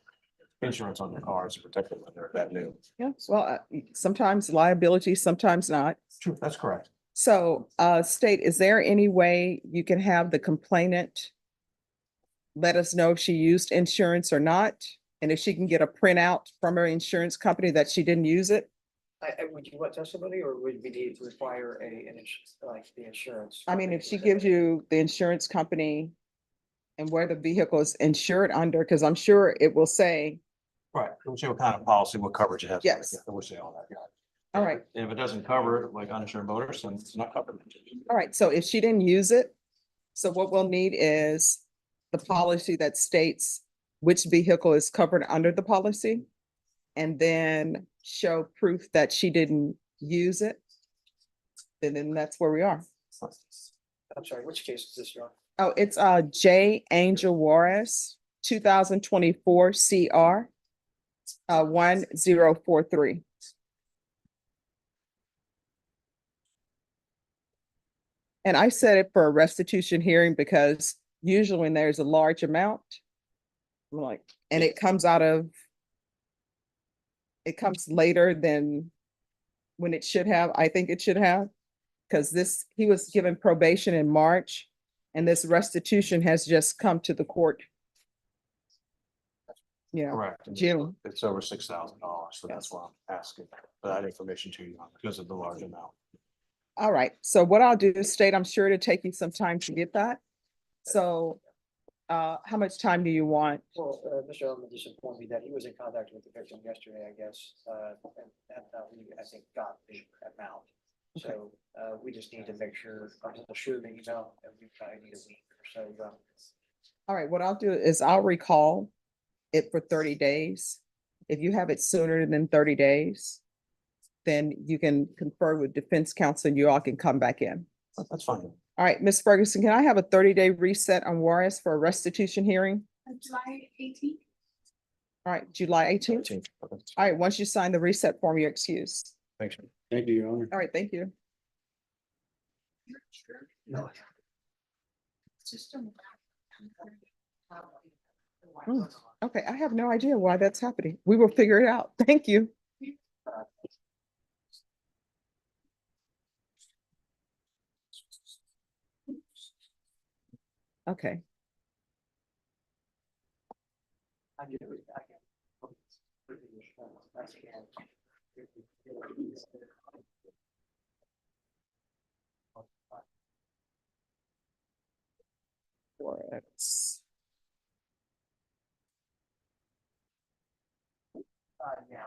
insurance on their cars to protect them when they're that new. Yeah, well, sometimes liability, sometimes not. True, that's correct. So, state, is there any way you can have the complainant let us know if she used insurance or not? And if she can get a printout from her insurance company that she didn't use it? Would you want testimony or would we need to require like the insurance? I mean, if she gives you the insurance company and where the vehicle is insured under, because I'm sure it will say. Right. We'll see what kind of policy, what coverage it has. Yes. We'll say all that. Yeah. All right. If it doesn't cover it, like uninsured motorists, then it's not covered. All right, so if she didn't use it, so what we'll need is the policy that states which vehicle is covered under the policy. And then show proof that she didn't use it. And then that's where we are. I'm sorry, which case is this, Your Oh, Honor? it's J. Angel Juarez, 2024 CR 1043. And I said it for a restitution hearing because usually when there's a large amount, I'm like, and it comes later than when it should have, I think it should have. Because he was given probation in March and this restitution has just come to the court. Yeah, Correct. And June. It's over $6,000, so that's why I'm asking for that information to you because of the large amount. All right, so what I'll do is state, I'm sure it'll take you some time to get that. So how much time do you want? Well, Mr. Elman just informed me that he was in contact with the victim yesterday, I guess, and we, I think, got the amount. So we just need to make sure, I'm sure that you know, and we probably need a week or so. All right, what I'll do is I'll recall it for 30 days. If you have it sooner than 30 days, then you can confer with defense counsel and you all can come back in. That's fine. All right, Ms. Ferguson, can I have a 30-day reset on Juarez for a restitution hearing? July 18th. All right, July 18th. All right, once you sign the reset form, you're excused. Thanks. Thank you, Your Honor. All right, thank you. No. Okay, I have no idea why that's happening. We will figure it out. Thank you. Okay. Juarez. Yeah.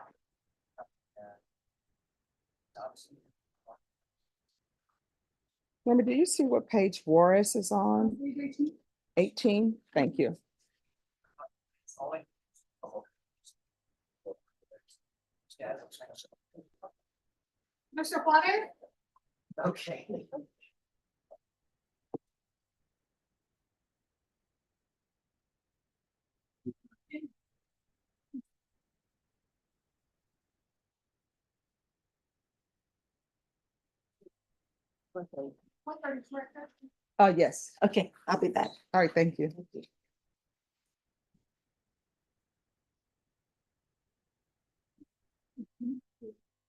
Remember, do you see what page Juarez is on? 18, thank you. Mr. Potter? Okay. Yes. Okay, I'll be back. All right, thank you.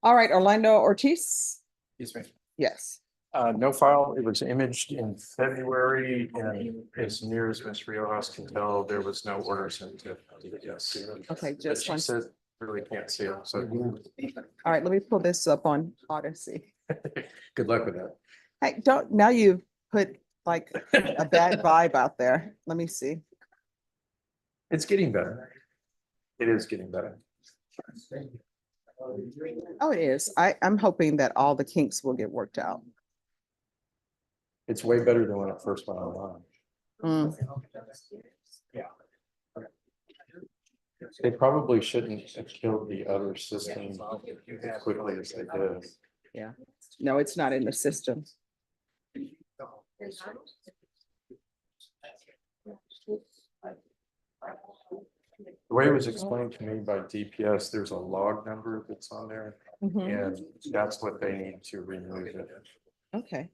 All right, Orlando Ortiz. Yes, ma'am. Yes. No file. It was imaged in February and as near as Ms. Riojas can tell, there was no order sent to. Yes. Okay, But just she one. says really can't see it, so. All right, let me pull this up on Odyssey. Good luck with that. Hey, now you've put like a bad vibe out there. Let me see. It's getting better. It is getting better. Oh, it is. I'm hoping that all the kinks will get worked out. It's way better than when it first went online. Mm. They probably shouldn't have killed the other system as quickly as they did. Yeah. No, it's not in the system. The way it was explained to me by DPS, there's a log number that's on there, Mhm. and that's what they need to remove it. Okay.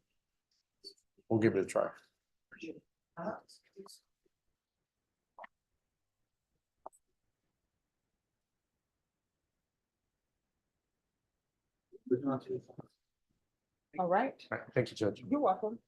We'll give it a try. All right. All right, thank you, Judge. You're welcome.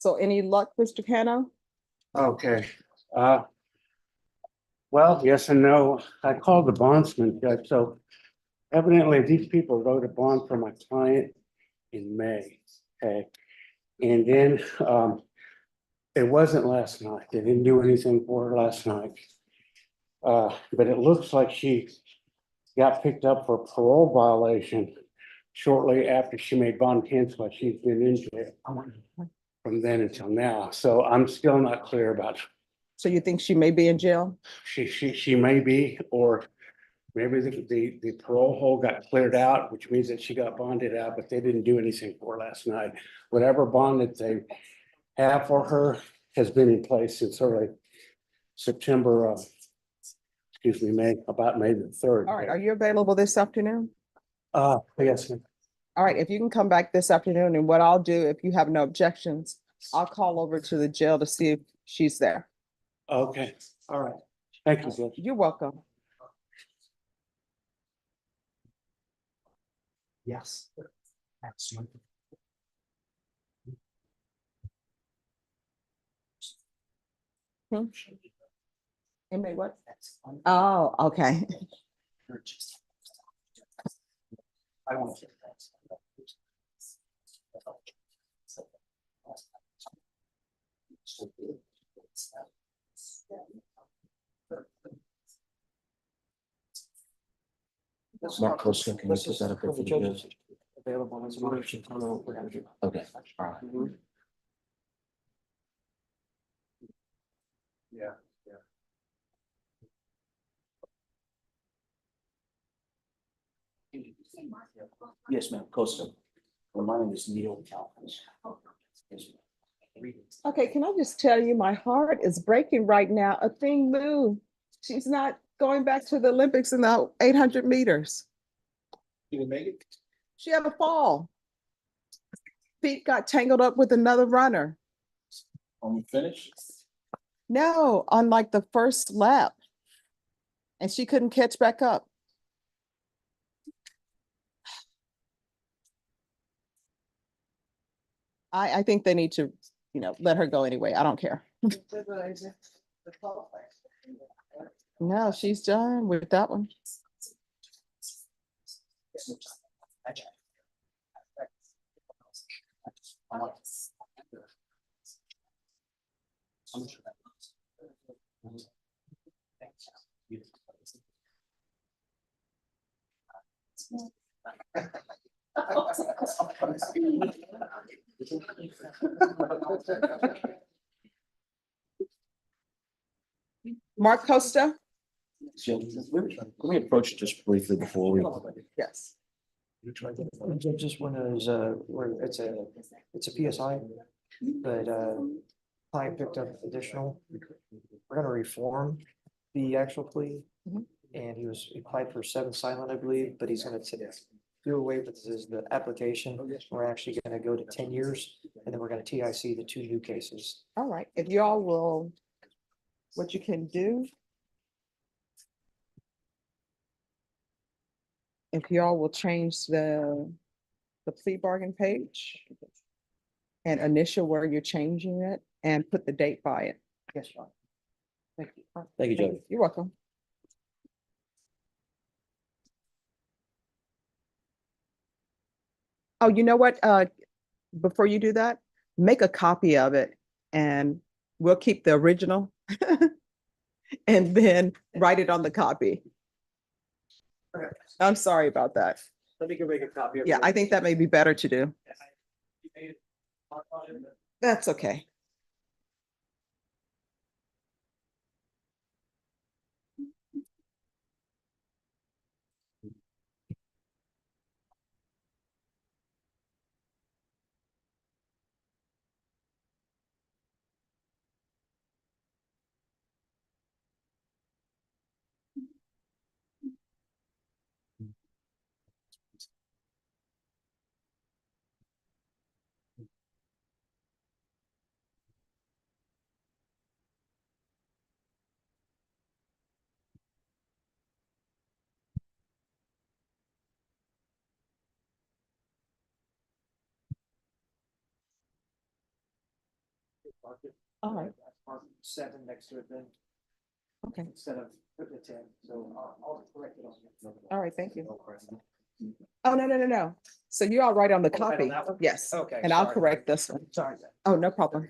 So any luck, Mr. Cano? Okay, uh. Well, yes and no. I called the bondsman, Judge, so evidently these people wrote a bond for my client in May, okay? And then, it wasn't last night. They didn't do anything for her last night. But it looks like she got picked up for parole violation shortly after she made bond cancel. She's been in jail from then until now. So I'm still not clear about. So you think she may be in jail? She may be, or maybe the parole hold got cleared out, which means that she got bonded out, but they didn't do anything for her last night. Whatever bond that they have for her has been in place since early September, about May the 3rd. All right. Are you available this afternoon? Yes, ma'am. All right. If you can come back this afternoon, and what I'll do, if you have no objections, I'll call over to the jail to see if she's there. Okay, all right. Thank you, Judge. You're welcome. Yes. Excellent. Hmm? Anybody what? Oh, okay. I want to. Mark Costa, can you put that up there for the judge? Available as an option. Okay, all right. Yeah, yeah. Yes, ma'am, Costa. Well, my name is Neil Calvin. Okay, can I just tell you, my heart is breaking right now. A thing moved. She's not going back to the Olympics in the 800 meters. You didn't make it? She had a fall. Feet got tangled up with another runner. On the finish? No, on like the first lap. And she couldn't catch back up. I think they need to, let her go anyway. I don't care. No, she's done with that one. Mark Costa? So let me approach it just briefly before we. Yes. Just one of those, where it's a PSI, but, client picked up additional. We're gonna reform the actual plea. Mhm. And he applied for 7 silent, I believe, but he's gonna do away with the application. We're actually gonna go to 10 years, and then we're gonna TIC the 2 new cases. All right. If y'all will, what you can do if y'all will change the plea bargain page and initial where you're changing it and put the date by it. Yes, John. Thank you. Thank you, Judge. You're welcome. Oh, you know what? Before you do that, make a copy of it and we'll keep the original and then write it on the copy. I'm sorry about that. Let me go make a copy. Yeah, I think that may be better to do. That's okay. All right. Seven next to it then, Okay. instead of putting a 10, so I'll correct it on. All right. Thank you. Oh, no. So you're all right on the Oh, right on copy. that one? Yes. Okay, And I'll sorry. correct this one. Sorry. Oh, no problem.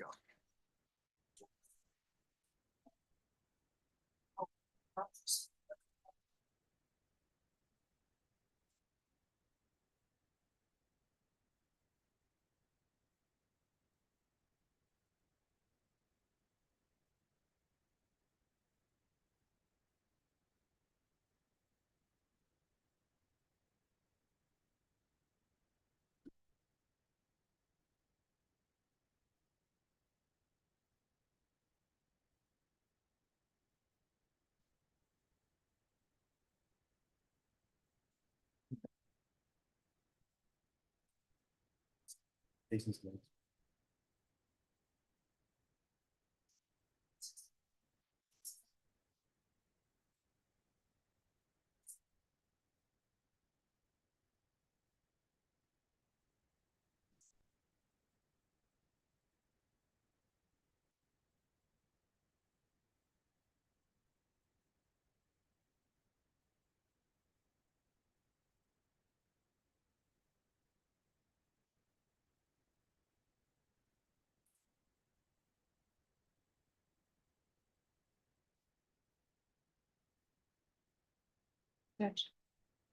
Judge,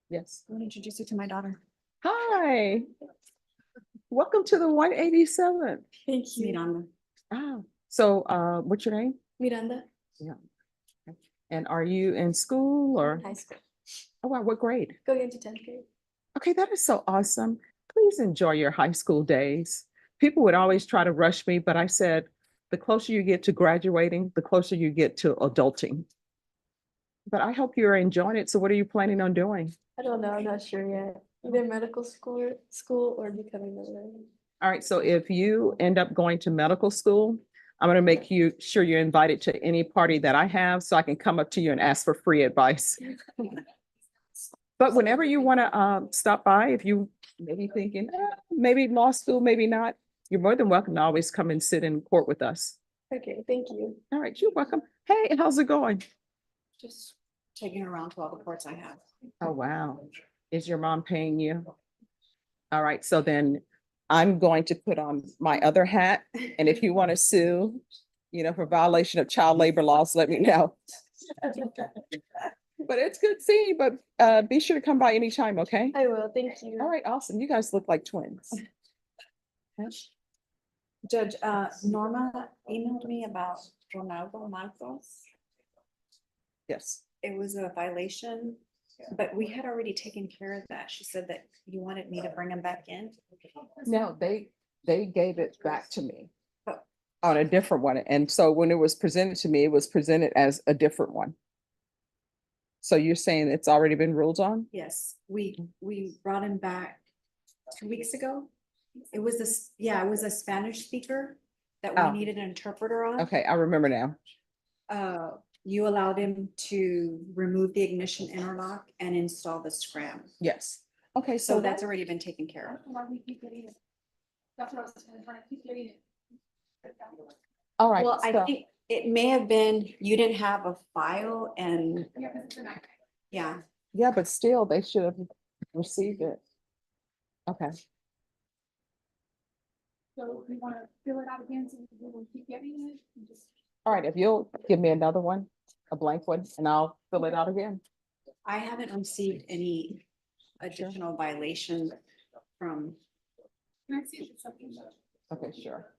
Yes. I want to introduce you to my daughter. Hi. Welcome to the 187th. Thank you. Miranda. Ah, so what's your name? Miranda. Yeah. Okay. And are you in school or? High school. Oh, wow, what grade? Going into 10th grade. Okay, that is so awesome. Please enjoy your high school days. People would always try to rush me, but I said, the closer you get to graduating, the closer you get to adulting. But I hope you're enjoying it. So what are you planning on doing? I don't know. I'm not sure yet. Either medical school or becoming a lawyer. All right, so if you end up going to medical school, I'm going to make you sure you're invited to any party that I have so I can come up to you and ask for free advice. But whenever you want to stop by, if you maybe thinking, maybe law school, maybe not, you're more than welcome to always come and sit in court with us. Okay, thank you. All right, you're welcome. Hey, how's it going? Just taking her around to all the courts I have. Oh, wow. Is your mom paying you? All right, so then I'm going to put on my other hat. And if you want to sue, for violation of child labor laws, let me know. But it's good seeing you, but be sure to come by anytime, okay? I will, thank you. All right, awesome. You guys look like twins. Judge, Norma emailed me about Ronaldo Marcos. Yes. It was a violation, but we had already taken care of that. She said that you wanted me to bring him back in. No, they gave it back to me Oh. on a different one. And so when it was presented to me, it was presented as a different one. So you're saying it's already been ruled on? Yes, we brought him back 2 weeks ago. It was this, yeah, it was a Spanish speaker that we Oh. needed an interpreter on. Okay, I remember now. you allowed him to remove the ignition interlock and install the scram. Yes. Okay, So so that's already been taken care of. That's why we keep getting it. That's what I was trying to keep getting it. all right. Well, I so- think it may have been, you didn't have a file and, Yeah, 'cause it's an act. yeah. Yeah, but still, they should have received it. Okay, So we want to fill it out again, so we will keep getting it. And just all right, if you'll give me another one, a blank one, and I'll fill it out again. I haven't received any additional violation from, Can I see if it's something that? Okay, sure.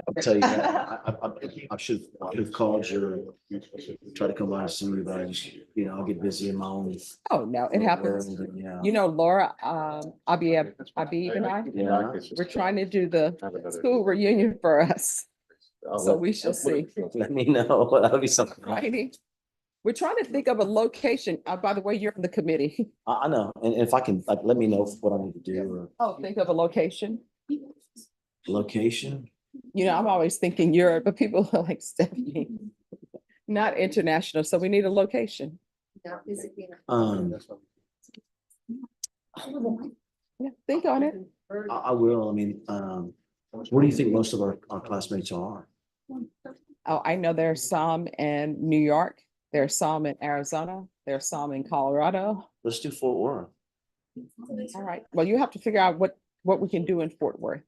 I'll tell you, I should have called your, try to come by and see you, but I just, I'll get busy in my own. Oh, no, it happens. world, and Yeah. You know, Laura, Abib and I, Yeah. we're trying to do the school reunion for us. So we shall see. Let me know. That'll be something. Righty. We're trying to think of a location. By the way, you're on the committee. I know, and if I can, like, let me know what I need to do or Oh, think of a location. location. You know, I'm always thinking Europe, but people are like Stephanie. Not international, so we need a location. Um, Yeah, think on it. I will, I mean, where do you think most of our classmates are? Oh, I know there's some in New York, there's some in Arizona, there's some in Colorado. Let's do Fort Worth. All right, well, you have to figure out what we can do in Fort Worth.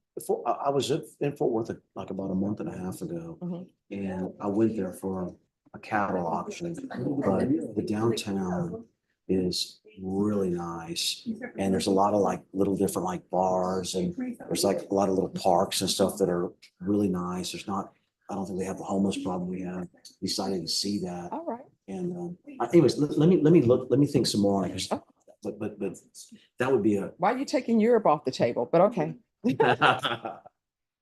I was in Fort Worth like about a month and a half ago, and I went there for a cattle auction, but the downtown is really nice. And there's a lot of like little different like bars, and there's like a lot of little parks and stuff that are really nice. I don't think they have the homeless problem we have. Decided to see that. All right. And anyways, let me think some more. But that would be a. Why are you taking Europe off the table? But okay.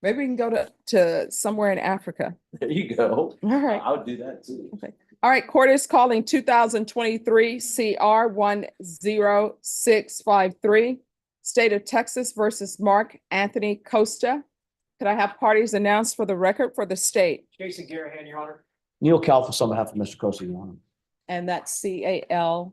Maybe we can go to somewhere in Africa. There you go. All right. I would do that too. Okay. All right, court is calling 2023 CR 10653, State of Texas versus Mark Anthony Costa. Could I have parties announced for the record for the state? Jason Garahan, Your Honor. Neil Kalfas on behalf of Mr. Costa, Your Honor. And that's CALFAS.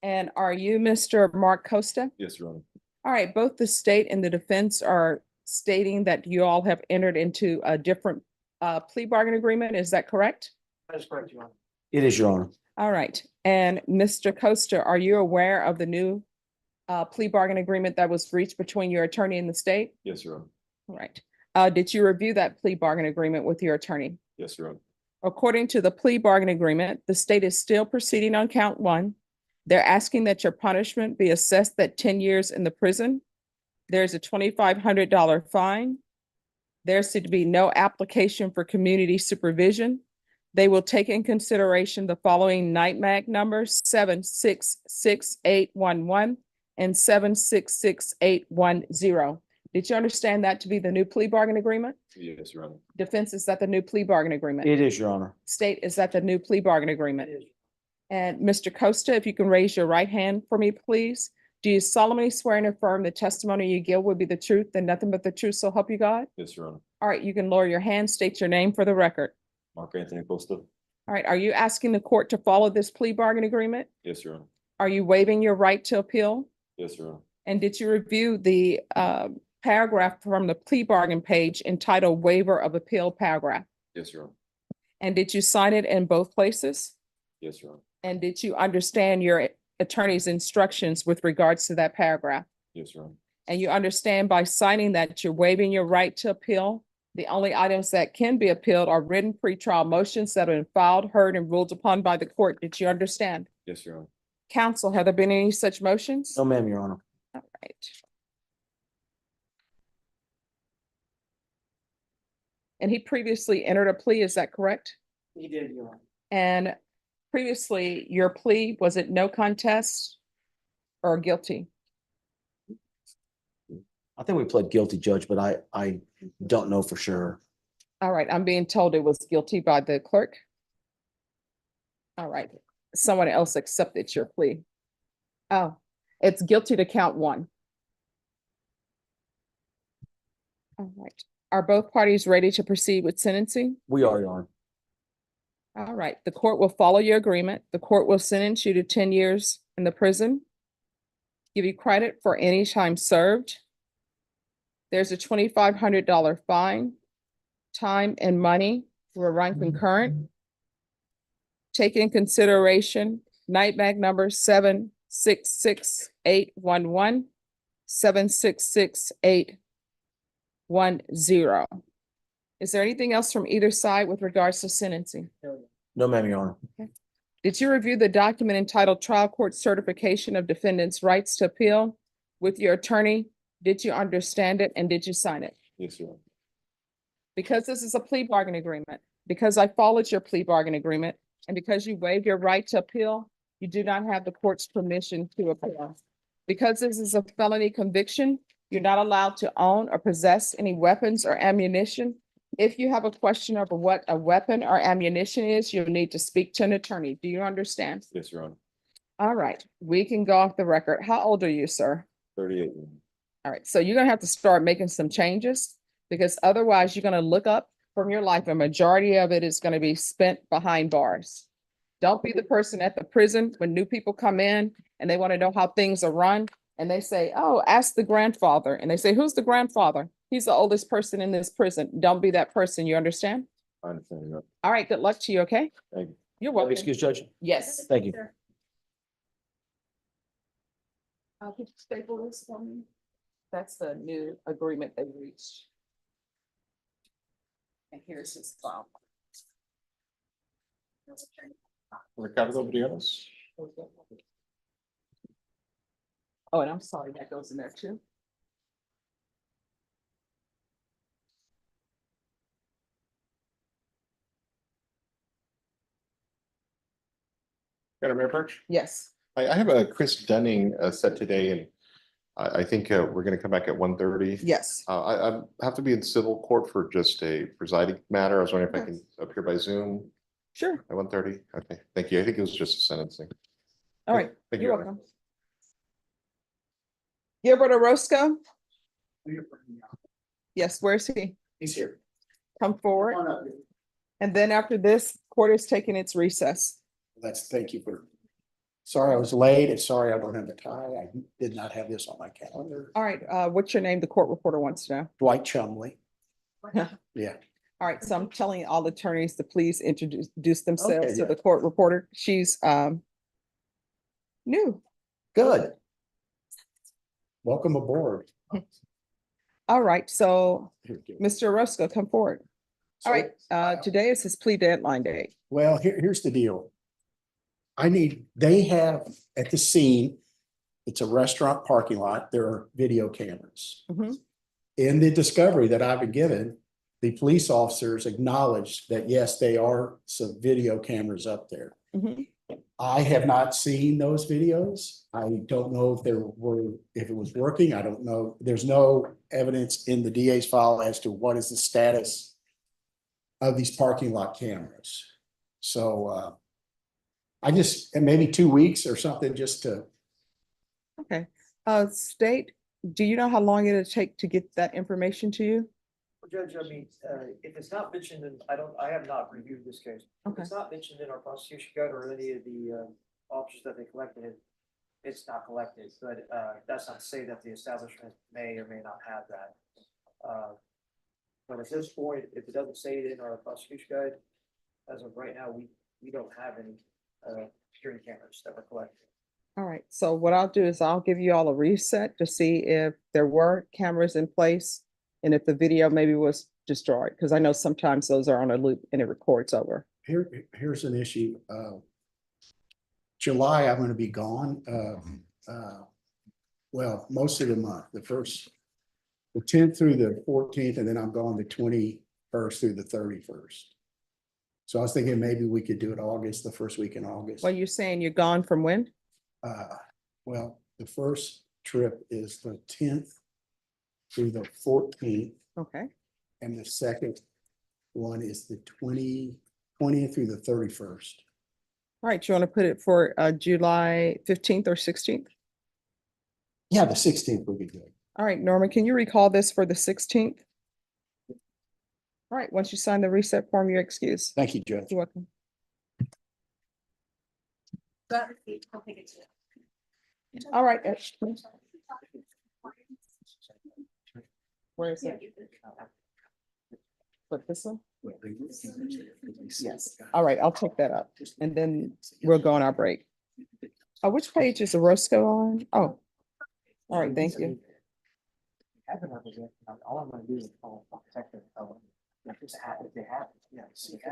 And are you Mr. Mark Costa? Yes, Your Honor. All right, both the state and the defense are stating that you all have entered into a different plea bargain agreement. Is that correct? That is correct, Your Honor. It is, Your Honor. All right. And Mr. Costa, are you aware of the new plea bargain agreement that was reached between your attorney and the state? Yes, Your Honor. All right. Did you review that plea bargain agreement with your attorney? Yes, Your Honor. According to the plea bargain agreement, the state is still proceeding on count one. They're asking that your punishment be assessed at 10 years in the prison. There's a $2,500 fine. There's to be no application for community supervision. They will take in consideration the following NITMAG numbers 766811 and 766810. Did you understand that to be the new plea bargain agreement? Yes, Your Honor. Defense, is that the new plea bargain agreement? It is, Your Honor. State, is that the new plea bargain agreement? And Mr. Costa, if you can raise your right hand for me, please. Do you solemnly swear and affirm the testimony you give will be the truth and nothing but the truth, so help you God? Yes, Your Honor. All right, you can lower your hand, state your name for the record. Mark Anthony Costa. All right, are you asking the court to follow this plea bargain agreement? Yes, Your Honor. Are you waiving your right to appeal? Yes, Your Honor. And did you review the paragraph from the plea bargain page entitled Waiver of Appeal Paragraph? Yes, Your Honor. And did you sign it in both places? Yes, Your Honor. And did you understand your attorney's instructions with regards to that paragraph? Yes, Your Honor. And you understand by signing that you're waiving your right to appeal? The only items that can be appealed are written pretrial motions that have been filed, heard, and ruled upon by the court. Did you understand? Yes, Your Honor. Council, have there been any such motions? No, ma'am, Your Honor. All right. And he previously entered a plea, is that correct? He did, Your Honor. And previously, your plea, was it no contest or guilty? I think we pled guilty, Judge, but I don't know for sure. All right, I'm being told it was guilty by the clerk. All right, someone else accepted your plea. Oh, it's guilty to count one. All right, are both parties ready to proceed with sentencing? We are, Your Honor. All right, the court will follow your agreement. The court will sentence you to 10 years in the prison. Give you credit for any time served. There's a $2,500 fine. Time and money will run concurrent. Take in consideration night bag number 766-811, 766-810. Is there anything else from either side with regards to sentencing? No, ma'am, Your Honor. Did you review the document entitled Trial Court Certification of Defendant's Rights to Appeal with your attorney? Did you understand it and did you sign it? Yes, Your Honor. Because this is a plea bargain agreement, because I followed your plea bargain agreement, and because you waived your right to appeal, you do not have the court's permission to appeal. Because this is a felony conviction, you're not allowed to own or possess any weapons or ammunition. If you have a question over what a weapon or ammunition is, you'll need to speak to an attorney. Do you understand? Yes, Your Honor. All right, we can go off the record. How old are you, sir? 38. All right, so you're gonna have to start making some changes because otherwise you're gonna look up from your life. A majority of it is gonna be spent behind bars. Don't be the person at the prison when new people come in and they want to know how things are run. And they say, oh, ask the grandfather. And they say, who's the grandfather? He's the oldest person in this prison. Don't be that person. You understand? I understand, Your Honor. All right, good luck to you, okay? Thank you. You're welcome. Excuse, Judge. Yes. Thank you. Could you staple this for me? That's the new agreement they reached. And here's his file. Ricardo Briones. Oh, and I'm sorry, that goes in there too. Madam Mayor Perch? Yes. I have a Chris Dunning set today, and I think we're going to come back at 1:30. Yes. I have to be in civil court for just a presiding matter. I was wondering if I can appear by Zoom Sure. at 1:30. Okay, thank you. I think it was just a sentencing. All right. Thank You're you. welcome. Gilbert Orozco? Yes, where's he? He's here. Come forward. Come on up. And then after this, court is taking its recess. Thank you for, sorry I was late and sorry I don't have a tie. I did not have this on my calendar. All right, what's your name? The court reporter wants to know. Dwight Chumley. Yeah. All right, so I'm telling all attorneys to please introduce themselves Okay, to yeah. the court reporter. She's new. Good. Welcome aboard. All right, so Mr. Orozco, come forward. All right, today is his plea deadline day. Well, here's the deal. They have at the scene, it's a restaurant parking lot, there are video cameras. Mhm. In the discovery that I've been given, the police officers acknowledged that, yes, they are some video cameras up there. Mhm. I have not seen those videos. I don't know if it was working. I don't know. There's no evidence in the DA's file as to what is the status of these parking lot cameras. So, and maybe 2 weeks or something just to. Okay, State, do you know how long it'll take to get that information to you? Judge, I mean, if it's not mentioned in, I have not reviewed this case. If Okay. it's not mentioned in our prosecution guide or any of the officers that they collected it, it's not collected, but that's not to say that the establishment may or may not have that. But at this point, if it doesn't say it in our prosecution guide, as of right now, we don't have any security cameras that were collected. All right, so what I'll do is I'll give you all a reset to see if there were cameras in place and if the video maybe was destroyed, because I know sometimes those are on a loop and it records over. Here's an issue. July, I'm gonna be gone, well, most of the month, the 10th through the 14th, and then I'm gone the 21st through the 31st. So I was thinking maybe we could do it August, the first week in August. Well, you're saying you're gone from when? Well, the first trip is the 10th through the 14th, Okay. and the second one is the 20th through the 31st. All right, you want to put it for July 15th or 16th? Yeah, the 16th would be good. All right, Norman, can you recall this for the 16th? All right, once you sign the reset form, you're excused. Thank you, Judge. You're welcome. All right. Where is it? What, this one? Yes. All right, I'll take that up and then we'll go on our break. Which page is the Roscoe on? Oh. All right, thank you. All I'm gonna do is call protective. If they have, it, yeah, see, if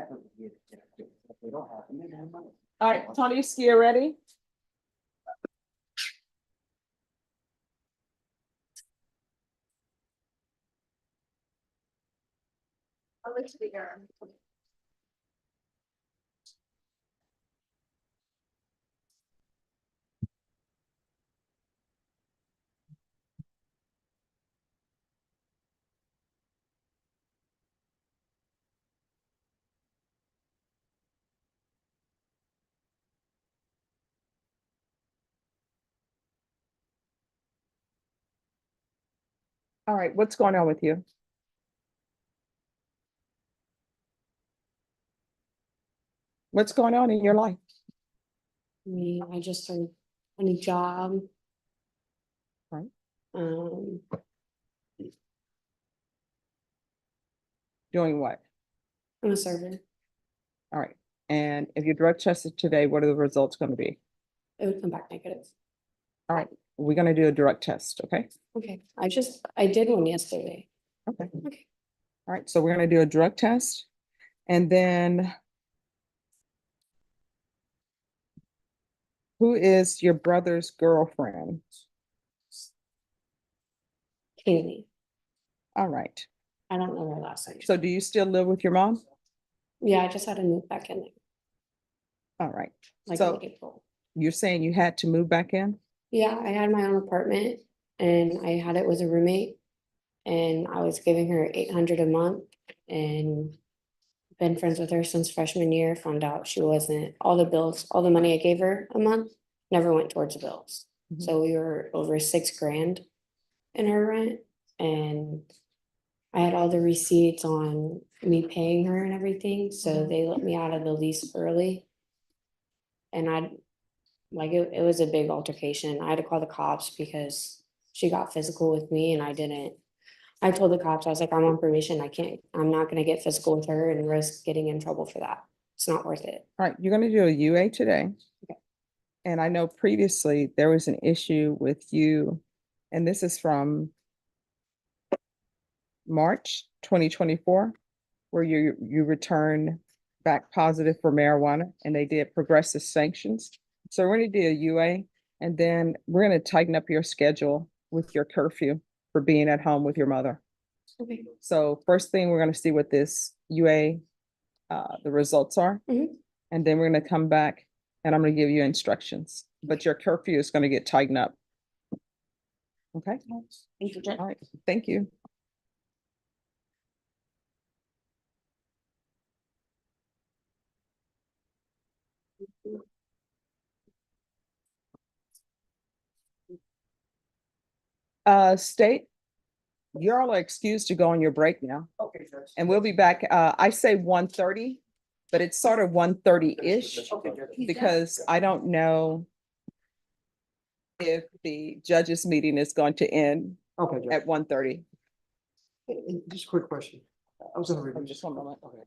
they don't have, it, they have money. All right, Tony, you skier ready? I'll let you be here. All right, what's going on with you? What's going on in your life? Me, I just started a new job. Right. Doing what? I'm a server. All right. And if you drug tested today, what are the results going to be? It would come back negative. All right, we're going to do a drug test, okay? Okay, I did one yesterday. Okay. All right, so we're going to do a drug test. And then who is your brother's girlfriend? Kaylee. All right. I don't know her last name. So do you still live with your mom? Yeah, I just had to move back in there. All right. Like So in April. you're saying you had to move back in? Yeah, I had my own apartment and I had it with a roommate. And I was giving her 800 a month and been friends with her since freshman year, found out she wasn't, all the bills, all the money I gave her a month never went towards the bills. Mhm. So we were over 6 grand in her rent and I had all the receipts on me paying her and everything, so they let me out of the lease early. And it was a big altercation. I had to call the cops because she got physical with me and I didn't. I told the cops, I was like, I'm on probation. I'm not gonna get physical with her and risk getting in trouble for that. It's not worth it. All right, you're going to do a UA today. Okay. And I know previously there was an issue with you, and this is from March 2024, where you return back positive for marijuana and they did progressive sanctions. So we're going to do a UA and then we're going to tighten up your schedule with your curfew for being at home with your mother. Okay. So first thing, we're going to see what this UA, the results are. Mhm. And then we're going to come back and I'm going to give you instructions, but your curfew is going to get tightened up. Okay. Thank you, Jen. All right. Thank you. State, you're all excused to go on your break now. Okay, Judge. And we'll be back, I say 1:30, but it's sort of 1:30-ish Okay, Judge. because I don't know if the judges meeting is going to end Okay, Judge. at 1:30. Just a quick question. I was gonna review. Just one moment. Okay.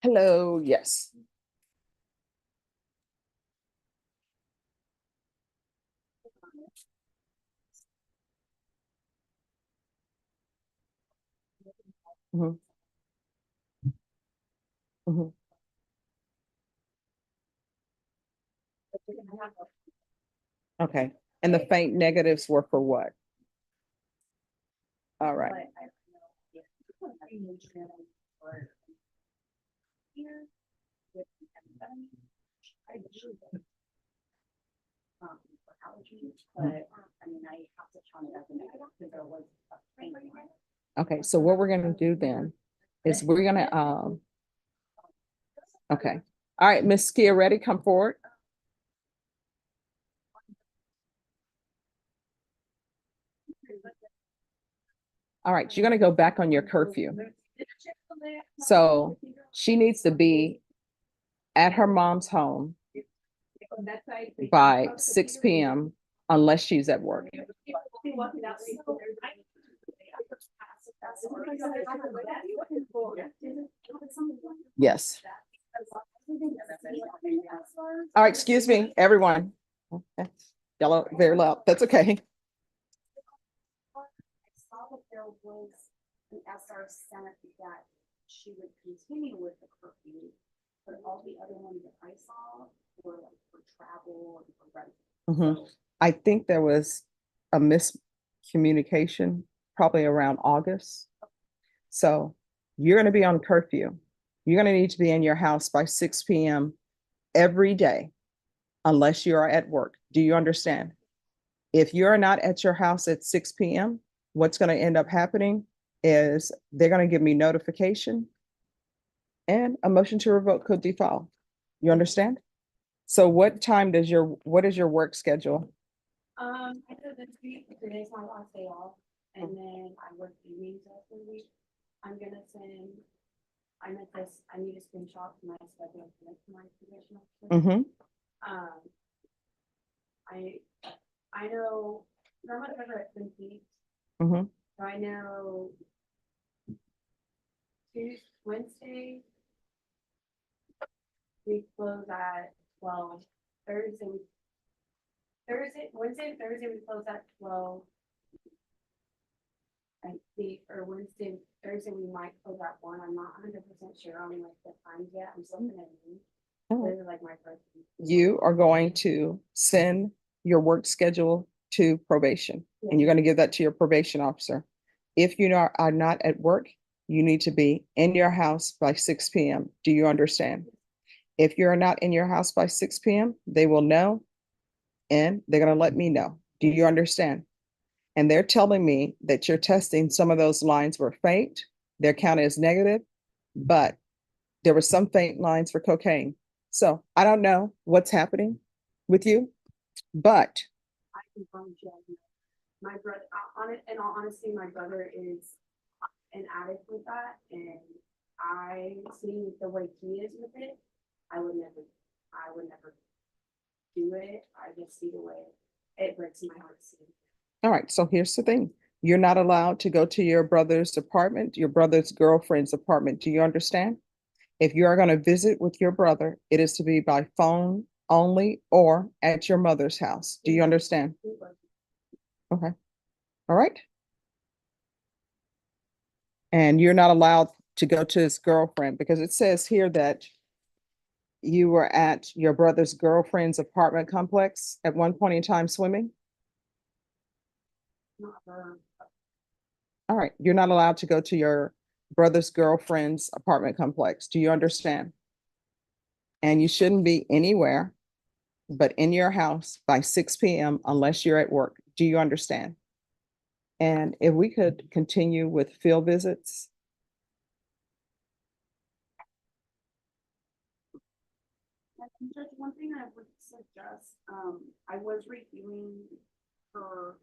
Hello, yes. Mhm. Mhm. Okay, and the faint negatives were for what? All right. Okay, so what we're gonna do then is we're gonna, okay. All right, Miss Schiaretti, come forward. All right, you're gonna go back on your curfew. So she needs to be at her mom's home by 6 p.m. unless she's at work. Yes. All right, excuse me, everyone. Okay. Yellow, very loud. That's okay. Saw that there was an SR sent that she would continue with the curfew, but all the other ones that I saw were like for travel and for residents. Mhm. I think there was a miscommunication probably around August. So you're gonna be on curfew. You're gonna need to be in your house by 6 p.m. every day unless you are at work. Do you understand? If you're not at your house at 6 p.m., what's gonna end up happening is they're gonna give me notification and a motion to revoke could default. You understand? So what is your work schedule? I said this week, today's my last day off, and then I work evenings every week. I'm gonna send, I need a screenshot from my schedule for my position. Mhm. I know, how much ever it's been peaked, Mhm. so I know Tuesday, Wednesday, we close at 12. Wednesday and Thursday, we close at 12. I think, or Wednesday, Thursday, we might close at 1. I'm not 100% sure on like the times yet. I'm still gonna need. Oh. Those are like my first. You are going to send your work schedule to probation and you're going to give that to your probation officer. If you are not at work, you need to be in your house by 6 p.m. Do you understand? If you're not in your house by 6 p.m., they will know and they're going to let me know. Do you understand? And they're telling me that you're testing some of those lines were faint. They're counted as negative, but there were some faint lines for cocaine. So I don't know what's happening with you, but I can promise you, my brother, on it, in all honesty, my brother is an addict with that, and I see the way he is with it. I would never do it. I just see the way it breaks my heart to see. all right. So here's the thing. You're not allowed to go to your brother's apartment, your brother's girlfriend's apartment. Do you understand? If you are going to visit with your brother, it is to be by phone only or at your mother's house. Do you understand? Okay. All right. And you're not allowed to go to his girlfriend because it says here that you were at your brother's girlfriend's apartment complex at one point in time swimming. Not her. All right. You're not allowed to go to your brother's girlfriend's apartment complex. Do you understand? And you shouldn't be anywhere but in your house by 6 p.m. unless you're at work. Do you understand? And if we could continue with field visits. Judge, one thing I would suggest, I was reviewing her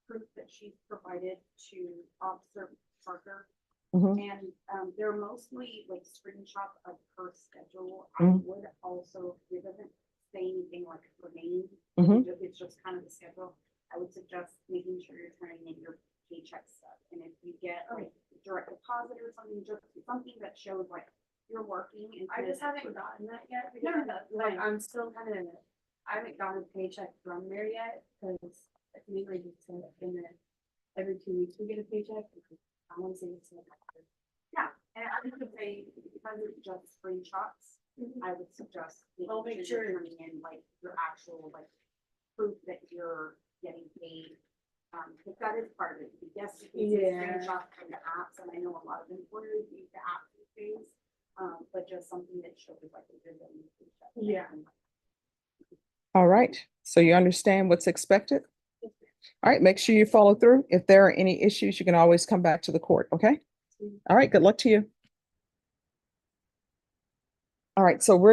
proof that she's provided to Officer Parker. Mhm. And they're mostly like screenshots of her schedule. I Mhm. would also, it doesn't say anything like her name. Mhm. It's just kind of the schedule. I would suggest making sure you're turning in your paycheck stuff. And if you get like direct deposit or something, just something that shows like you're working and. I just haven't gotten that yet. No, like, I'm still kind of, I haven't gotten a paycheck from there yet, because it's usually just in the, every 2 weeks we get a paycheck. I want to say it's like. Yeah, and I would say, because it's just screenshots, I would suggest. I'll make sure you're turning in like your actual, like, proof that you're getting paid. Because that is part of it. Yes, you can see screenshots from the apps, and I know a lot of employers use the app these days. But just something that shows like a good. Yeah. All right, so you understand what's expected? All right, make sure you follow through. If there are any issues, you can always come back to the court, okay? All right, good luck to you. All right, so we're